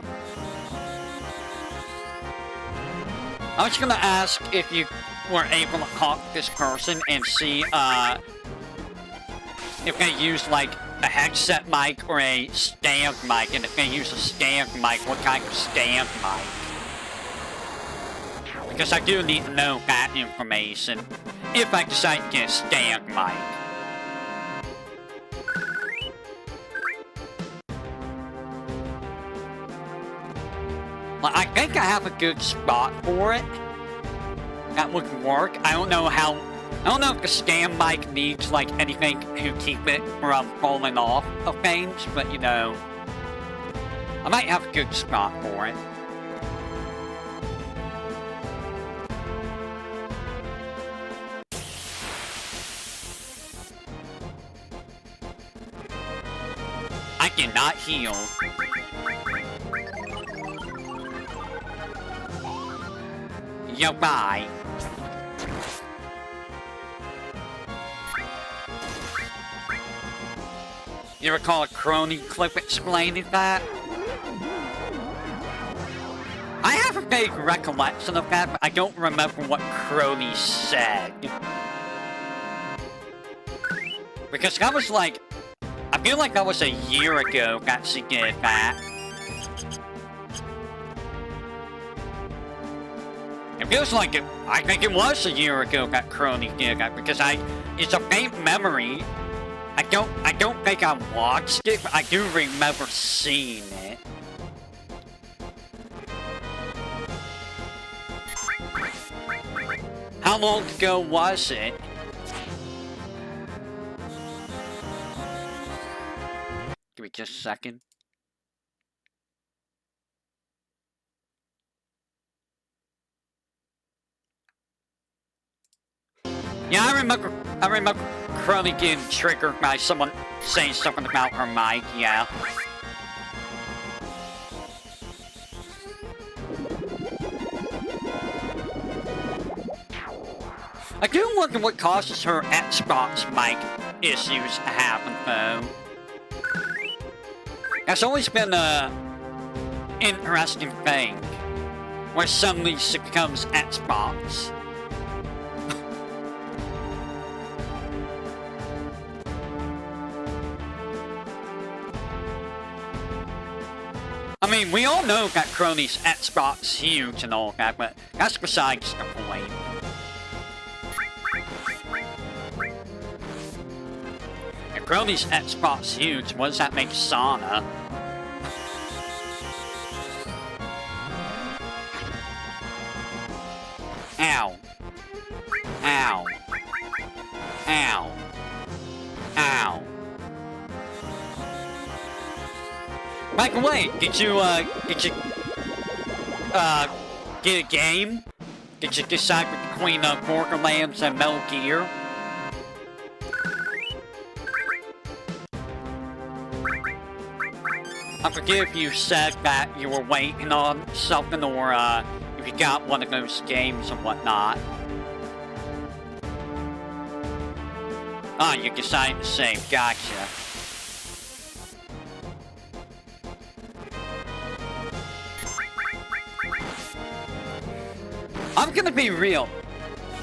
S1: I was gonna ask if you were able to talk to this person and see, if they use, like, a headset mic or a stand mic, and if they use a stand mic, what kind of stand mic? Because I do need to know that information if I decide to get a stand mic. Well, I think I have a good spot for it. That would work. I don't know if the stand mic needs, like, anything to keep it from falling off of things, but, you know, I might have a good spot for it. I cannot heal. Yeah, bye. You recall a crony clip explaining that? I have a vague recollection of that, but I don't remember what crony said. Because that was like... I feel like that was a year ago that she did that. It feels like it... I think it was a year ago that crony did that, because it's a faint memory. I don't think I watched it, but I do remember seeing it. How long ago was it? Give me just a second. Yeah, I remember Crowley getting triggered by someone saying something about her mic, yeah. I do wonder what causes her Xbox mic issues to happen, though. That's always been a interesting thing, where suddenly she becomes Xbox. I mean, we all know that Crony's Xbox huge and all that, but that's besides the point. If Crony's Xbox huge, what does that make Sauna? Ow. Ow. Ow. Ow. By the way, did you get a game? Did you decide between, Borderlands and Metal Gear? I forget if you said that you were waiting on something, or, if you got one of those games and whatnot. Ah, you decided to save, gotcha. I'm gonna be real.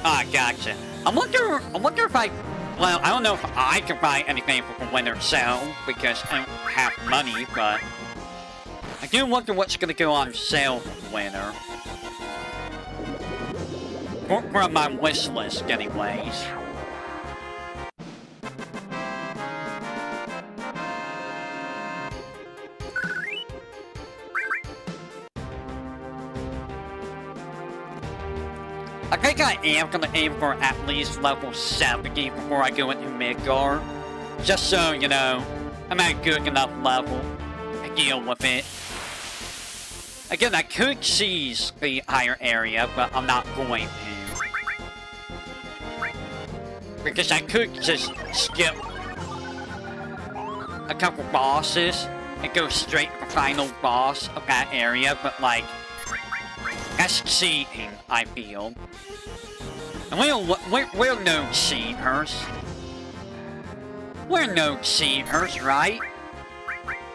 S1: Ah, gotcha. I wonder if well, I don't know if I can buy anything for the winter sale, because I don't have money, but I do wonder what's gonna go on sale for the winter. For my wish list, anyways. I think I am gonna aim for at least level 70 before I go into Midgar. Just so, you know, I'm at a good enough level to deal with it. Again, I could seize the higher area, but I'm not going to. Because I could just skip a couple bosses and go straight to the final boss of that area, but like, that's cheating, I feel. And we're no cheaters. We're no cheaters, right?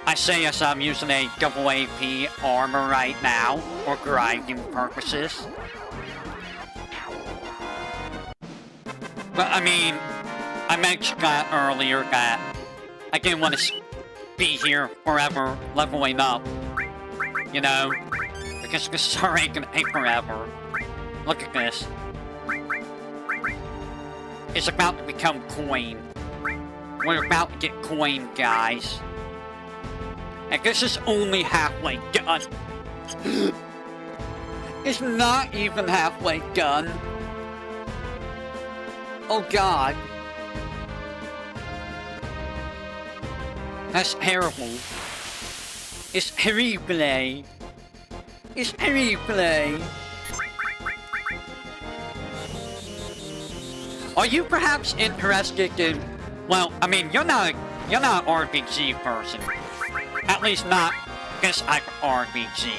S1: I say as I'm using a double AP armor right now, for grinding purposes. But I mean, I mentioned that earlier that I didn't want to be here forever leveling up, you know? Because this ain't gonna take forever. Look at this. It's about to become coin. We're about to get coin, guys. And this is only halfway done. It's not even halfway done. Oh god. That's terrible. It's terrible. It's terrible. Are you perhaps interested in... Well, I mean, you're not an RPG person. At least not this type of RPG.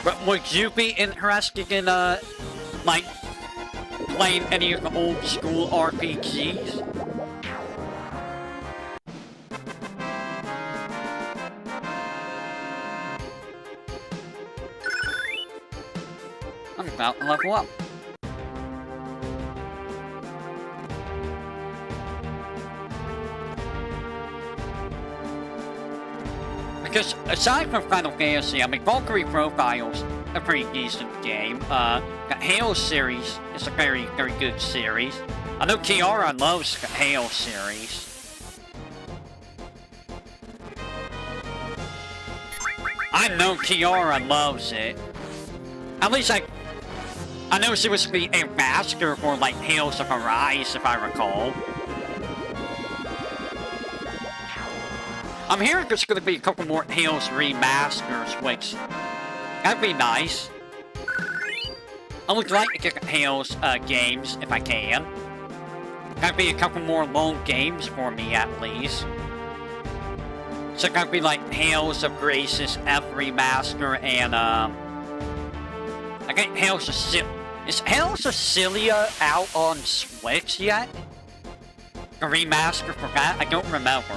S1: But would you be interested in, like, playing any of the old school RPGs? I'm about to level up. Because aside from Final Fantasy, I mean, Valkyrie Profile's a pretty decent game. The Halo series is a very, very good series. I know Kiara loves the Halo series. I know Kiara loves it. At least I know she was to be a master for, like, Tales of Arise, if I recall. I'm hearing there's gonna be a couple more Tales remasters, which... that'd be nice. I would like to get Tales games, if I can. That'd be a couple more long games for me, at least. So that'd be like Tales of Grace's F remaster and, I think Tales of is Tales of Cilia out on Switch yet? A remaster for that? I don't remember.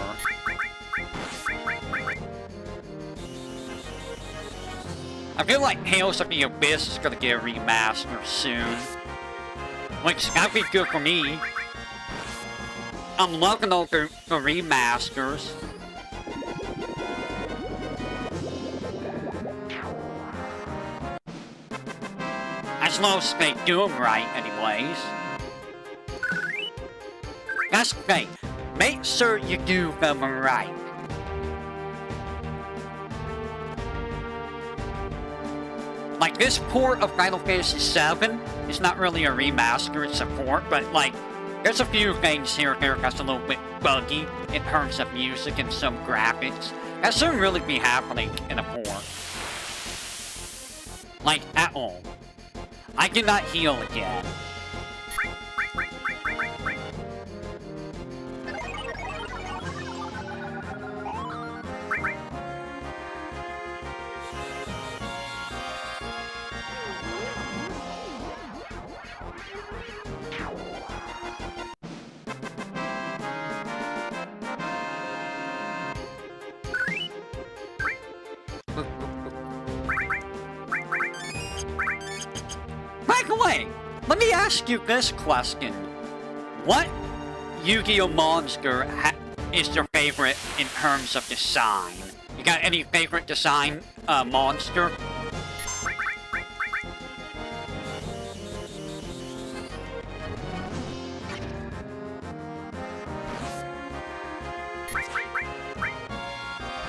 S1: I feel like Tales of the Abyss is gonna get a remaster soon. Which, that'd be good for me. I'm loving all the remasters. As long as they do them right, anyways. That's the thing. Make sure you do them right. Like, this port of Final Fantasy VII is not really a remaster, it's a port, but, like, there's a few things here and there that's a little bit buggy in terms of music and some graphics. That shouldn't really be happening in a port. Like, at all. I cannot heal again. By the way, let me ask you this question. What Yu-Gi-Oh! Monster is your favorite in terms of design? You got any favorite design monster?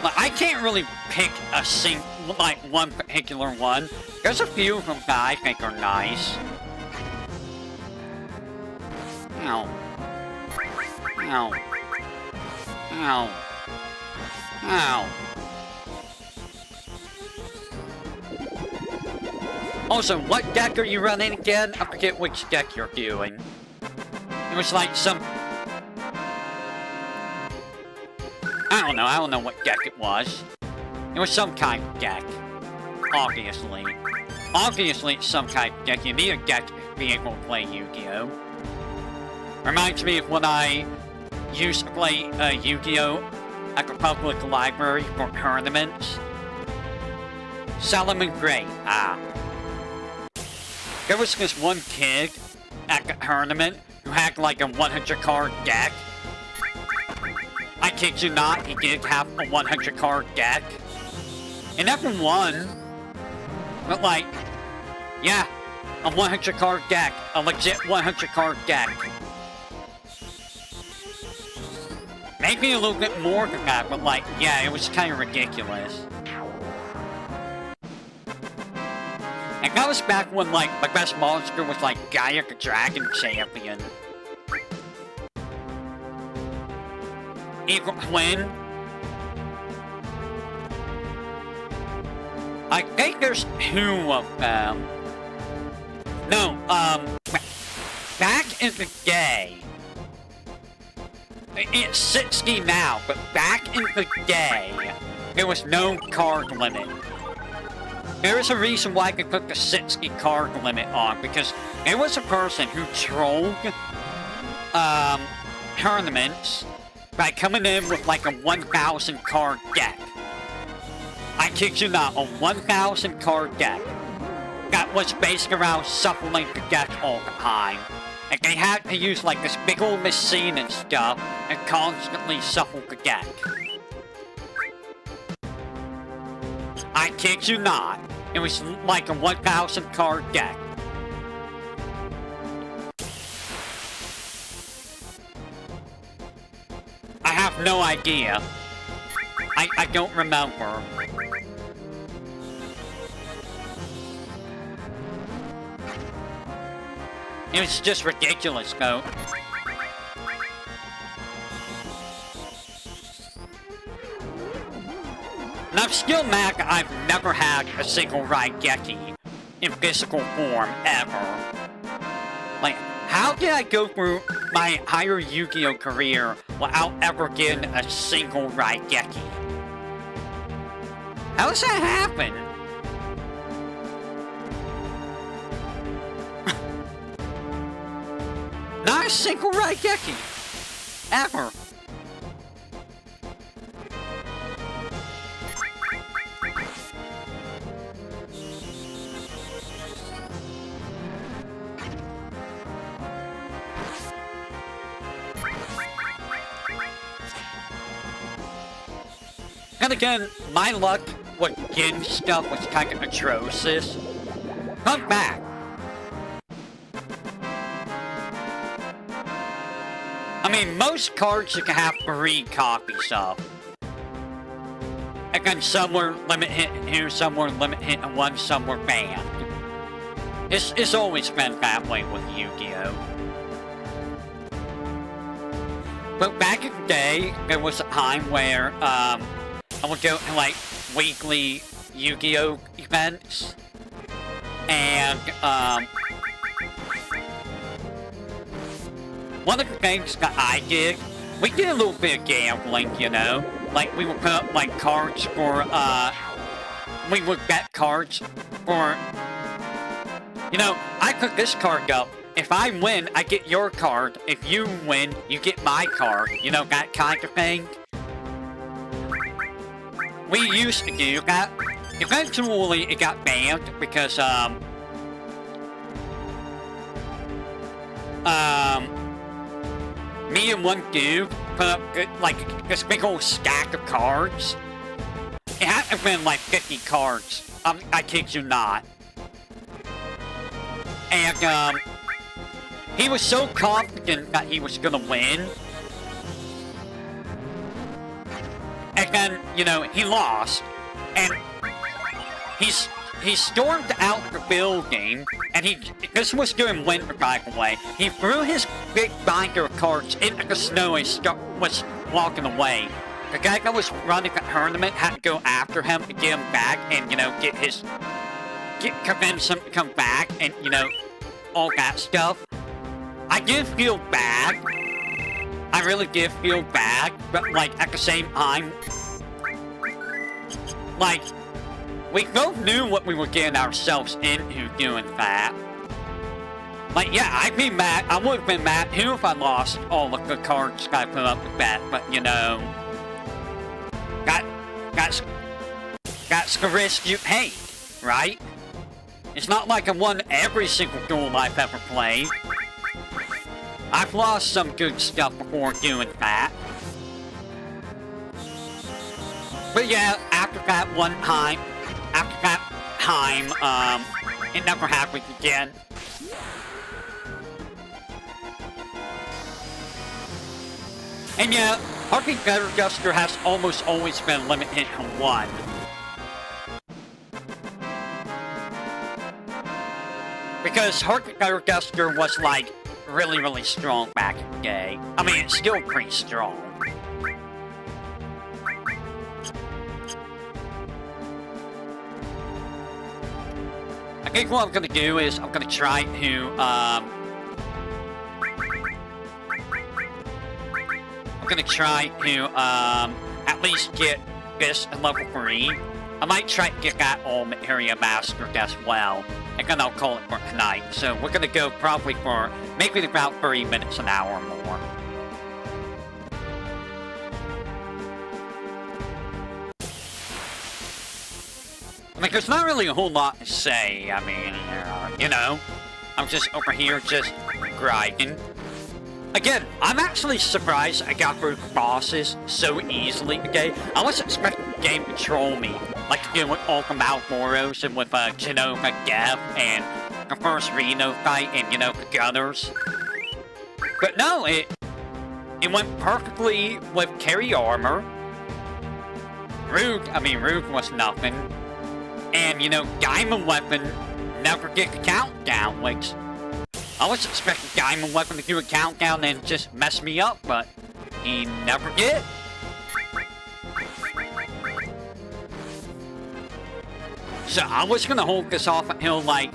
S1: Like, I can't really pick a one particular one. There's a few of them that I think are nice. Ow. Ow. Ow. Ow. Also, what deck are you running again? I forget which deck you're doing. It was like some... I don't know what deck it was. It was some kind of deck. Obviously. Obviously, it's some kind of deck. You need a deck to be able to play Yu-Gi-Oh! Reminds me of when I used to play Yu-Gi-Oh! At the public library for tournaments. Solomon Gray. There was this one kid at the tournament who had like a 100-card deck. I kid you not, he did have a 100-card deck. He never won. But like, yeah, a 100-card deck. A legit 100-card deck. Maybe a little bit more than that, but like, yeah, it was kind of ridiculous. And that was back when, like, my best monster was, like, Gaia the Dragon Champion. Evil Twin. I think there's 2 of them. No, back in the day... It's 60 now, but back in the day, there was no card limit. There is a reason why they put the 60 card limit on, because there was a person who trolled tournaments by coming in with like a 1,000 card deck. I kid you not, a 1,000 card deck that was based around shuffling the deck all the time. And they had to use like this big old machine and stuff and constantly shuffle the deck. I kid you not. It was like a 1,000 card deck. I have no idea. I don't remember. It was just ridiculous, though. And I'm still mad that I've never had a single Raigeki in physical form, ever. Like, how did I go through my entire Yu-Gi-Oh! Career without ever getting a single Raigeki? How does that happen? Not a single Raigeki. Ever. And again, my luck with Gin stuff was kind of atrocious. Come back. I mean, most cards you can have 3 copies of. And then some were limit hit here, some were limit hit and 1, some were banned. It's always been that way with Yu-Gi-Oh! But back in the day, there was a time where, I would go to, like, weekly Yu-Gi-Oh! Events. And, one of the things that I did, we did a little bit of gambling, you know? Like, we would put up, like, cards for, we would bet cards for, you know, I put this card up. If I win, I get your card. If you win, you get my card. You know, that kind of thing. We used to do that. Eventually, it got banned because, me and one dude put up, like, this big old stack of cards. It had to have been, like, 50 cards. I kid you not. And, he was so confident that he was gonna win. And then, you know, he lost. And he's he stormed out the building, and this was during winter, by the way. He threw his big binder of cards into the snow and was walking away. The guy that was running the tournament had to go after him to get him back and, you know, convince him to come back and, you know, all that stuff. I did feel bad. I really did feel bad, but, like, at the same time, like, we both knew what we were getting ourselves into doing that. Like, yeah, I'd be mad. I would have been mad too if I lost all of the cards I put up with that, but, you know, that's the risk you take, right? It's not like I won every single duel I've ever played. I've lost some good stuff before doing that. But yeah, after that time, it never happened again. And yeah, Harpy Gutter Duster has almost always been limited to 1. Because Harpy Gutter Duster was like really, really strong back in the day. I mean, it's still pretty strong. I think what I'm gonna do is I'm gonna try to at least get this at level 3. I might try to get that all Materia mastered as well. And then I'll call it for tonight. So we're gonna go probably for maybe about 30 minutes, an hour or more. I mean, there's not really a whole lot to say. I mean, you know, I'm just over here just grinding. Again, I'm actually surprised I got through bosses so easily, okay? I wasn't expecting the game to troll me, like it did with all the Malboros and with Genova Death and the first Reno fight and, you know, the Gunners. But no, it went perfectly with carry armor. Rogue was nothing. And, you know, Diamond Weapon never get the countdown, which I was expecting Diamond Weapon to do a countdown and just mess me up, but he never did. So I was gonna hold this off until, like,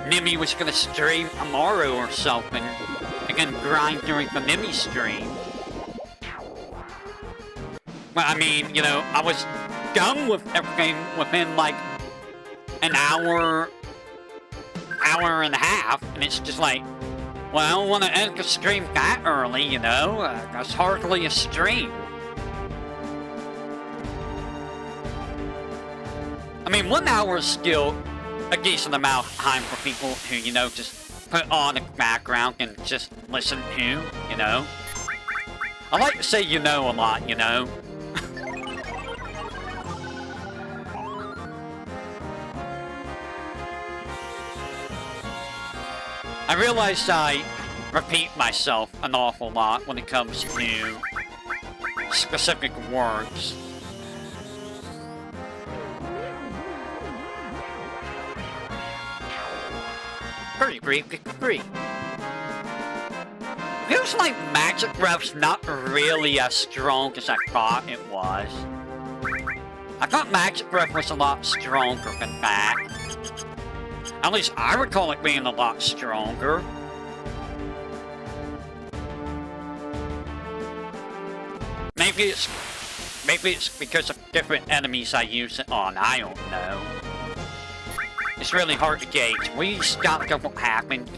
S1: Nimi was gonna stream tomorrow or something, and then grind during the Nimi stream. But I mean, you know, I was done with everything within, like, an hour and a half, and it's just like, well, I don't want to end the stream that early, you know? That's hardly a stream. I mean, 1 hour is still a decent amount of time for people who, you know, just put on the background and just listen to, you know? I like to say you know a lot, you know? I realize I repeat myself an awful lot when it comes to specific words. Pretty agree. Feels like Magic Breath's not really as strong as I thought it was. I thought Magic Breath was a lot stronger than that. At least I recall it being a lot stronger. Maybe it's because of different enemies I use it on, I don't know. It's really hard to gauge. Will you stop what happened?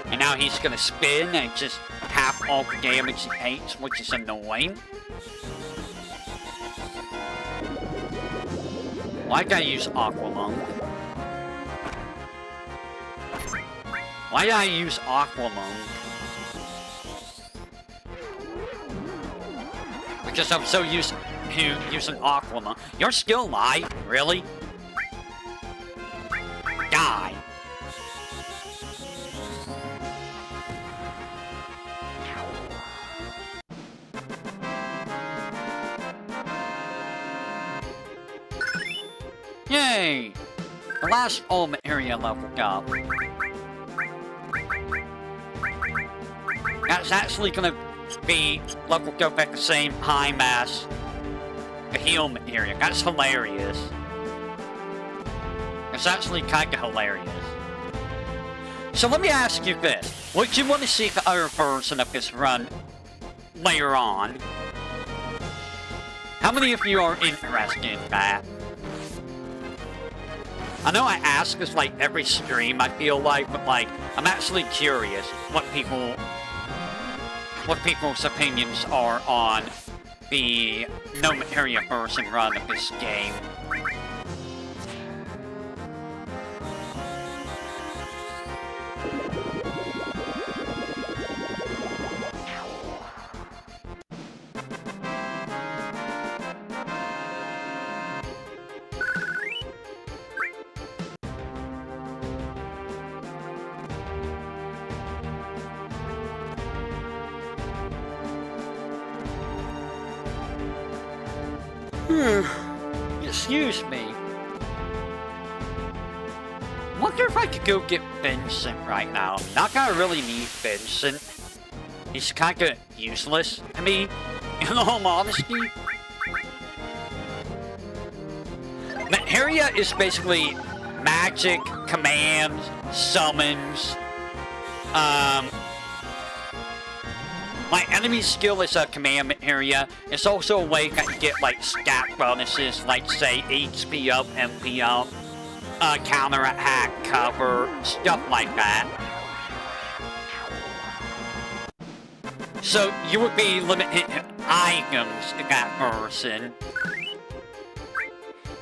S1: And now he's gonna spin and just half all the damage he takes, which is annoying. Why did I use Aqualung? Why did I use Aqualung? Because I'm so used to using Aqualung. You're still alive? Really? Die. Yay! The last ultimate area leveled up. That's actually gonna be leveled up at the same time as the helmet area. That's hilarious. It's actually kinda hilarious. So let me ask you this. Would you want to see the other version of this run later on? How many of you are interested in that? I know I ask this like every stream, I feel like, but like, I'm actually curious what people's opinions are on the no materia version run of this game. Excuse me. Wonder if I could go get Vincent right now. Not gonna really need Vincent. He's kinda useless to me, in all honesty. Materia is basically magic, commands, summons. My enemy skill is a command area. It's also a way that you get like stat bonuses, like say HP up, MP up, counter attack, cover, stuff like that. So you would be limited to items in that person.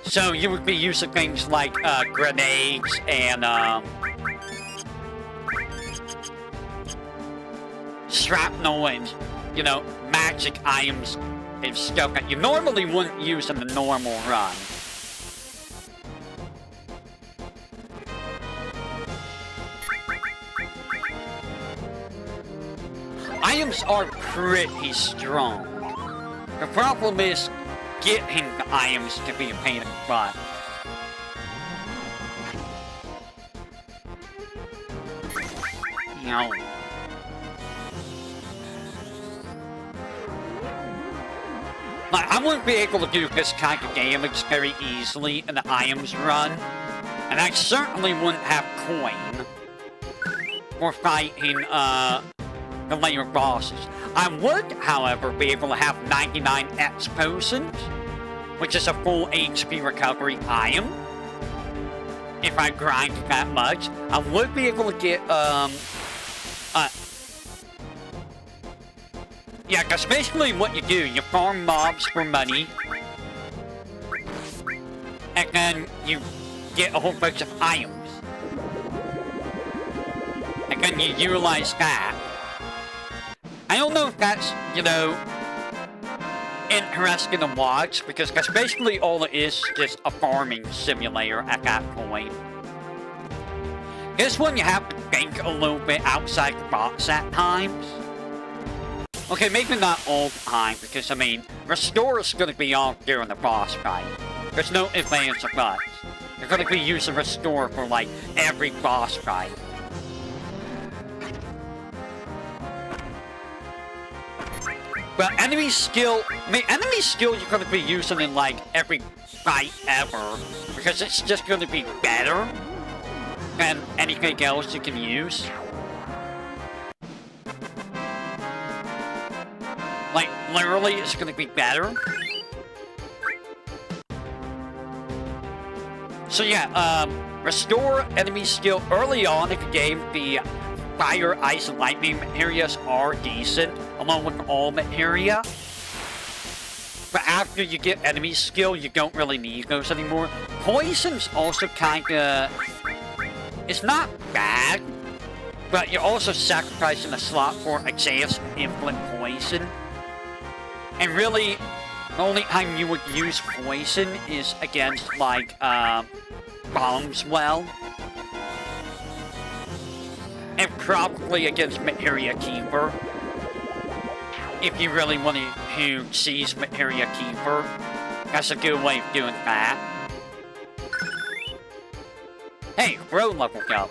S1: So you would be using things like grenades and shrapnel and, you know, magic items and stuff that you normally wouldn't use in the normal run. Items are pretty strong. The problem is getting the items to be a pain in the butt. You know. Like, I wouldn't be able to do this kind of damage very easily in the items run. And I certainly wouldn't have coin for fighting, the later bosses. I would, however, be able to have 99 X potions, which is a full HP recovery item. If I grind that much, I would be able to get, yeah, because basically what you do, you farm mobs for money, and then you get a whole bunch of items. And then you utilize that. I don't know if that's, you know, interesting to watch, because that's basically all it is, just a farming simulator at that point. This one you have to think a little bit outside the box at times. Okay, maybe not all the time, because, I mean, Restore is going to be on during the boss fight. There's no advance or buts. You're going to be using Restore for, like, every boss fight. But enemy skill, I mean, enemy skill you're going to be using in, like, every fight ever, because it's just going to be better than anything else you can use. Like, literally, it's going to be better. So yeah, restore enemy skill early on in the game. The fire, ice, and lightning areas are decent, along with all materia. But after you get enemy skill, you don't really need those anymore. Poison's also kinda... It's not bad, but you're also sacrificing a slot for advanced infinite poison. And really, the only time you would use poison is against, like, bombs well. And probably against Materia Keeper. If you really want to seize Materia Keeper, that's a good way of doing that. Hey, Bro leveled up.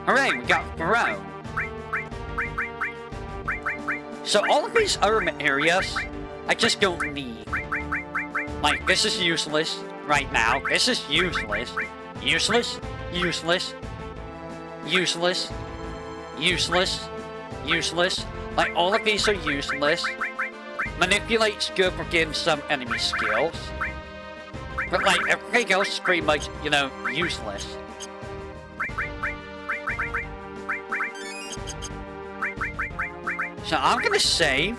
S1: Hooray, we got Bro. So all of these urban areas, I just don't need. Like, this is useless right now. This is useless. Useless, useless, useless, useless, useless. Like, all of these are useless. Manipulate's good for getting some enemy skills. But, like, everything else is pretty much, you know, useless. So I'm gonna save.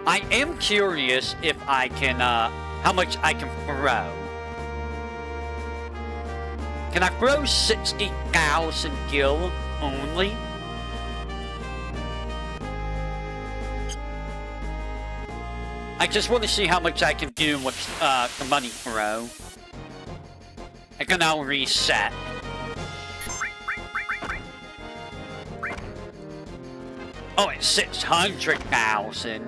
S1: I am curious if I can, how much I can throw. Can I throw 60,000 gil only? I just want to see how much I can do with the money throw. I can now reset. Oh, it's 600,000.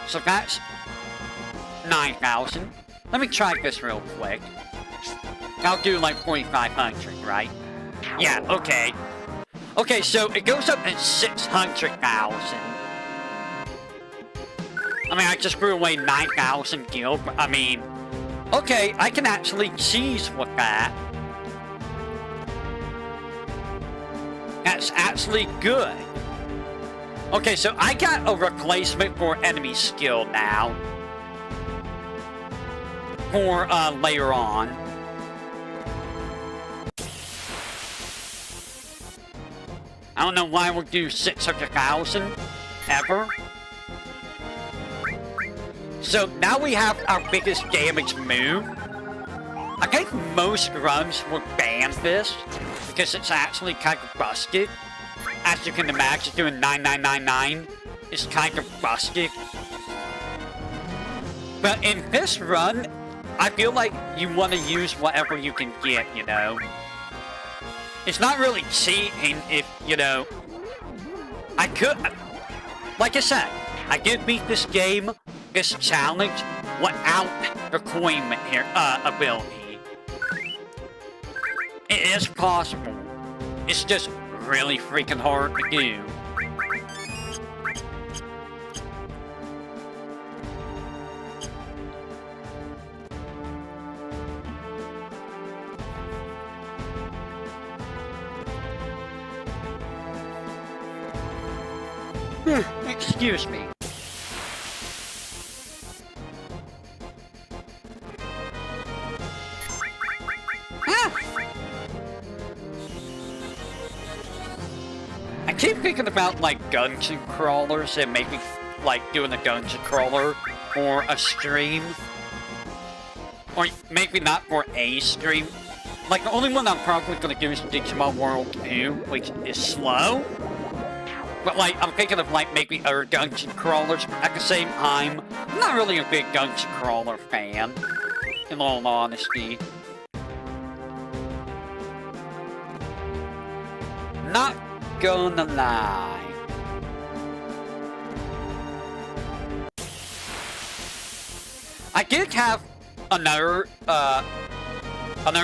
S1: So that's 9,000. Let me try this real quick. I'll do like 4,500, right? Yeah, okay. Okay, so it goes up to 600,000. I mean, I just threw away 9,000 gil, but I mean, okay, I can actually cheese with that. That's actually good. Okay, so I got a replacement for enemy skill now. For later on. I don't know why we'll do 600,000 ever. So now we have our biggest damage move. I think most runs will ban this because it's actually kind of busted. As you can imagine, doing 9999 is kind of busted. But in this run, I feel like you want to use whatever you can get, you know? It's not really cheating if, you know... I could... Like I said, I did beat this game, this challenge, without the coin here, ability. It is possible. It's just really freaking hard to do. Excuse me. I keep thinking about, like, dungeon crawlers and maybe, like, doing a dungeon crawler for a stream. Or maybe not for a stream. Like, the only one I'm probably gonna do is Digimon World 2, which is slow. But, like, I'm thinking of, like, maybe other dungeon crawlers, but at the same time, I'm not really a big dungeon crawler fan, in all honesty. Not gonna lie. I did have another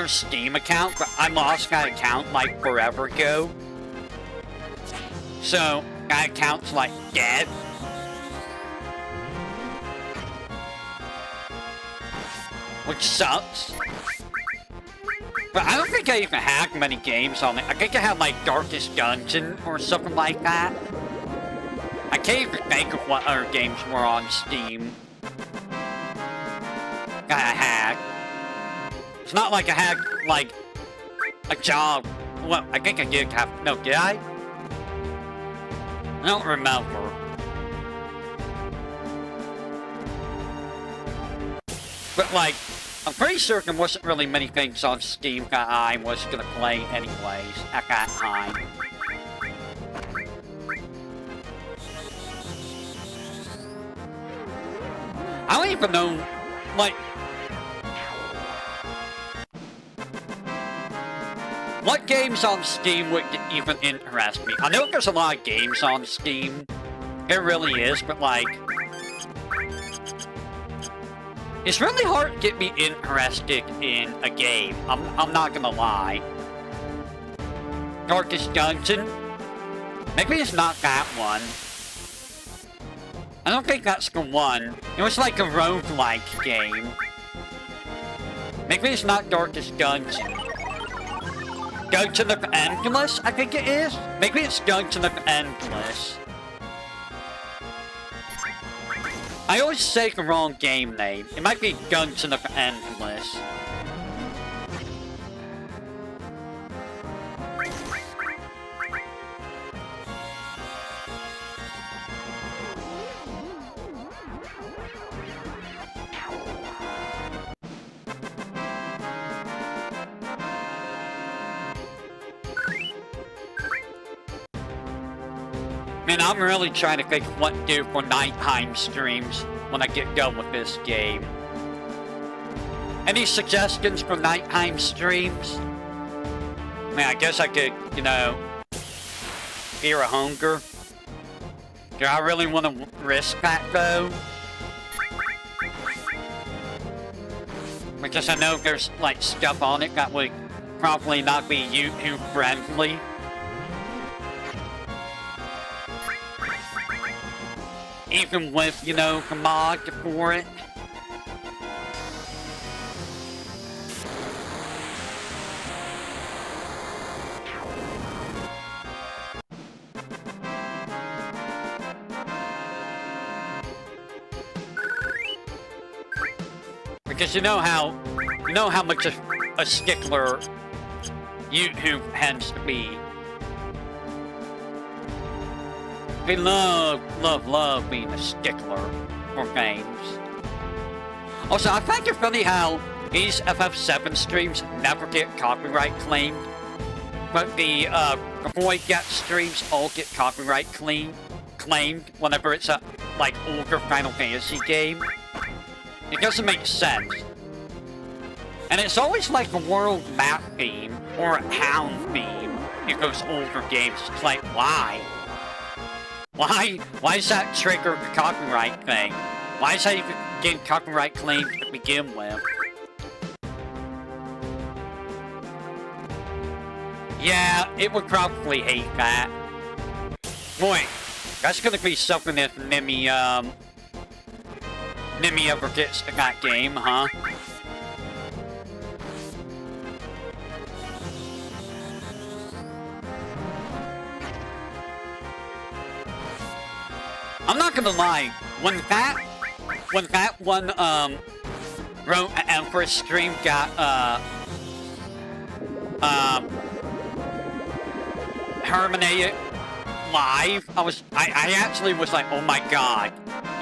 S1: Steam account, but I lost that account, like, forever ago. So, that account's, like, dead. Which sucks. But I don't think I even had many games on it. I think I had, like, Darkest Dungeon or something like that. I can't even think of what other games were on Steam that I had. It's not like I had, like, a job. Well, I think I did have... No, did I? I don't remember. But, like, I'm pretty sure there wasn't really many things on Steam that I was gonna play anyways at that time. I don't even know, like... What games on Steam would even interest me? I know there's a lot of games on Steam, It really is, but like... It's really hard to get me interested in a game. I'm not gonna lie. Darkest Dungeon? Maybe it's not that one. I don't think that's the one. It was like a roguelike game. Maybe it's not Darkest Dungeon. Dungeon of Endless, I think it is? Maybe it's Dungeon of Endless. I always say the wrong game name. It might be Dungeon of Endless. Man, I'm really trying to think what to do for nighttime streams when I get done with this game. Any suggestions for nighttime streams? Man, I guess I could, you know, Fear of Hunger. Do I really want to risk that, though? Because I know there's, like, stuff on it that would probably not be YouTube friendly. Even with, you know, the mod for it. Because you know how much a stickler YouTube tends to be. They love being a stickler for games. Also, I find it funny how these FF7 streams never get copyright claimed, but the Void Gap streams all get copyright claimed whenever it's a, like, older Final Fantasy game. It doesn't make sense. And it's always like a world map theme or a town theme in those older games. It's like, why? Why does that trigger the copyright thing? Why is that even getting copyright claimed to begin with? Yeah, it would probably hate that. Boy, that's gonna be something if Nimi ever gets to that game, huh? I'm not gonna lie, when that one, Road to Empress stream got, terminated live, I actually was like, oh my god,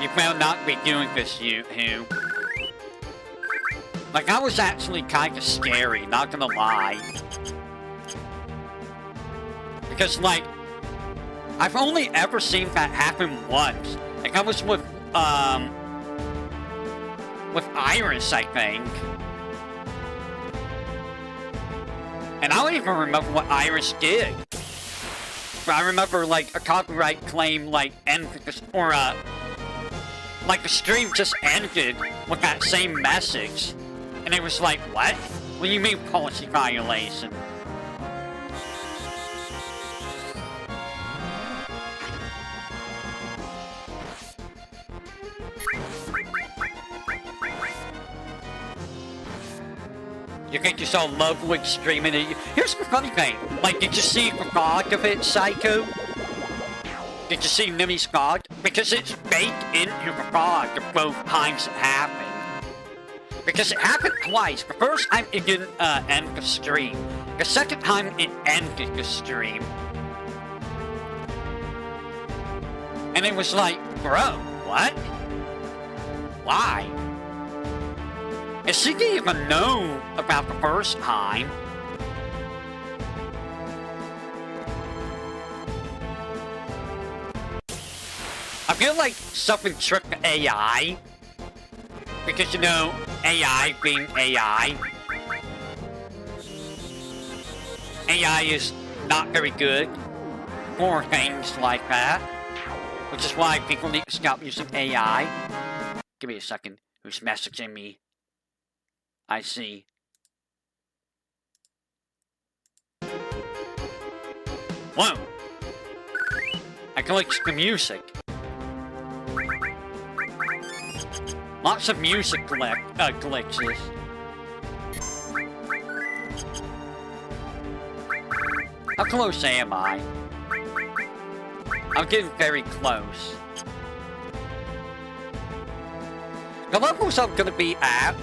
S1: you better not be doing this, YouTube. Like, that was actually kinda scary, not gonna lie. Because, like, I've only ever seen that happen once. Like, I was with Iris, I think. And I don't even remember what Iris did. But I remember, like, a copyright claim, like, ended, or, like, the stream just ended with that same message. And it was like, what? What do you mean policy violation? You think you saw Ludwig streaming it? Here's the funny thing. Like, did you see the God of it, Psycho? Did you see Nimi's God? Because it's baked into the God of both times it happened. Because it happened twice. The first time it didn't end the stream. The second time it ended the stream. And it was like, bro, what? Why? And she didn't even know about the first time. I feel like something tricked the AI. Because, you know, AI being AI. AI is not very good for things like that. Which is why people need to stop using AI. Give me a second. Who's messaging me? I see. Whoa! I glitched the music. Lots of music glitches. How close am I? I'm getting very close. The levels I'm gonna be at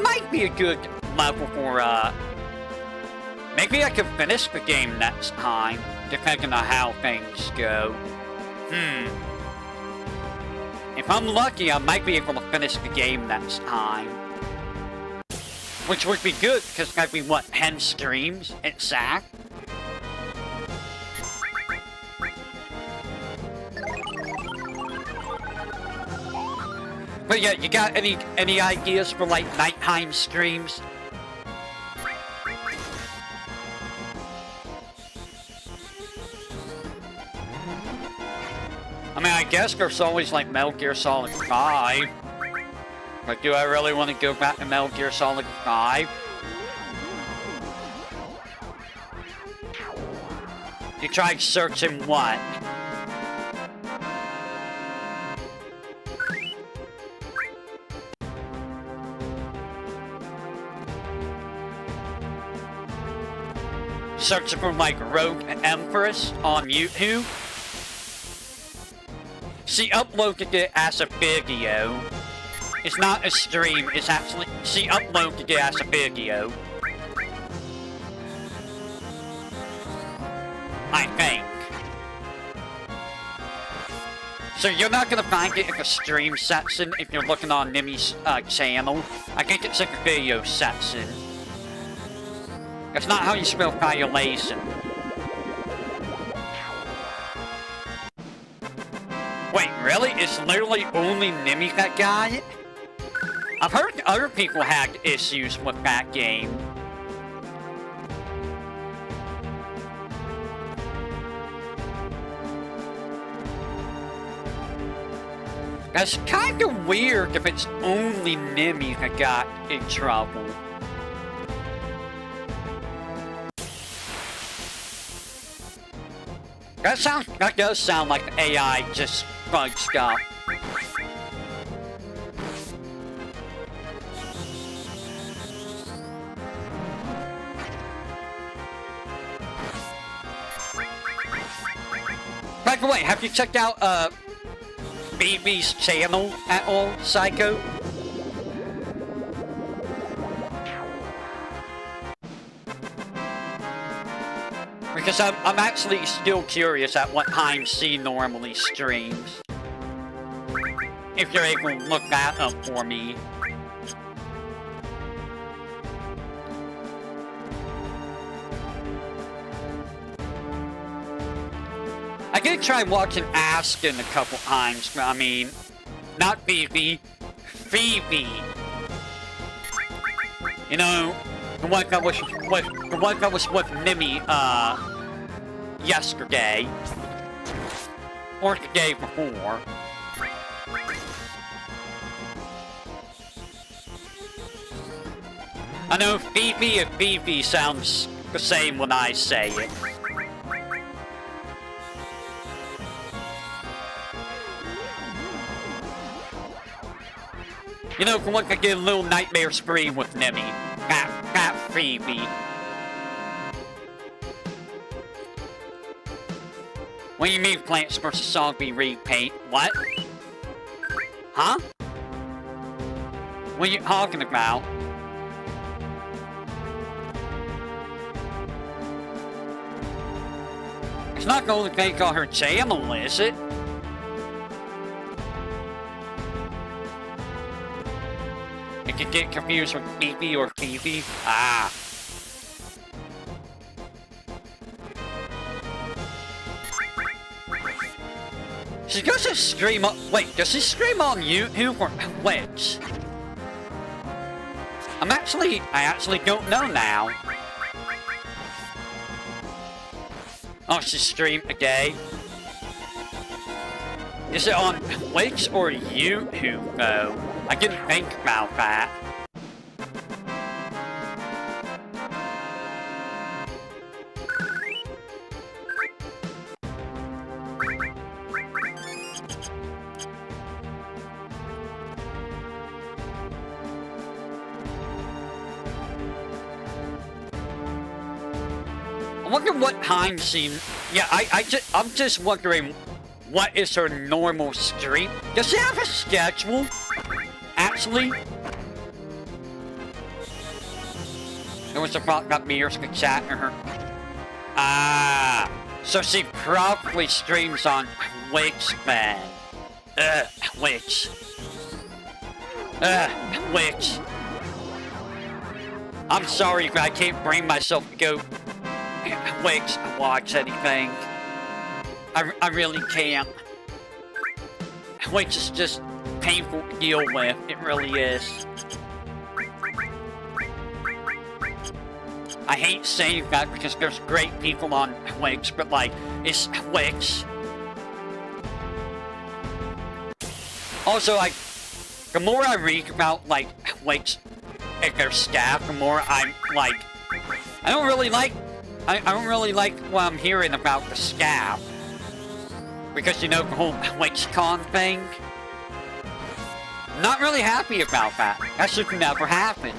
S1: might be a good level for, maybe I can finish the game next time, depending on how things go. If I'm lucky, I might be able to finish the game next time. Which would be good, because that'd be, what, 10 streams exact? But yeah, you got any ideas for, like, nighttime streams? I mean, I guess there's always, like, Metal Gear Solid 5. But do I really want to go back to Metal Gear Solid 5? You tried searching what? Searching for, like, Rogue Empress on YouTube? She uploaded it as a video. It's not a stream, it's actually... She uploaded it as a video. I think. So you're not gonna find it in the stream section if you're looking on Nimi's channel. I think it's in the video section. That's not how you spell violation. Wait, really? It's literally only Nimi that got it? I've heard other people had issues with that game. That's kind of weird if it's only Nimi that got in trouble. That does sound like the AI just fudged up. By the way, have you checked out BB's channel at all, Psycho? Because I'm actually still curious at what time she normally streams. If you're able to look that up for me. I did try watching Askin a couple times, but I mean, not Phoebe, Phoebe. You know, the one that was with Nimi, yesterday. Or the day before. I know Phoebe and Phoebe sounds the same when I say it. You know, the one that get a little nightmare scream with Nimi. That Phoebe. What do you mean Plants vs. Zombie repaint? What? Huh? What are you talking about? It's not going to take on her channel, is it? It could get confused with Phoebe or Phoebe. Ah. She doesn't stream on... Wait, does she stream on YouTube or Twitch? I actually don't know now. Oh, she streamed a day. Is it on Twitch or YouTube, though? I didn't think about that. I wonder what time scene. Yeah, I'm just wondering what is her normal stream. Does she have a schedule? Actually, it was about that mirrors could chat in her. Ah, so she probably streams on Twitch then. Twitch. Twitch. I'm sorry, but I can't bring myself to go Twitch and watch anything. I really can't. Twitch is just painful to deal with. It really is. I hate saying that because there's great people on Twitch, but like, it's Twitch. Also, like, the more I read about like Twitch and their staff, the more I'm like, I don't really like what I'm hearing about the staff. Because, you know, the whole TwitchCon thing. Not really happy about that. That should never happen.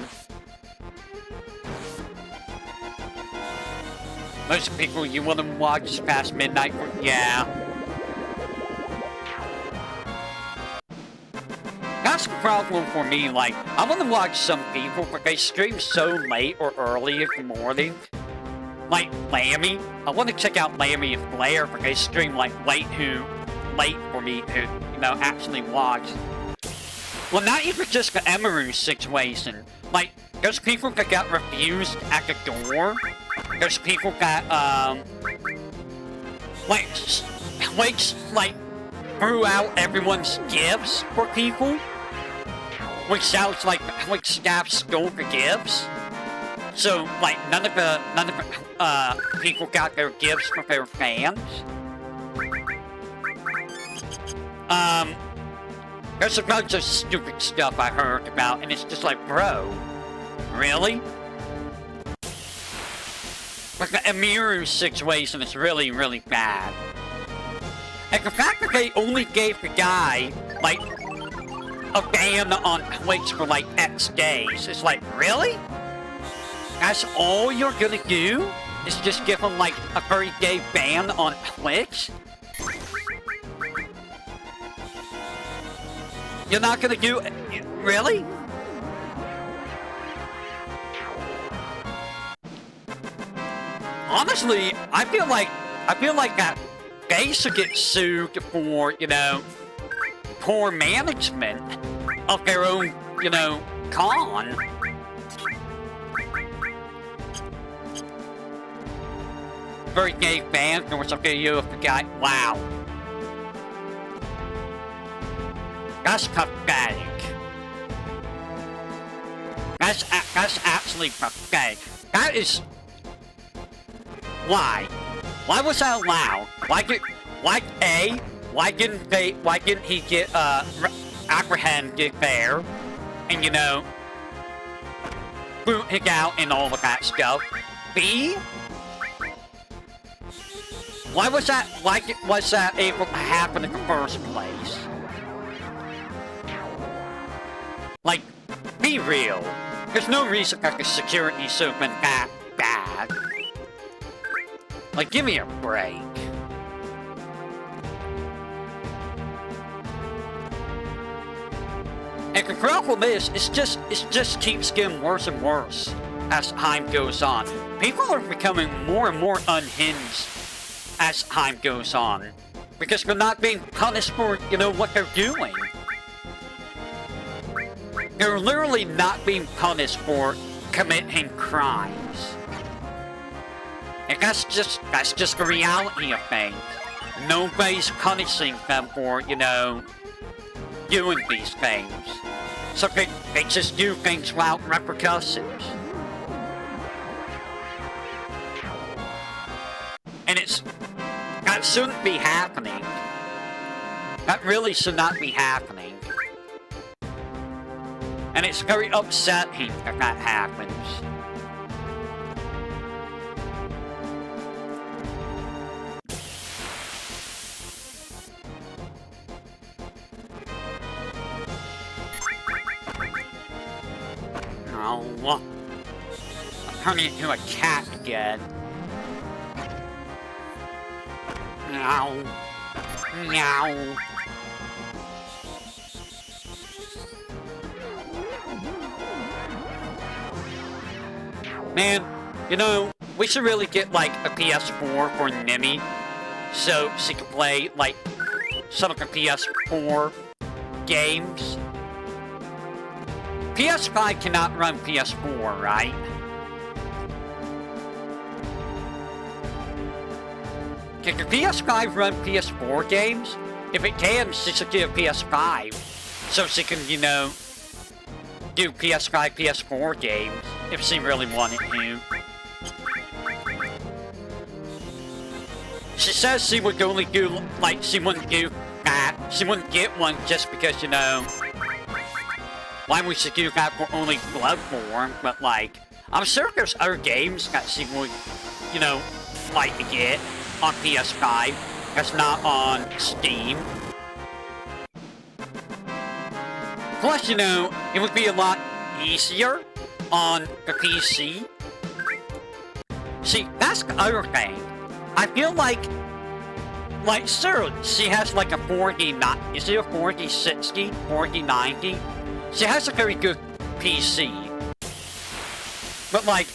S1: Most people you wouldn't watch past midnight. Yeah. That's the problem for me. Like, I want to watch some people, but they stream so late or early in the morning. Like Lammy. I want to check out Lammy and Blair, but they stream like late for me to, you know, actually watch. Well, not even just the Emeru situation. Like, there's people that got refused at the door. There's people that, like, threw out everyone's gifts for people. Which sounds like staff stole the gifts. So, like, none of the people got their gifts from their fans. There's a bunch of stupid stuff I heard about, and it's just like, bro, really? Like, the Emiru situation is really, really bad. And the fact that they only gave the guy, like, a ban on Twitch for, like, X days, it's like, really? That's all you're gonna do? Is just give him, like, a 30-day ban on Twitch? You're not gonna do it? Really? Honestly, I feel like that they should get sued for, you know, poor management of their own, you know, con. Very gay band, there was a video of the guy. Wow. That's pathetic. That's actually pathetic. That is... Why? Why was that allowed? Why didn't he get, apprehended there? And, you know, boot him out and all of that stuff. B? Why was that able to happen in the first place? Like, be real. There's no reason that the security should have been that bad. Like, give me a break. And the problem is, it just keeps getting worse and worse as time goes on. People are becoming more and more unhinged as time goes on. Because they're not being punished for, you know, what they're doing. They're literally not being punished for committing crimes. And that's just the reality of things. Nobody's punishing them for, you know, doing these things. So they just do things without repercussions. And that shouldn't be happening. That really should not be happening. And it's very upsetting if that happens. Oh, I'm turning into a cat again. Meow. Meow. Man, you know, we should really get, like, a PS4 for Nimi, so she can play, like, some of the PS4 games. PS5 cannot run PS4, right? Can the PS5 run PS4 games? If it can, she should get a PS5, so she can, you know, do PS5, PS4 games, if she really wanted to. She says she would only do, like, she wouldn't do that. She wouldn't get one just because, you know, why would she do that for only Bloodborne? But, like, I'm sure there's other games that she would, you know, like to get on PS5 that's not on Steam. Plus, you know, it would be a lot easier on the PC. See, that's the other thing. I feel like, sure, she has like a 40, is it a 4060, 4090? She has a very good PC. But like,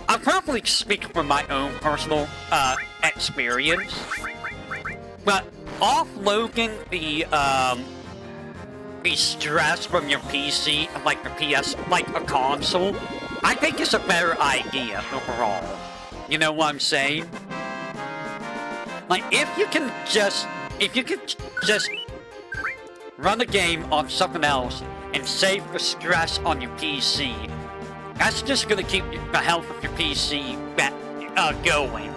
S1: I'll probably speak from my own personal experience. But offloading the stress from your PC, like the PS, like a console, I think it's a better idea overall. You know what I'm saying? Like, if you can just run a game on something else and save the stress on your PC, that's just gonna keep the health of your PC going.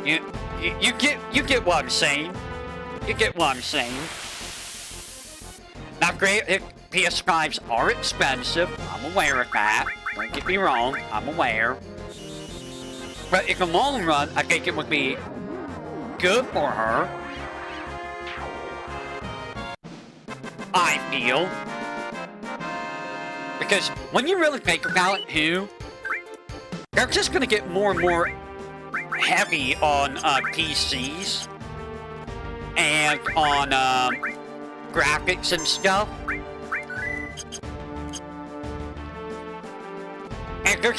S1: You get what I'm saying? You get what I'm saying? Now, great, PS5s are expensive. I'm aware of that. Don't get me wrong. I'm aware. But in the long run, I think it would be good for her. I feel. Because when you really think about it, too, they're just going to get more and more heavy on PCs and on graphics and stuff. And they're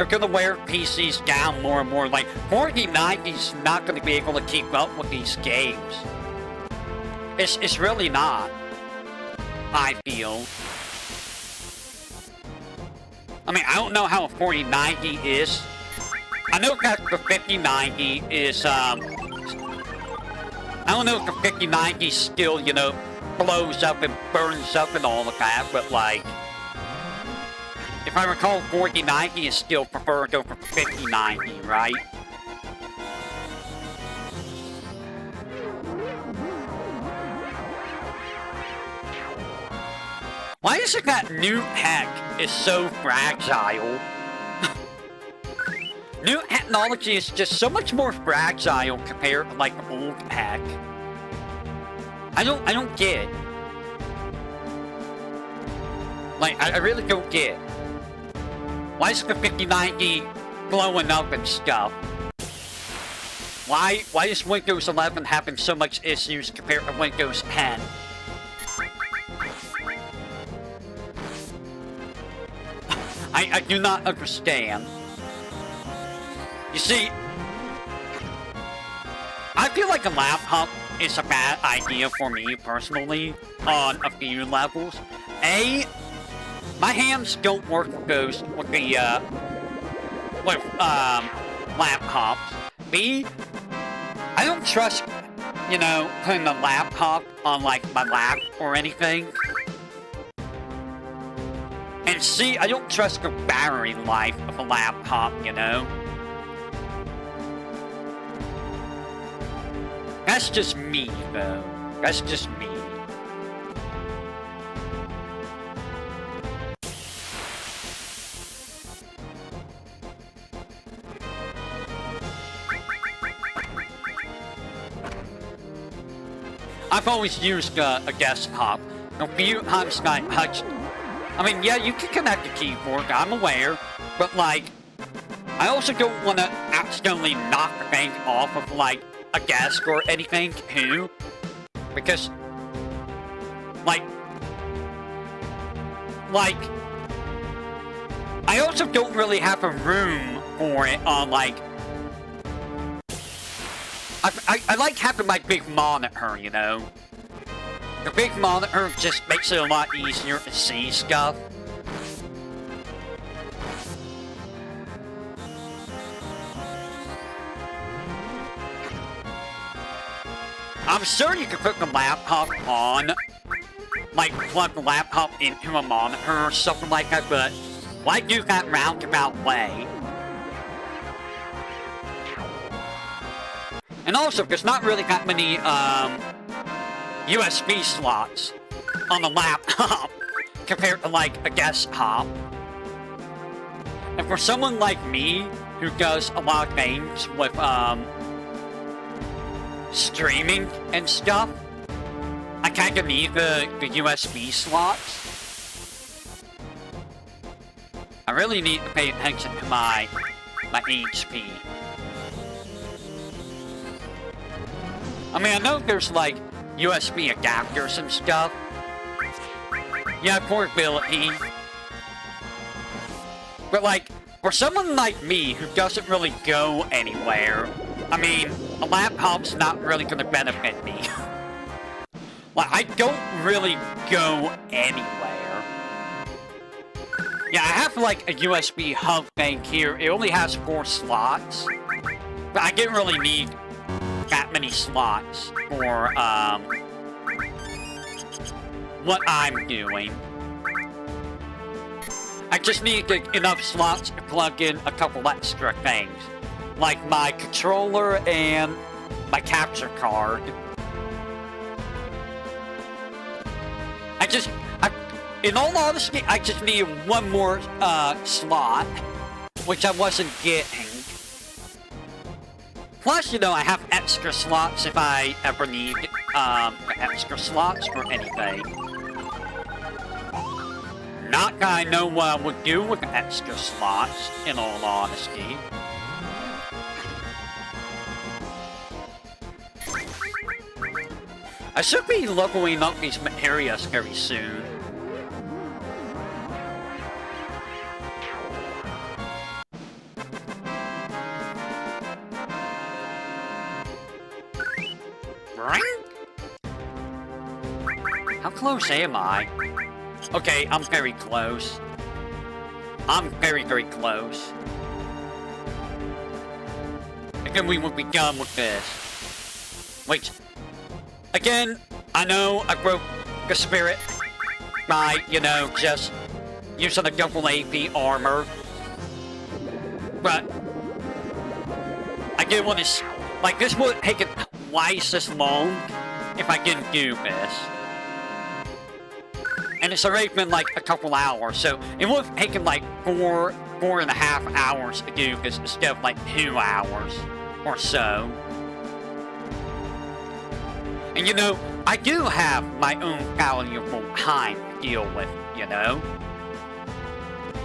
S1: gonna wear PCs down more and more. Like, 4090's not gonna be able to keep up with these games. It's really not, I feel. I mean, I don't know how a 4090 is. I know that the 5090 is, I don't know if the 5090 still, you know, blows up and burns up and all of that, but like, if I recall, 4090 is still preferred over 5090, right? Why is it that new tech is so fragile? New technology is just so much more fragile compared to like old tech. I don't get it. Like, I really don't get it. Why is the 5090 blowing up and stuff? Why is Windows 11 having so much issues compared to Windows 10? I do not understand. You see, I feel like a laptop is a bad idea for me personally on a few levels. A, my hands don't work with laptops. B, I don't trust, you know, putting a laptop on like my lap or anything. And C, I don't trust the battery life of a laptop, you know. that's just me, though. That's just me. I've always used a desktop. A few times I touched. I mean, yeah, you can connect the keyboard, I'm aware, but like, I also don't want to accidentally knock the thing off of like a desk or anything too, because like, I also don't really have a room for it on like. I like having my big monitor, you know? The big monitor just makes it a lot easier to see stuff. I'm sure you could put the laptop on, like plug the laptop into a monitor or something like that, but why do that roundabout way? And also, there's not really that many, USB slots on the laptop compared to, like, a desktop. And for someone like me, who does a lot of things with, streaming and stuff, I kinda need the USB slots. I really need to pay attention to my HP. I mean, I know there's, like, USB adapters and stuff. Yeah, portability. But, like, for someone like me who doesn't really go anywhere, I mean, a laptop's not really gonna benefit me. Like, I don't really go anywhere. Yeah, I have, like, a USB hub thing here. It only has 4 slots. But I didn't really need that many slots for, what I'm doing. I just need enough slots to plug in a couple extra things. Like my controller and my capture card. In all honesty, I just need one more, slot, which I wasn't getting. Plus, you know, I have extra slots if I ever need, extra slots for anything. Not that I know what I would do with extra slots, in all honesty. I should be leveling up these areas very soon. How close am I? Okay, I'm very close. I'm very, very close. And then we will be done with this. Wait. Again, I know I broke the spirit by, you know, just using a double AP armor. But I did want to... Like, this would take it twice as long if I didn't do this. And it's already been like a couple hours, so it would have taken like 4.5 hours to do this instead of like 2 hours or so. And you know, I do have my own valuable time to deal with, you know?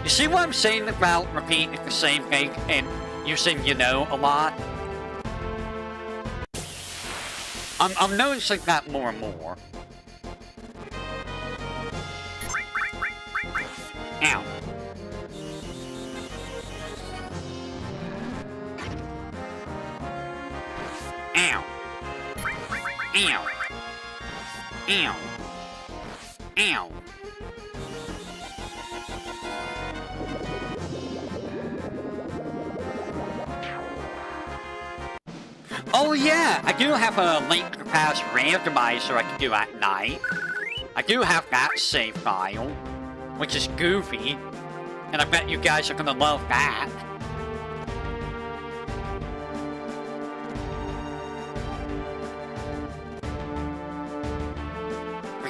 S1: You see what I'm saying about repeating the same thing and using, you know, a lot? I'm noticing that more and more. Ow. Ow. Ow. Ow. Ow. Oh yeah, I do have a link to pass randomizer I can do at night. I do have that save file, which is goofy, and I bet you guys are gonna love that.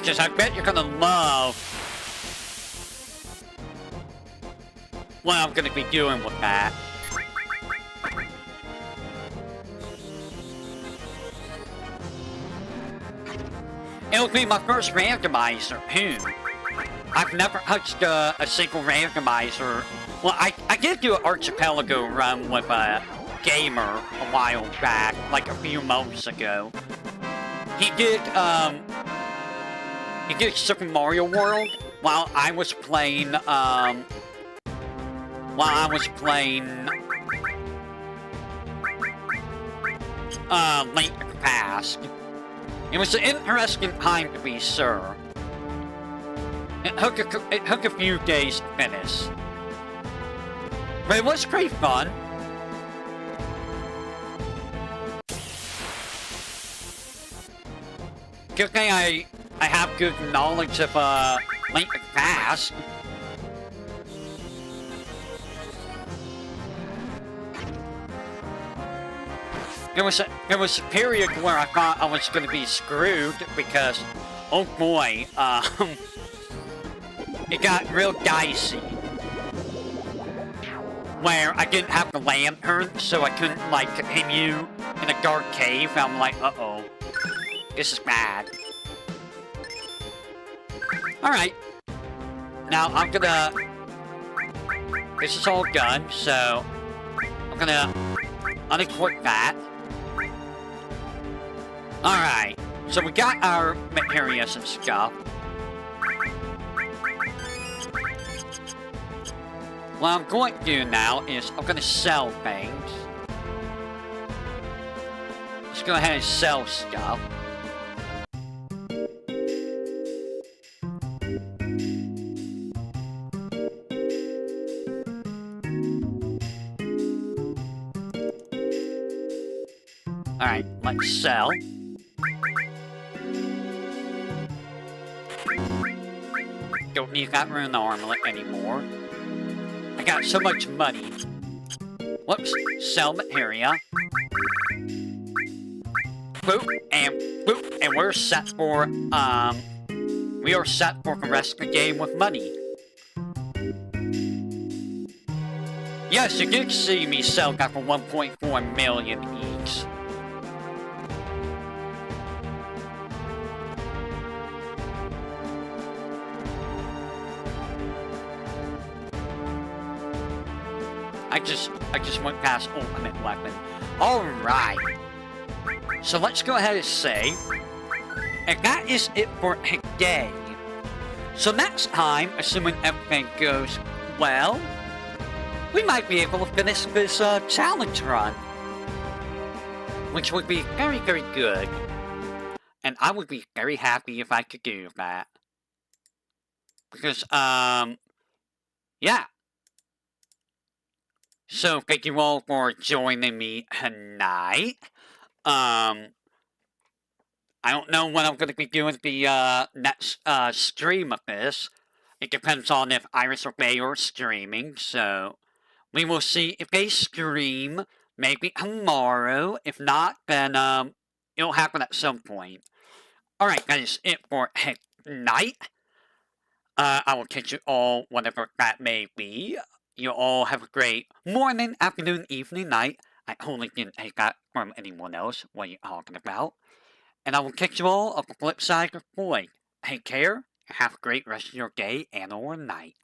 S1: Just I bet you're gonna love what I'm gonna be doing with that. It'll be my first randomizer, too. I've never touched a single randomizer. Well, I did do an Archipelago run with a gamer a while back, like a few months ago. He did Super Mario World while I was playing, Link to the Past. It was an interesting time to be sure. It took a few days to finish. But it was pretty fun. Good thing I have good knowledge of Link to the Past. There was a period where I thought I was gonna be screwed because, oh boy, it got real dicey. Where I didn't have the lantern, so I couldn't, like, continue in a dark cave. I'm like, uh-oh. This is bad. Alright. Now, I'm gonna... This is all done, so... I'm gonna unequip that. Alright. So we got our materials and stuff. What I'm going to do now is I'm going to sell things. Let's go ahead and sell stuff. Alright, let's sell. Don't need that rune armlet anymore. I got so much money. Whoops, sell materia. Boop, and we're set for, we are set for the rest of the game with money. Yes, you did see me sell that for 1.4 million each. I just went past ultimate weapon. Alright. So let's go ahead and save. And that is it for today. So next time, assuming everything goes well, we might be able to finish this challenge run. Which would be very, very good. And I would be very happy if I could do that. Because, yeah. So, thank you all for joining me tonight. I don't know when I'm going to be doing the next stream of this. It depends on if Iris or Bay are streaming, so we will see if they stream maybe tomorrow. If not, then it'll happen at some point. Alright, that is it for tonight. I will catch you all whenever that may be. You all have a great morning, afternoon, evening, night. I totally didn't take that from anyone else. What are you talking about? And I will catch you all on the flip side of the coin. Take care, and have a great rest of your day and or night.